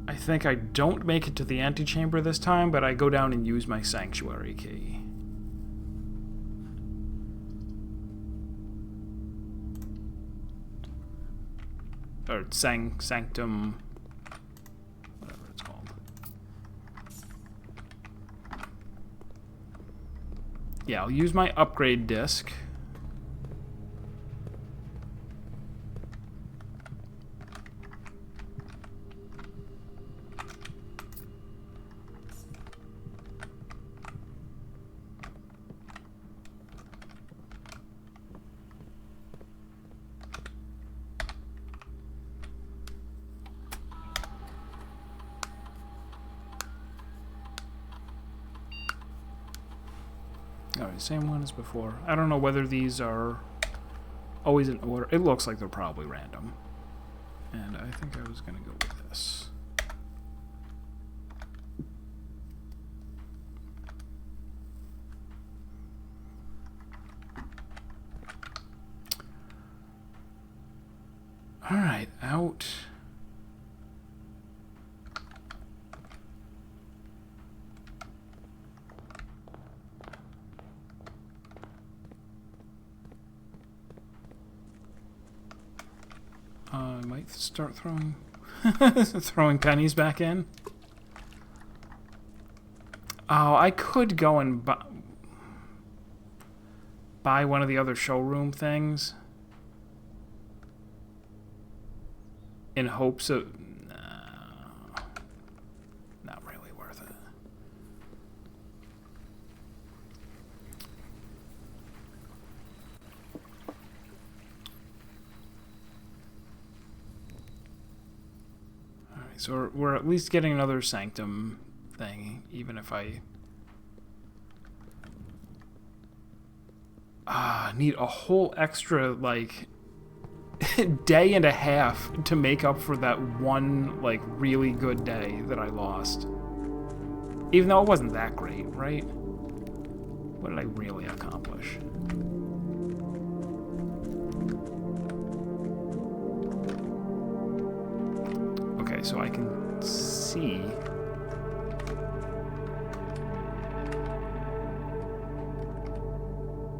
I think I don't make it to the antechamber this time, but I go down and use my sanctuary key. Or sanctum... whatever it's called. Yeah, I'll use my upgrade disc. Alright, same one as before. I don't know whether these are always in order. It looks like they're probably random. And I think I was going to go with this. Alright, out. I might start throwing throwing pennies back in. Oh, I could go and buy one of the other showroom things in hopes of... No, not really worth it. So we're at least getting another sanctum thing, even if I need a whole extra, like, day and a half to make up for that one, like, really good day that I lost. Even though it wasn't that great, right? What did I really accomplish? So I can see.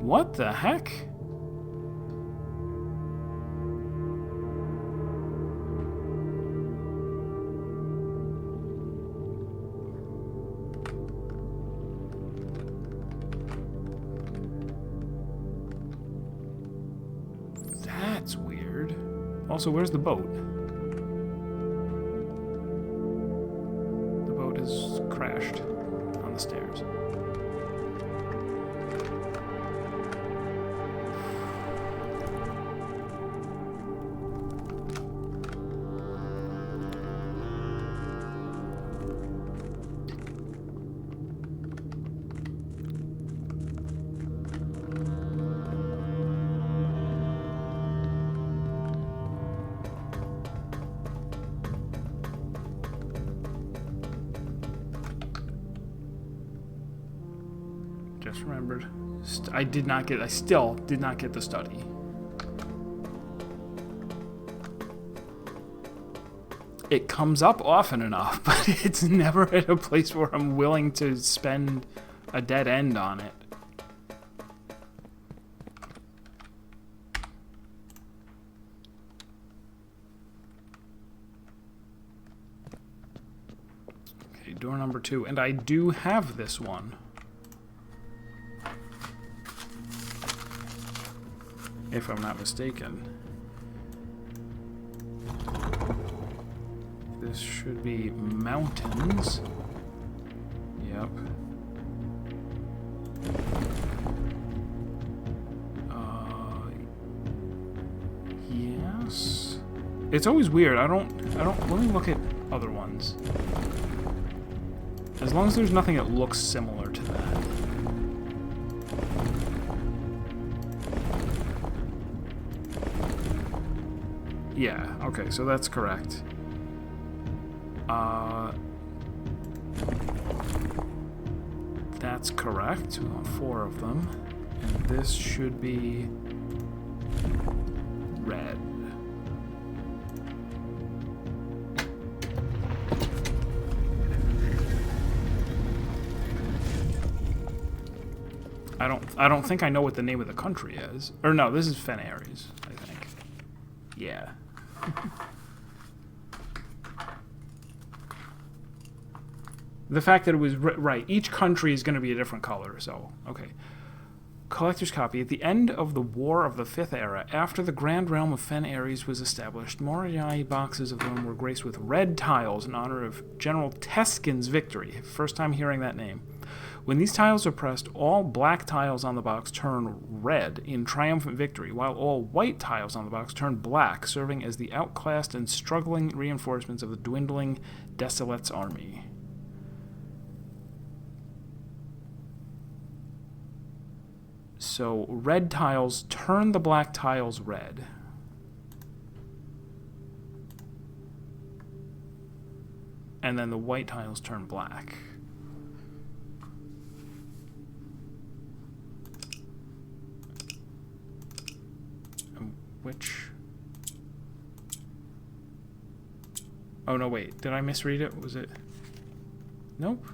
What the heck? That's weird. Also, where's the boat? Crashed on the stairs. Just remembered. I still did not get the study. It comes up often enough, but it's never at a place where I'm willing to spend a dead end on it. Okay, door number 2, and I do have this one. If I'm not mistaken. This should be mountains. Yep. Yes. It's always weird. I don't let me look at other ones. As long as there's nothing that looks similar to that. Yeah, okay, so that's correct. That's correct. We want 4 of them. And this should be red. I don't think I know what the name of the country is. Or no, this is Fenares, I think. Yeah. The fact that it was right, each country is going to be a different color, so okay. Collector's copy. At the end of the War of the Fifth Era, after the Grand Realm of Fenares was established, Moriai boxes of them were graced with red tiles in honor of General Teskin's victory. First time hearing that name. When these tiles are pressed, all black tiles on the box turn red in triumphant victory, while all white tiles on the box turn black, serving as the outclassed and struggling reinforcements of the dwindling Desolate's army. So red tiles turn the black tiles red. And then the white tiles turn black. Which... Oh, no, wait. Did I misread it? Was it... Nope.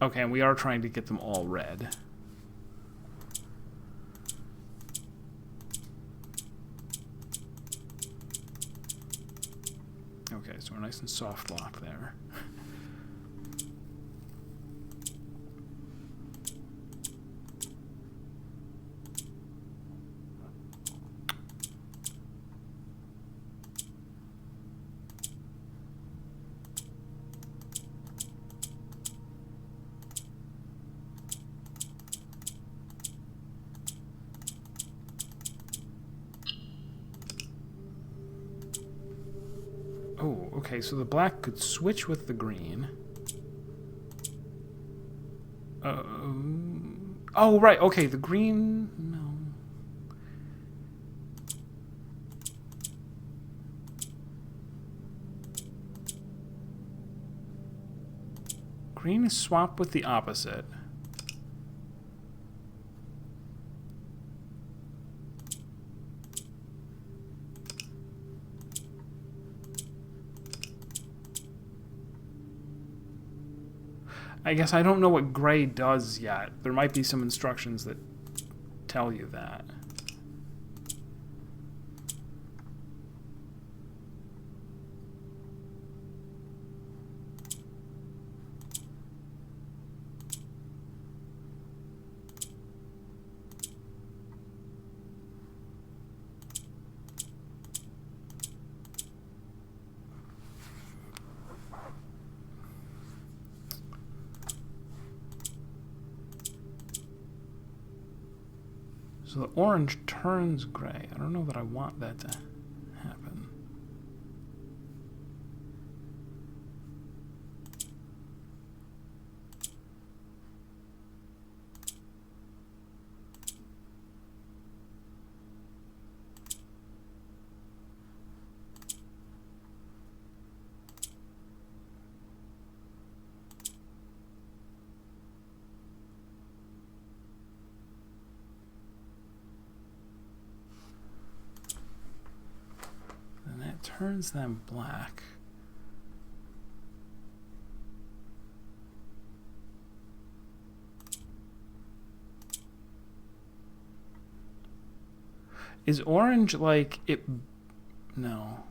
Okay, and we are trying to get them all red. Okay, so we're nice and soft lock there. Oh, okay, so the black could switch with the green. Oh, right, okay, the green... No. Green is swapped with the opposite. I guess I don't know what gray does yet. There might be some instructions that tell you that. So the orange turns gray. I don't know that I want that to happen. Turns them black. Is orange like it? No.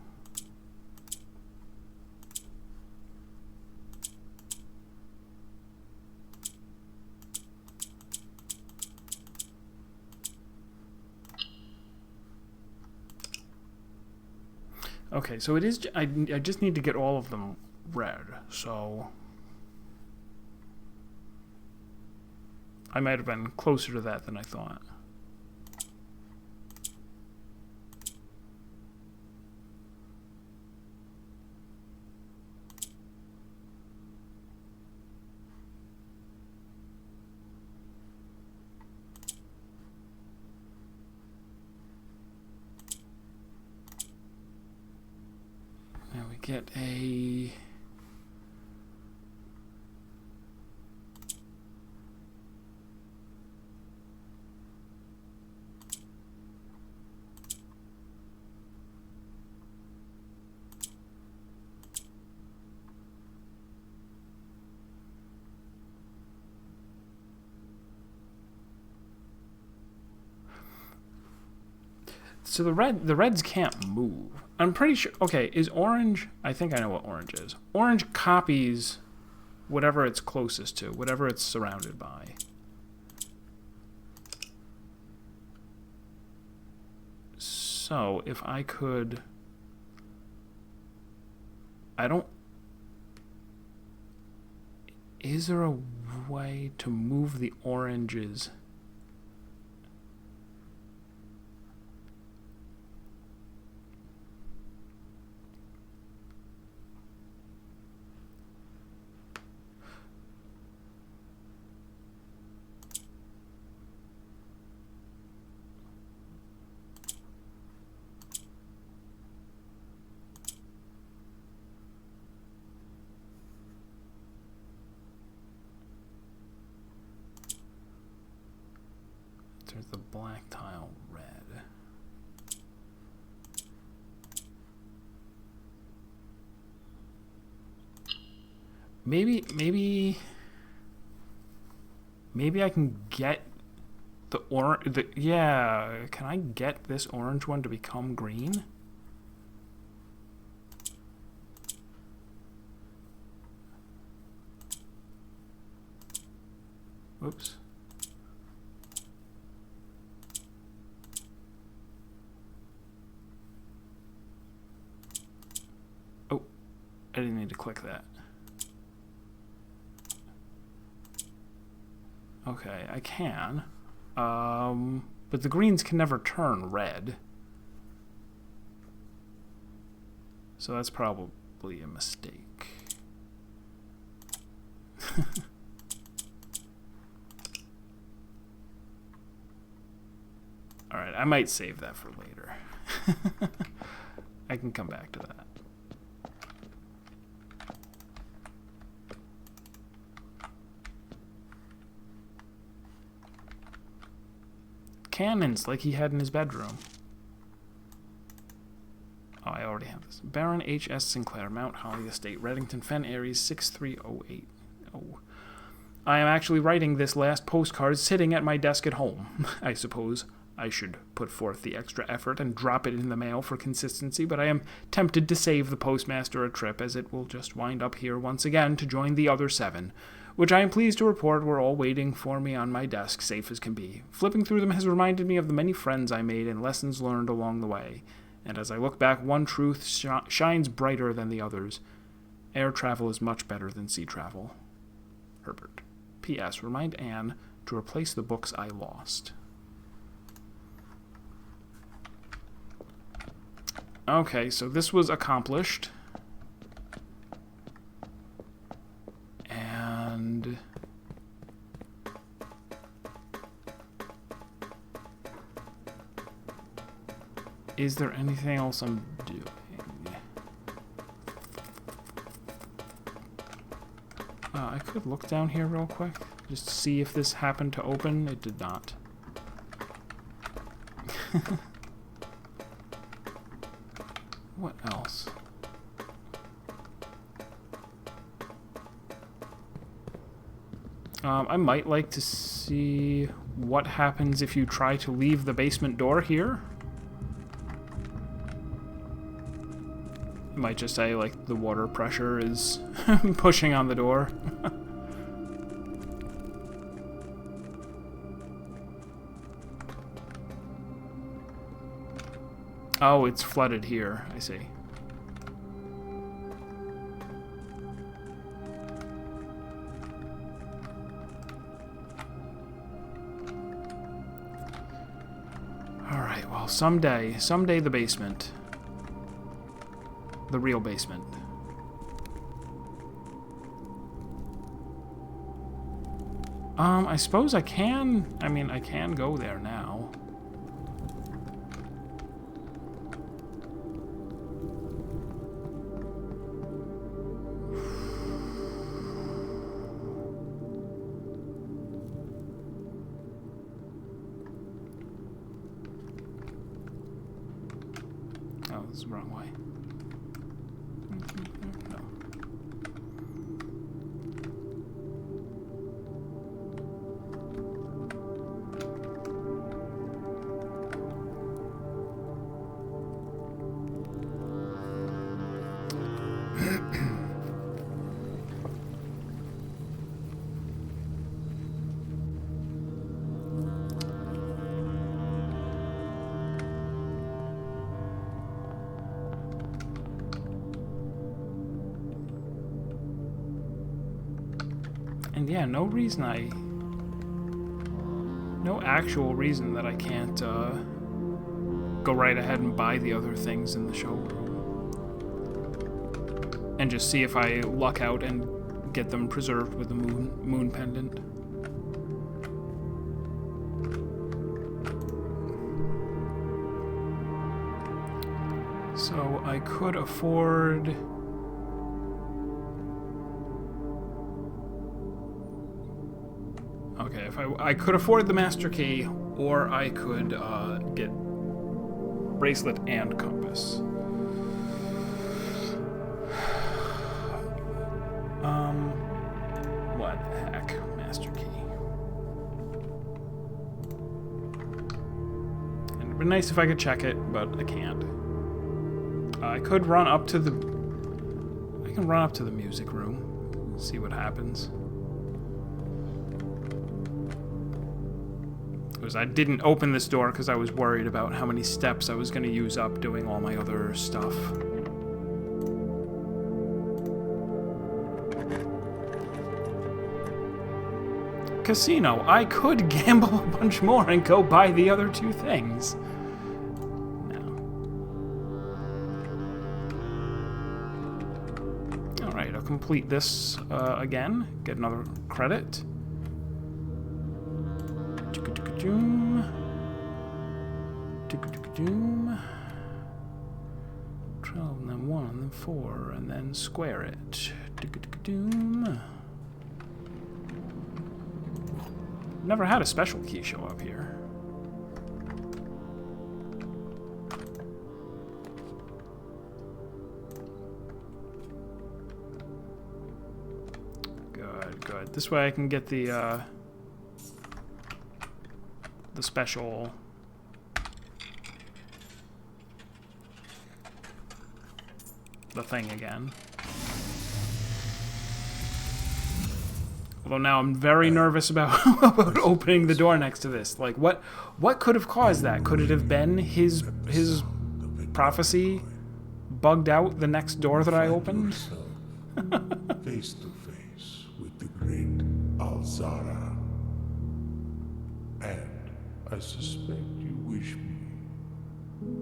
Okay, so it is... I just need to get all of them red, so... I might have been closer to that than I thought. get a... So the reds can't move. I'm pretty sure... Okay, is orange... I think I know what orange is. Orange copies whatever it's closest to, whatever it's surrounded by. So, if I could... I don't... Is there a way to move the oranges... There's the black tile red. Maybe I can get the orange. Yeah, can I get this orange one to become green? Whoops. Oh, I didn't need to click that. Okay, I can. But the greens can never turn red. So that's probably a mistake. Alright, I might save that for later. I can come back to that. Cannons like he had in his bedroom. Oh, I already have this. Baron H.S. Sinclair, Mount Holly Estate, Reddington Fen, Aries 6308. Oh. I am actually writing this last postcard sitting at my desk at home. I suppose I should put forth the extra effort and drop it in the mail for consistency, but I am tempted to save the postmaster a trip, as it will just wind up here once again to join the other 7, which I am pleased to report were all waiting for me on my desk, safe as can be. Flipping through them has reminded me of the many friends I made and lessons learned along the way, and as I look back, one truth shines brighter than the others. Air travel is much better than sea travel. Herbert. P.S. Remind Anne to replace the books I lost. Okay, so this was accomplished. And... is there anything else I'm doing? I could look down here real quick, just to see if this happened to open. It did not. What else? I might like to see what happens if you try to leave the basement door here. It might just say, like, the water pressure is pushing on the door. Oh, it's flooded here. I see. Alright, well, someday the basement. The real basement. I suppose I can... I mean, I can go there now. the wrong way. No. And yeah, no actual reason that I can't go right ahead and buy the other things in the showroom. And just see if I luck out and get them preserved with the moon pendant. So I could afford... Okay, if I could afford the master key, or I could get bracelet and compass. What the heck? Master key. And it'd be nice if I could check it, but I can't. I could run up to the... I can run up to the music room, see what happens. Because I didn't open this door because I was worried about how many steps I was going to use up doing all my other stuff. Casino. I could gamble a bunch more and go buy the other two things. No. Alright, I'll complete this again. Get another credit. Doom. 12, and then 1, and then 4, and then square it. Doom. Never had a special key show up here. Good, good. This way I can get the special thing again. Although now I'm very nervous about, about opening the door next to this. Like, what could have caused that? Could it have been his prophecy bugged out the next door that I opened? Face to face with the great Alzara. And I suspect you wish me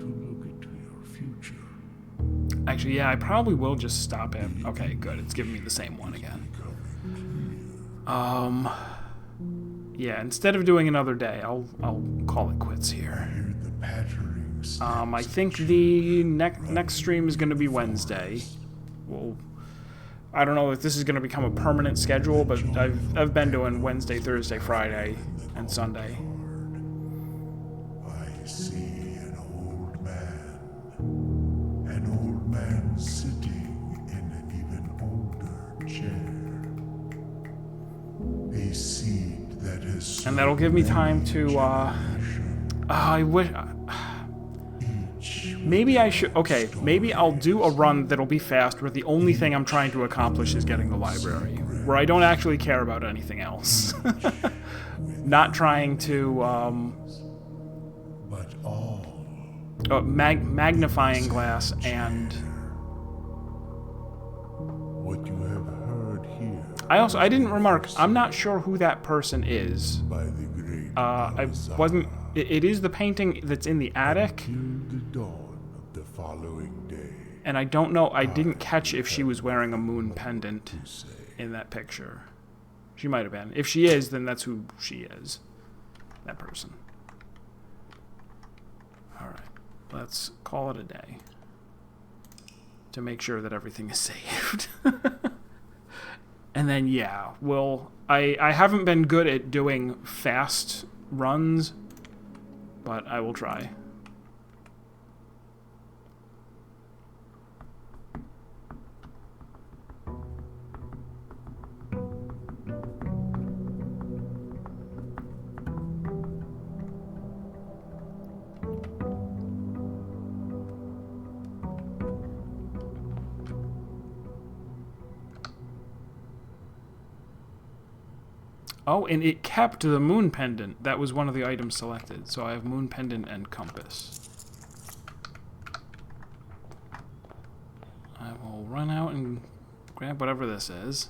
to look into your future. Actually, yeah, I probably will just stop it. Okay, good. It's giving me the same one again. Yeah, instead of doing another day, I'll call it quits here. I think the next stream is going to be Wednesday. Well, I don't know if this is going to become a permanent schedule, but I've been doing Wednesday, Thursday, Friday, and Sunday. I see an old man sitting in an even older chair. A seed that is, and that'll give me time to, I wish, maybe I should, okay, maybe I'll do a run that'll be fast where the only thing I'm trying to accomplish is getting the library, where I don't actually care about anything else. Not trying to, but all magnifying glass and... What you have heard here. I didn't remark, I'm not sure who that person is. By the great I wasn't, it is the painting that's in the attic. till the dawn of the following day. And I don't know, I didn't catch if she was wearing a moon pendant in that picture. She might have been. If she is, then that's who she is. That person. Alright, let's call it a day. To make sure that everything is saved. And then, yeah, I haven't been good at doing fast runs, but I will try. Oh, and it kept the moon pendant. That was one of the items selected. So I have moon pendant and compass. I will run out and grab whatever this is.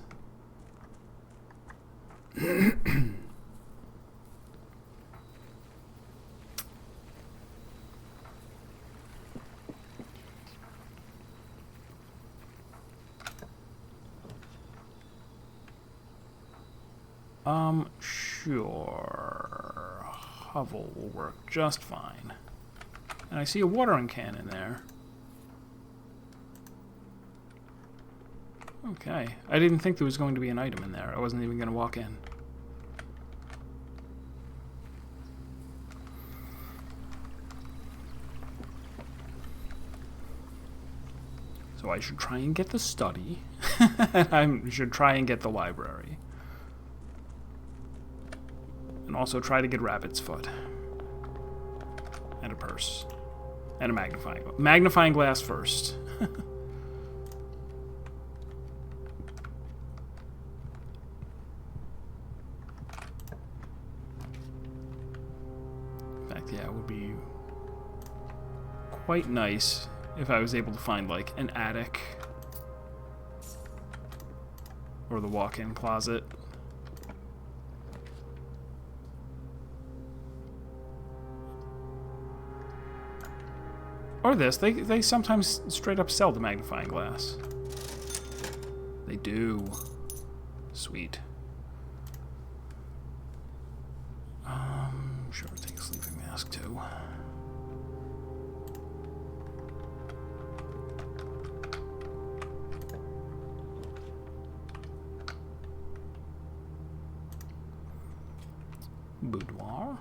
Sure. Hovel will work just fine. And I see a watering can in there. Okay. I didn't think there was going to be an item in there. I wasn't even going to walk in. So I should try and get the study. I should try and get the library. And also try to get Rabbit's Foot. And a purse. And a magnifying glass first. In fact, yeah, it would be quite nice if I was able to find, like, an attic. Or the walk-in closet. Or this. They sometimes straight up sell the magnifying glass. They do. Sweet. Sure, take a sleeping mask too. Boudoir.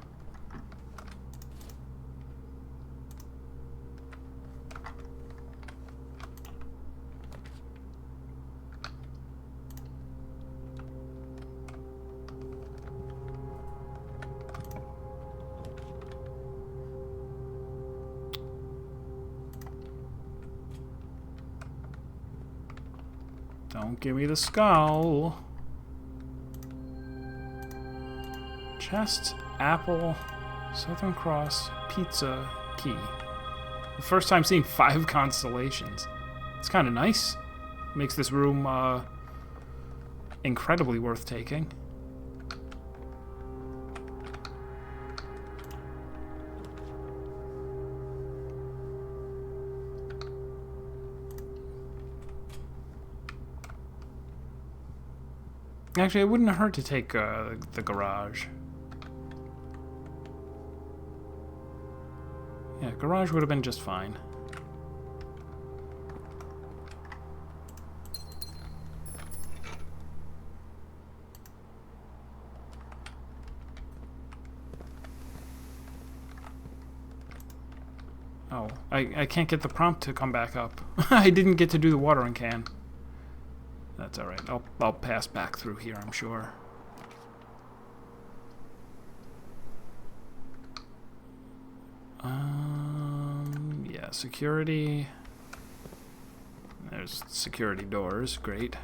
Don't give me the skull. Chest, apple, Southern Cross, pizza, key. The first time seeing 5 constellations. It's kind of nice. Makes this room incredibly worth taking. Actually, it wouldn't hurt to take the garage. Yeah, garage would have been just fine. Oh, I can't get the prompt to come back up. I didn't get to do the watering can. That's alright. I'll pass back through here, I'm sure. Yeah, security. There's security doors. Great.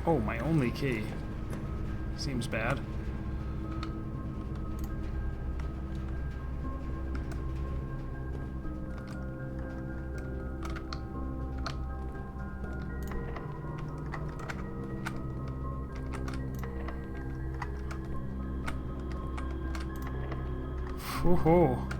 Oh, my only key. Seems bad. Woohoo.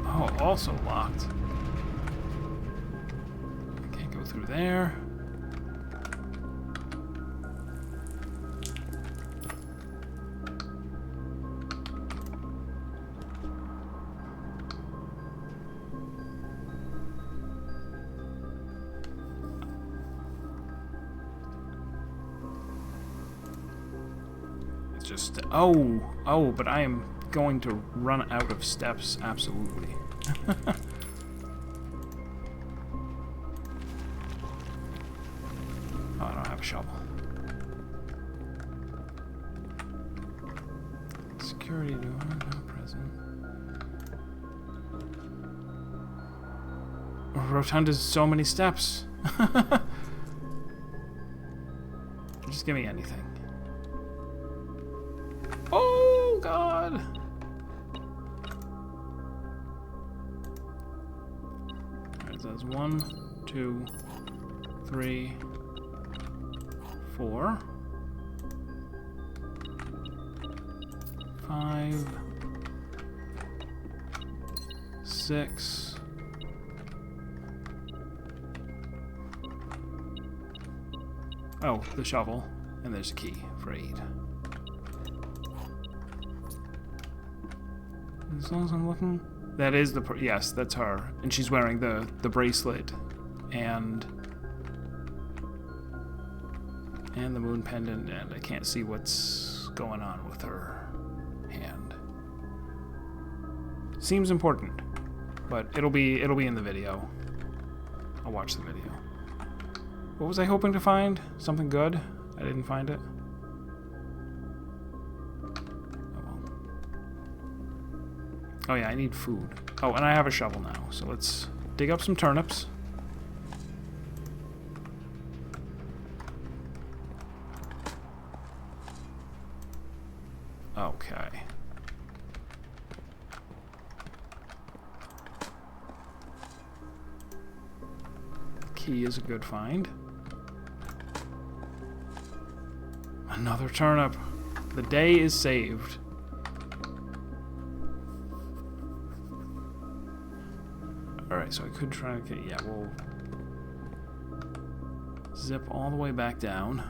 Oh, also locked. Can't go through there. It's just... Oh, but I am going to run out of steps, absolutely. Oh, I don't have a shovel. Security door, not present. Rotunda's so many steps. Just give me anything. Oh, God! Alright, so that's 1, 2, 3, 4, 5, 6. Oh, the shovel. And there's a key for 8. As long as I'm looking... That is the... Yes, that's her. And she's wearing the bracelet. And the moon pendant. And I can't see what's going on with her hand. Seems important. But it'll be in the video. I'll watch the video. What was I hoping to find? Something good? I didn't find it. Oh yeah, I need food. Oh, and I have a shovel now, so let's dig up some turnips. Okay. Key is a good find. Another turnip. The day is saved. Alright, so I could try to get... Yeah, we'll zip all the way back down.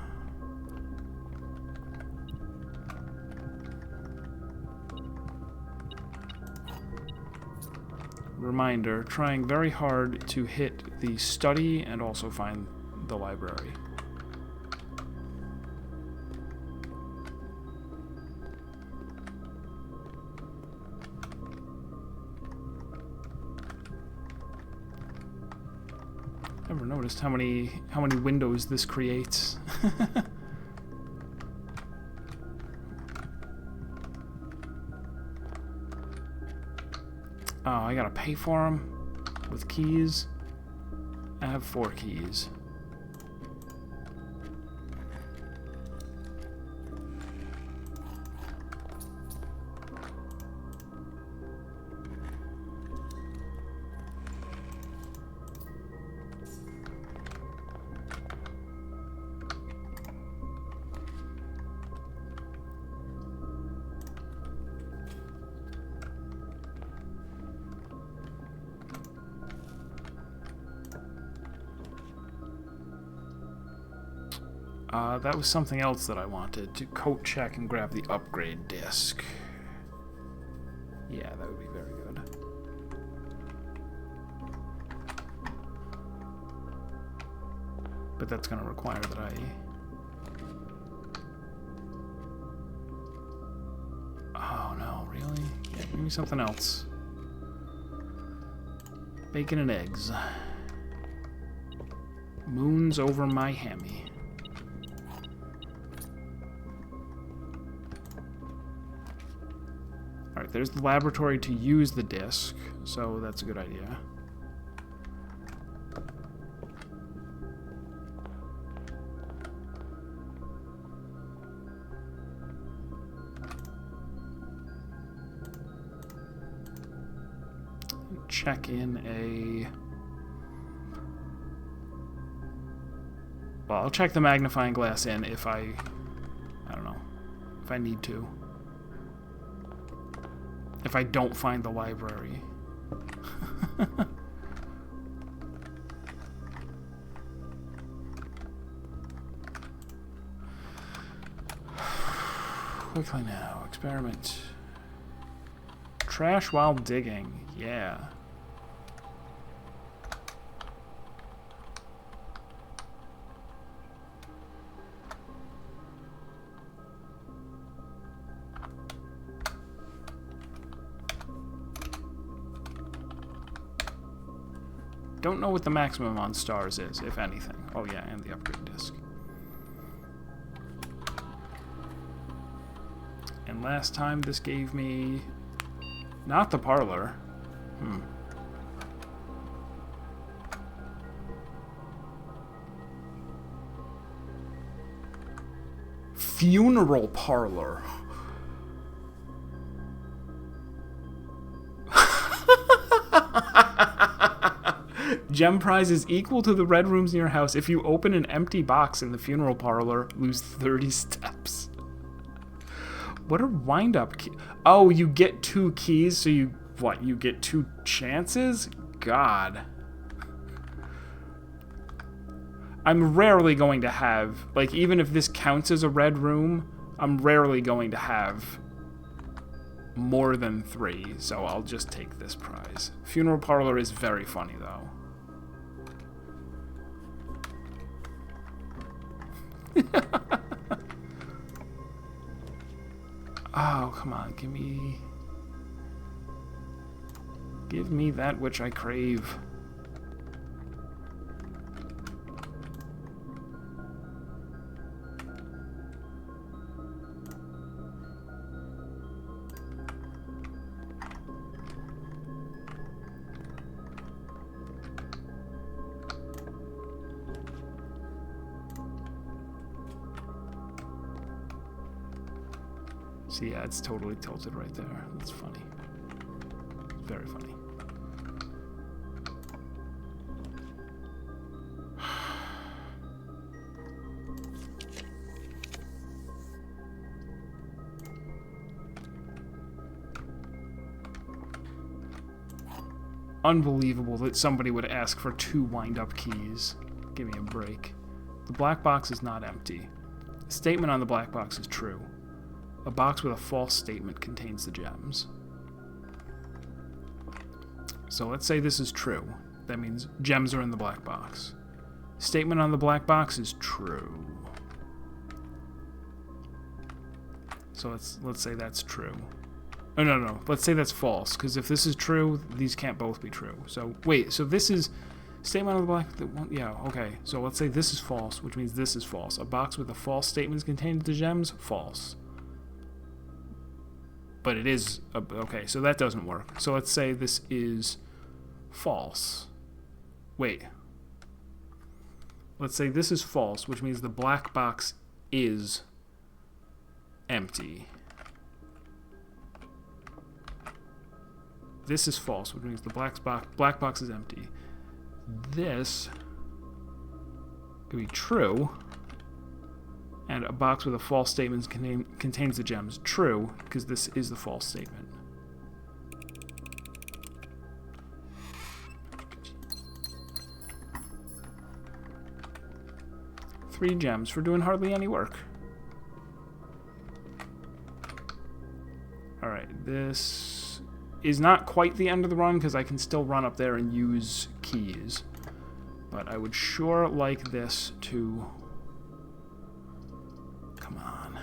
Reminder, trying very hard to hit the study and also find the library. Never noticed how many windows this creates. Oh, I gotta pay for them with keys. I have 4 keys. That was something else that I wanted, to coat check and grab the upgrade disc. Yeah, that would be very good. But that's going to require that I... Oh no, really? Yeah, give me something else. Bacon and eggs. Moons over my hammy. Alright, there's the laboratory to use the disc, so that's a good idea. Check in a Well, I'll check the magnifying glass in if I don't know, if I need to. If I don't find the library. Quickly now, experiment. Trash while digging, yeah. Don't know what the maximum on stars is, if anything. Oh yeah, and the upgrade disc. And last time this gave me... not the parlor. Funeral parlor. Gem prize is equal to the red rooms in your house. If you open an empty box in the funeral parlor, lose 30 steps. What are wind-up keys? Oh, you get 2 keys, so you... what, you get 2 chances? God. I'm rarely going to have... like, even if this counts as a red room, I'm rarely going to have more than 3, so I'll just take this prize. Funeral parlor is very funny, though. Oh, come on, give me that which I crave. See, yeah, it's totally tilted right there. That's funny. Very funny. Unbelievable that somebody would ask for 2 wind-up keys. Give me a break. The black box is not empty. The statement on the black box is true. A box with a false statement contains the gems. So let's say this is true. That means gems are in the black box. Statement on the black box is true. So let's say that's true. Oh, no. Let's say that's false, because if this is true, these can't both be true. So, wait, so this is... statement on the black... yeah, okay. So let's say this is false, which means this is false. A box with a false statement is contained the gems? False. But it is... okay, so that doesn't work. So let's say this is false. Wait. Let's say this is false, which means the black box is empty. This is false, which means the black box is empty. This could be true, and a box with a false statement contains the gems. True, because this is the false statement. Three gems for doing hardly any work. Alright, this is not quite the end of the run because I can still run up there and use keys. But I would sure like this to... come on.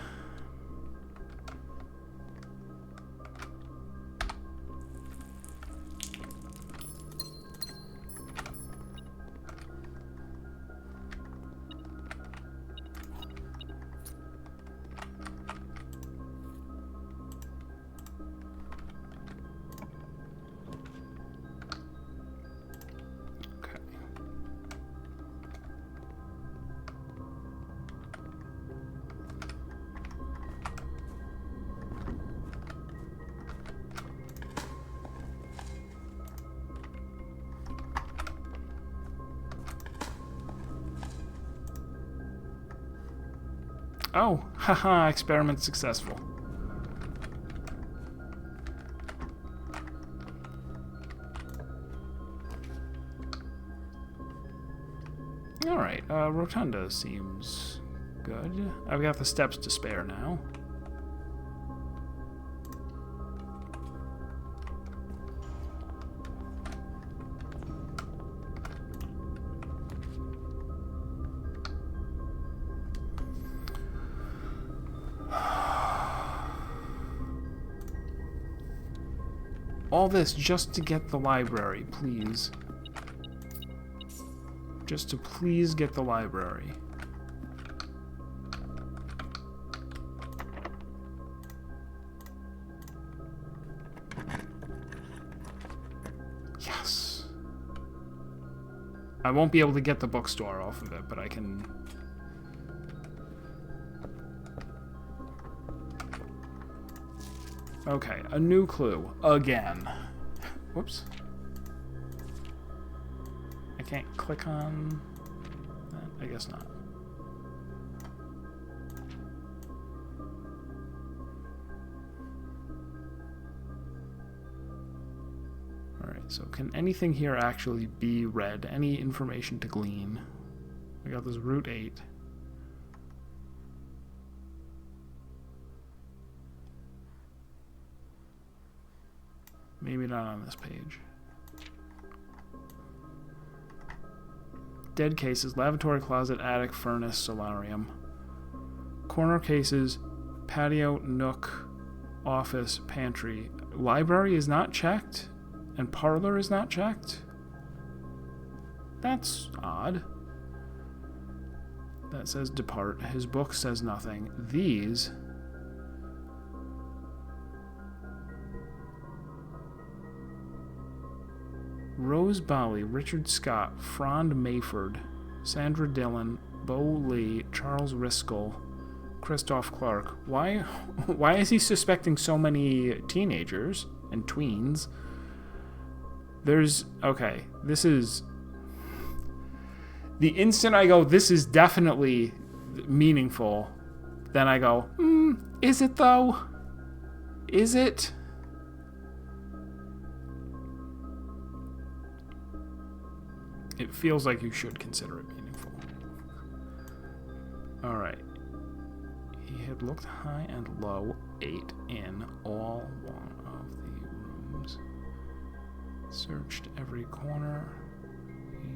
Oh, haha, experiment successful. Alright, Rotunda seems good. I've got the steps to spare now. All this just to get the library, please. Just to please get the library. Yes. I won't be able to get the bookstore off of it, but I can... Okay, a new clue. Again. Whoops. I can't click on that? I guess not. Alright, so can anything here actually be read? Any information to glean? We got this Route 8. Maybe not on this page. Dead cases, lavatory, closet, attic, furnace, solarium. Corner cases, patio, nook, office, pantry. Library is not checked, and parlor is not checked. That's odd. That says depart. His book says nothing. These... Rose Bali, Richard Scott, Frond Mayford, Sandra Dillon, Bo Lee, Charles Riskel, Christoph Clark. Why is he suspecting so many teenagers and tweens? Okay, this is... The instant I go, this is definitely meaningful, then I go, is it though? Is it? It feels like you should consider it meaningful. Alright. He had looked high and low, 8 in all one of the rooms. Searched every corner,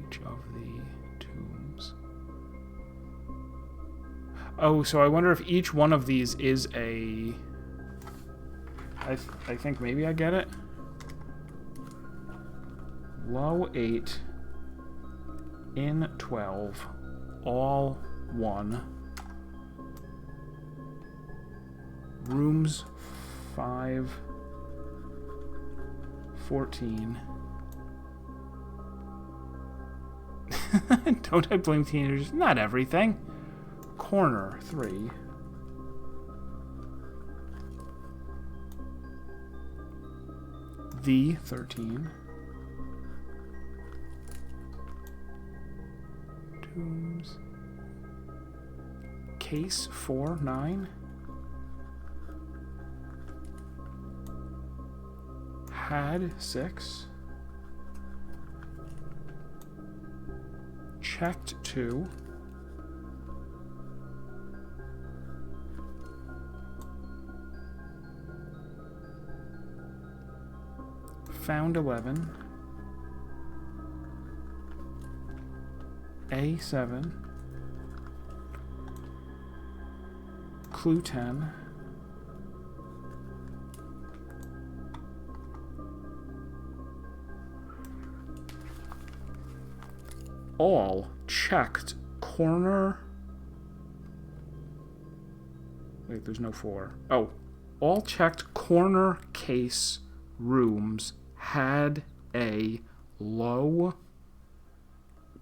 each of the tombs. Oh, so I wonder if each one of these is a... I think maybe I get it. Low 8... in 12, all 1. Rooms 5, 14. Don't I blame teenagers? Not everything. Corner 3. The 13. Case 4, 9. Had 6. Checked 2. Found 11. A7. Clue 10. All checked corner. Wait, there's no 4. Oh, all checked corner case rooms had a low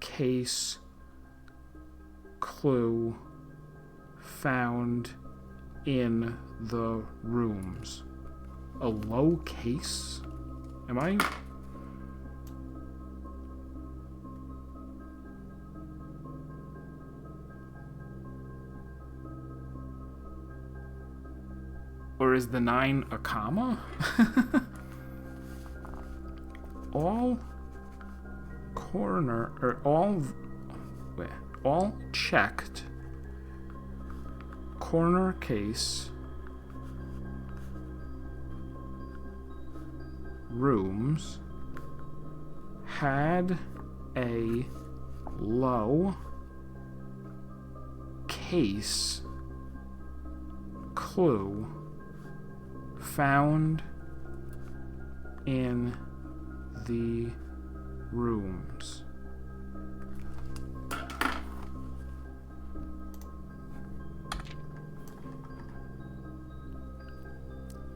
case clue found in the rooms. A low case? Am I... Or is the 9 a comma? All corner, or all checked corner case rooms had a low case clue found in the rooms.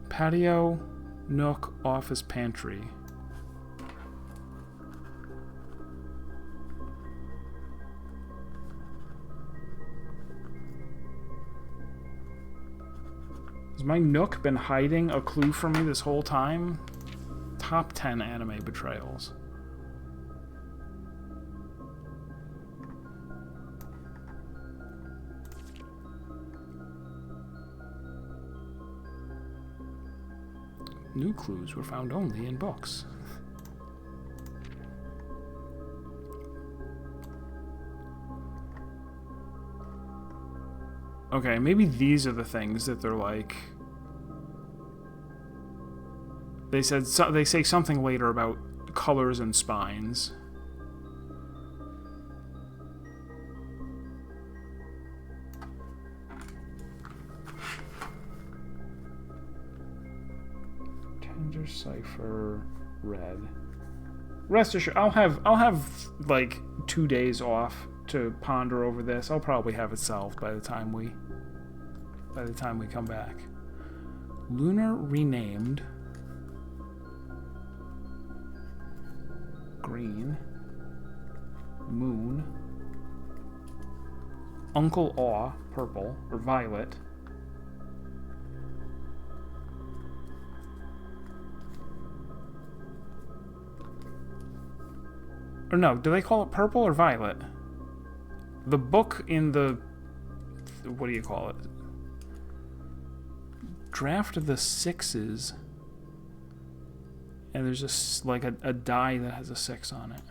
Patio, nook, office, pantry. Has my nook been hiding a clue from me this whole time? Top 10 anime betrayals. New clues were found only in books. Okay, maybe these are the things that they're like. They say something later about colors and spines. Tender cipher red. Rest assured, I'll have like 2 days off to ponder over this. I'll probably have it solved by the time we come back. Lunar renamed. Green. Moon. Uncle Aw, purple or violet. Or no, do they call it purple or violet? The book in the... what do you call it? Draft of the Sixes. And there's like a die that has a 6 on it.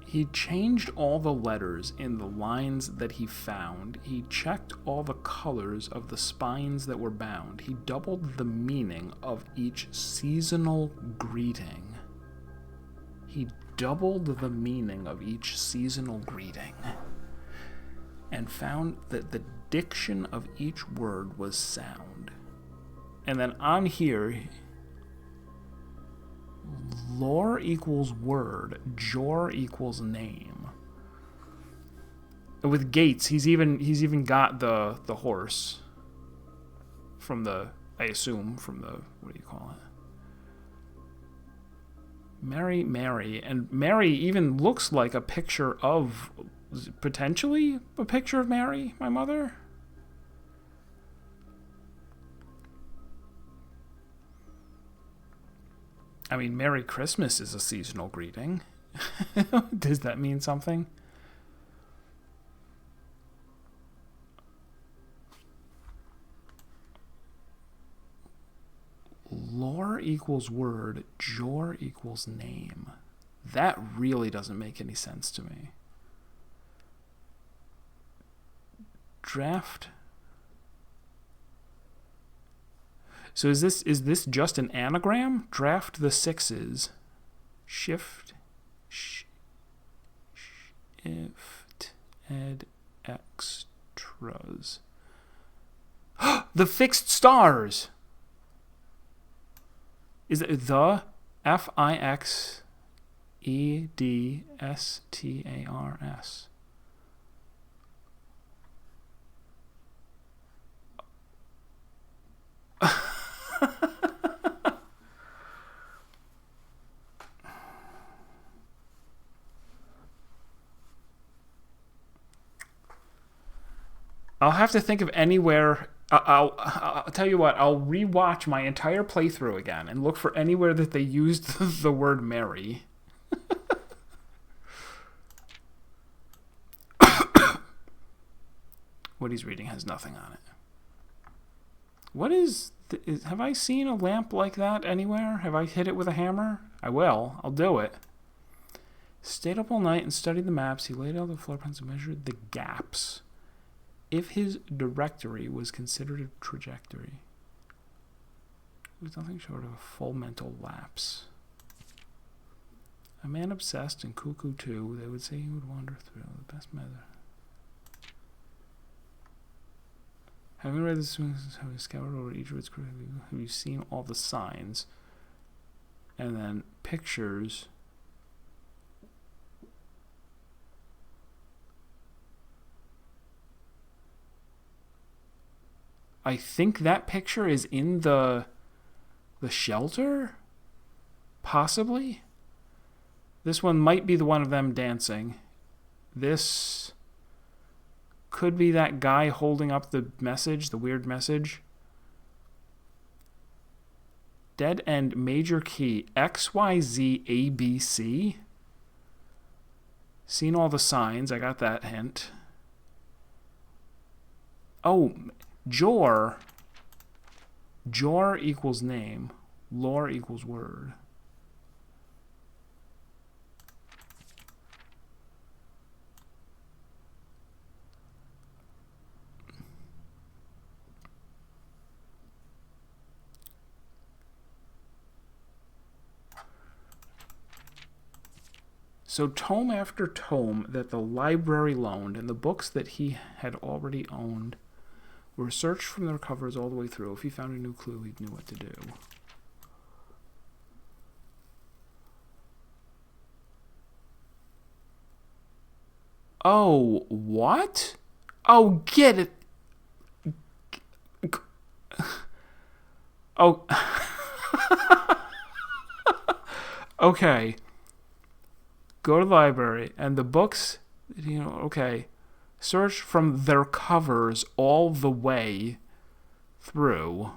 He changed all the letters in the lines that he found. He checked all the colors of the spines that were bound. He doubled the meaning of each seasonal greeting. He doubled the meaning of each seasonal greeting and found that the diction of each word was sound. And then on here, lore equals word, jor equals name. With Gates, he's even got the horse from the, I assume, from the, what do you call it? Mary, and Mary even looks like a picture of, potentially a picture of Mary, my mother. I mean, Merry Christmas is a seasonal greeting. Does that mean something? Lore equals word, jor equals name. That really doesn't make any sense to me. Draft. So is this just an anagram? Draft the Sixes. Shift. Ed extras. The fixed stars. Is it the FIXEDSTARS? I'll have to think of anywhere I'll tell you what. I'll rewatch my entire playthrough again and look for anywhere that they used the word Mary. What he's reading has nothing on it. What is... have I seen a lamp like that anywhere? Have I hit it with a hammer? I will. I'll do it. Stayed up all night and studied the maps. He laid out the floor plans and measured the gaps. If his directory was considered a trajectory, it was nothing short of a full mental lapse. A man obsessed and cuckoo too, they would say he would wander through the best method. Having read this, having scoured over each of its crew, have you seen all the signs? And then pictures. I think that picture is in the shelter? Possibly? This one might be the one of them dancing. This could be that guy holding up the message, the weird message. Dead end major key XYZABC. Seen all the signs, I got that hint. Oh, Jor. Jor equals name. Lore equals word. So tome after tome that the library loaned and the books that he had already owned were searched from their covers all the way through. If he found a new clue, he knew what to do. Oh, what? Oh, get it. Oh. Okay. Go to the library, and the books, okay, search from their covers all the way through.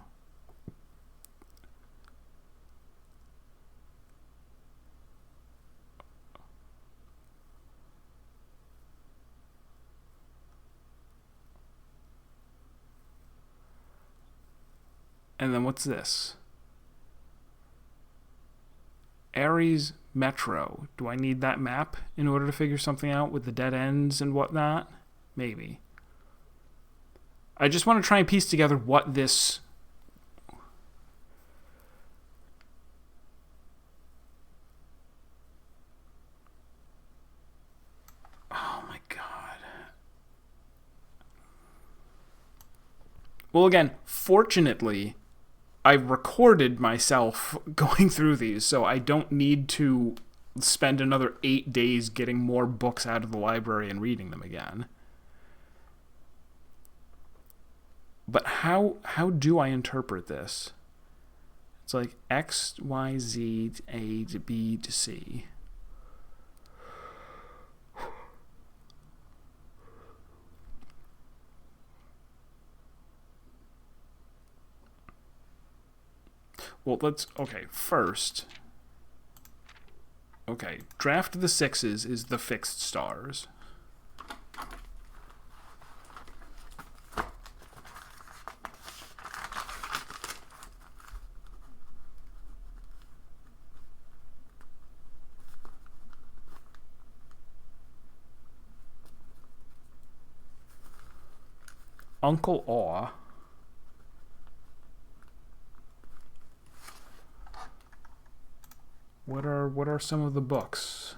And then what's this? Ares Metro. Do I need that map in order to figure something out with the dead ends and whatnot? Maybe. I just want to try and piece together what this... Oh my god. Well, again, fortunately, I've recorded myself going through these, so I don't need to spend another 8 days getting more books out of the library and reading them again. But how do I interpret this? It's like X, Y, Z, A to B to C. Well, first. Okay, draft the sixes is the fixed stars. Uncle Aw. What are some of the books?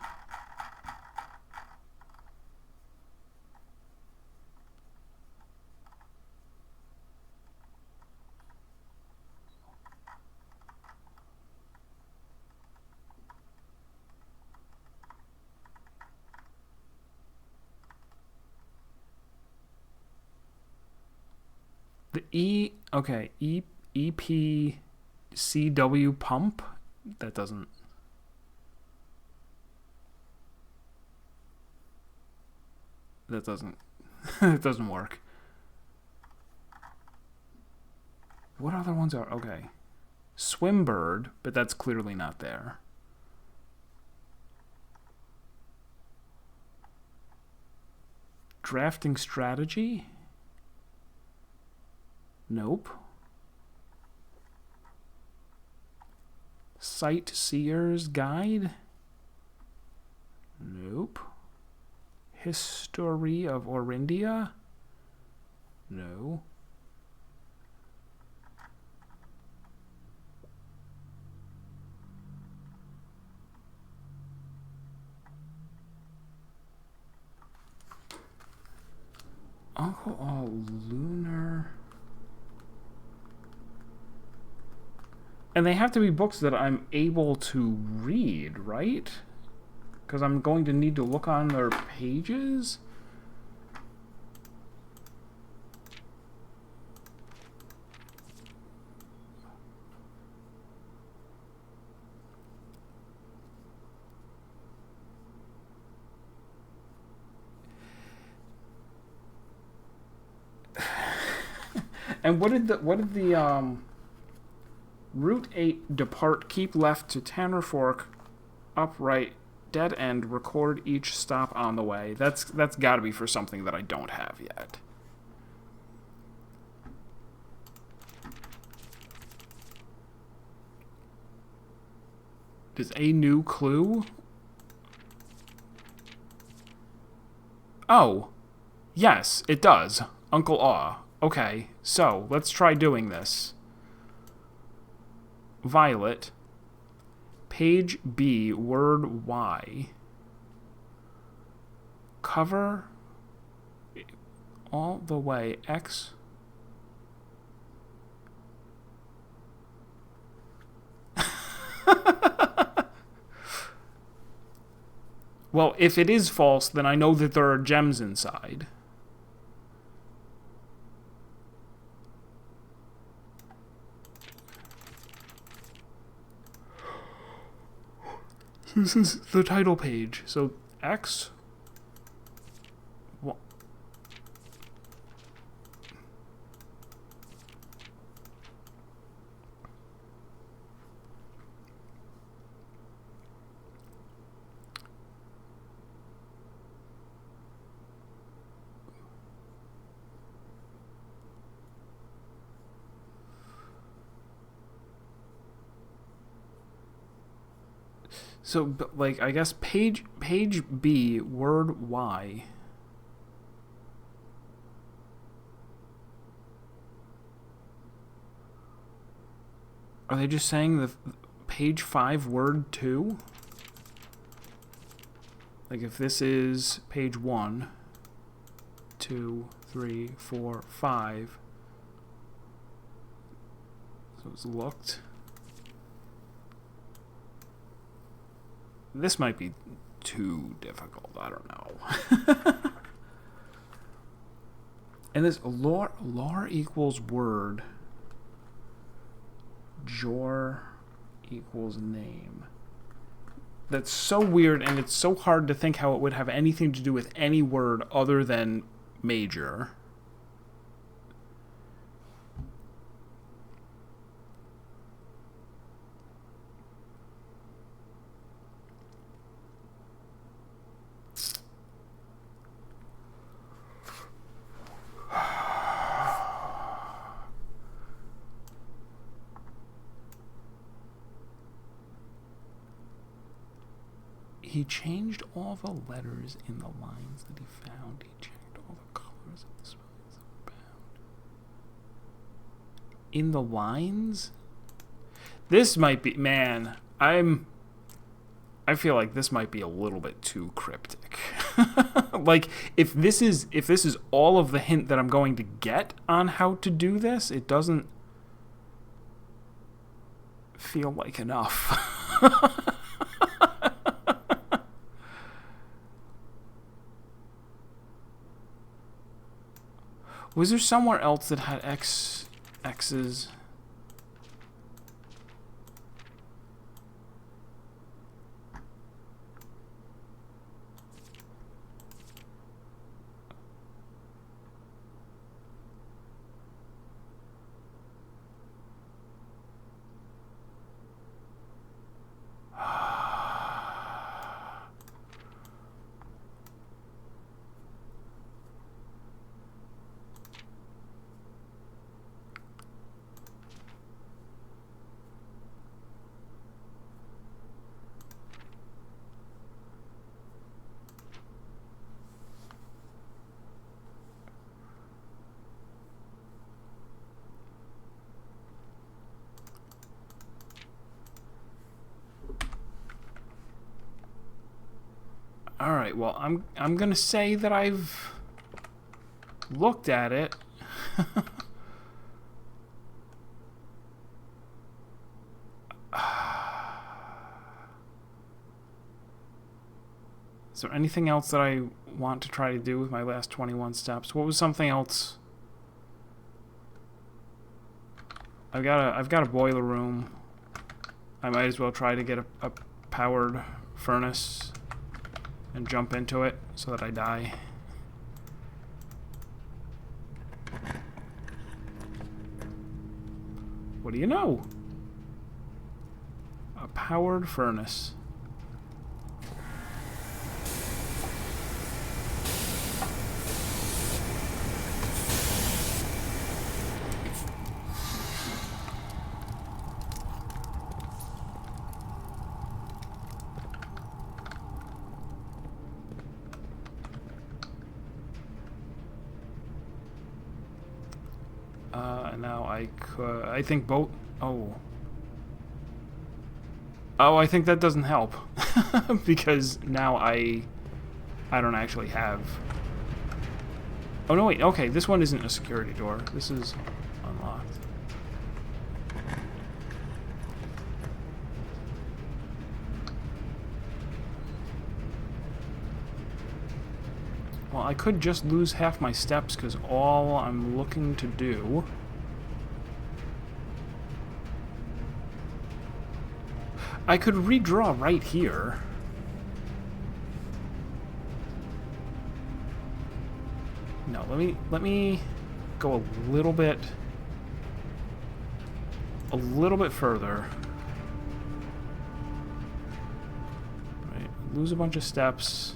The EPCW pump? That doesn't... That doesn't... it doesn't work. What other ones are? Okay. Swimbird, but that's clearly not there. Drafting strategy? Nope. Sightseer's Guide? Nope. History of Orindia? No. Uncle All Lunar. And they have to be books that I'm able to read, right? Because I'm going to need to look on their pages. And what did the Route 8 depart, keep left to Tanner Fork, upright, dead end, record each stop on the way. That's got to be for something that I don't have yet. Does a new clue? Oh, yes, it does. Uncle Aw. Okay, so let's try doing this. Violet. Page B, word Y. Cover all the way X. Well, if it is false, then I know that there are gems inside. This is the title page. So X. What? So, like, I guess page B, word Y. Are they just saying the page 5, word 2? Like, if this is page 1, 2, 3, 4, 5. So it's looked. This might be too difficult. I don't know. And this lore equals word. Jor equals name. That's so weird, and it's so hard to think how it would have anything to do with any word other than major. He changed all the letters in the lines that he found. He changed all the colors of the spellings that were found. In the lines? This might be... Man, I feel like this might be a little bit too cryptic. Like, if this is all of the hint that I'm going to get on how to do this, it doesn't feel like enough. Was there somewhere else that had X's? Alright, well, I'm gonna say that I've looked at it. Is there anything else that I want to try to do with my last 21 steps? What was something else? I've got a boiler room. I might as well try to get a powered furnace and jump into it so that I die. What do you know? A powered furnace. Now I think both. Oh, I think that doesn't help because now I don't actually have. Oh no, wait. Okay, this one isn't a security door. This is unlocked. Well, I could just lose half my steps because all I'm looking to do. I could redraw right here. No, let me go a little bit further. Right, lose a bunch of steps.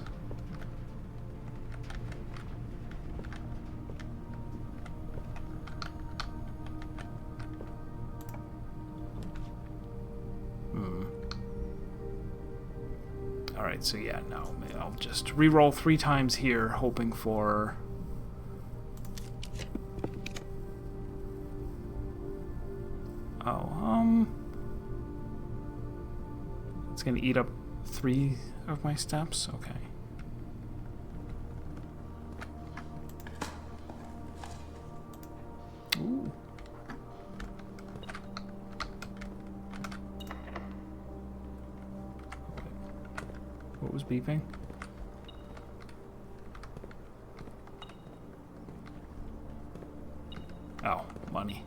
Alright, so yeah, no. I'll just re-roll 3 times here, hoping for... Oh, it's gonna eat up 3 of my steps? Okay. Ooh. What was beeping? Oh, money.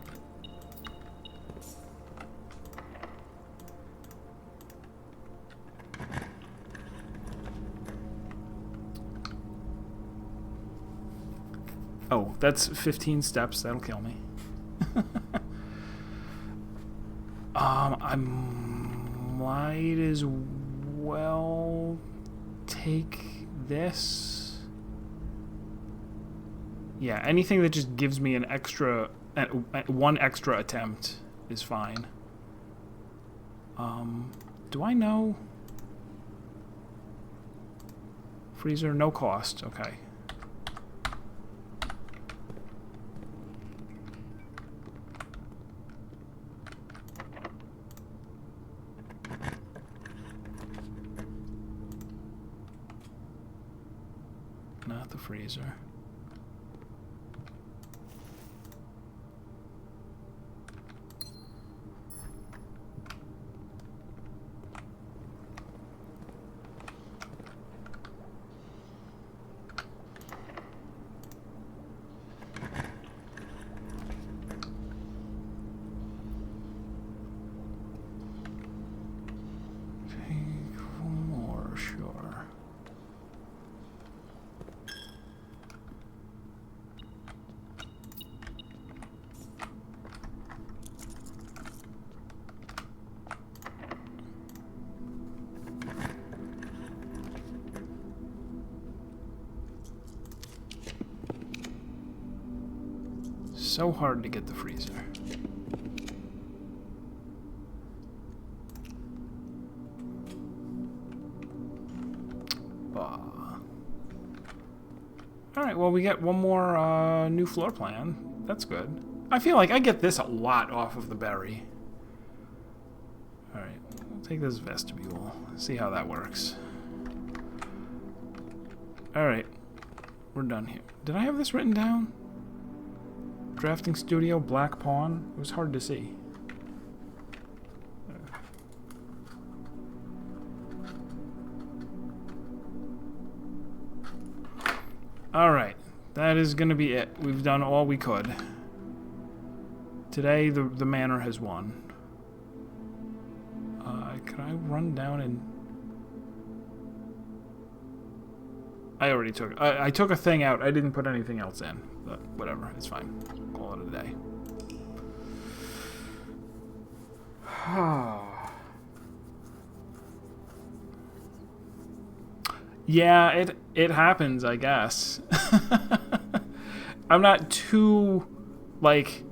Oh, that's 15 steps. That'll kill me. I might as well take this. Yeah, anything that just gives me an extra, one extra attempt is fine. Do I know? Freezer, no cost. Okay. Not the freezer. So hard to get the freezer. Alright, well, we get one more new floor plan. That's good. I feel like I get this a lot off of the berry. Alright, we'll take this vestibule. See how that works. Alright. We're done here. Did I have this written down? Drafting studio, Black Pawn? It was hard to see. Alright. That is going to be it. We've done all we could. Today, the manor has won. Could I run down and... I already took... I took a thing out. I didn't put anything else in. But whatever. It's fine. Call it a day. Yeah, it happens, I guess. I'm not too... Like...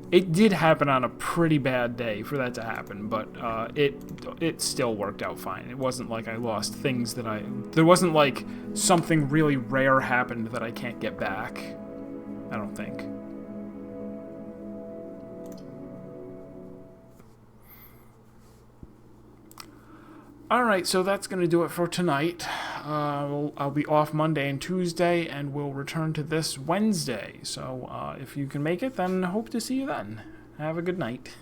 It did happen on a pretty bad day for that to happen, but it still worked out fine. It wasn't like I lost things that there wasn't like something really rare happened that I can't get back. I don't think. Alright, so that's going to do it for tonight. I'll be off Monday and Tuesday, and we'll return to this Wednesday. So if you can make it, then hope to see you then. Have a good night.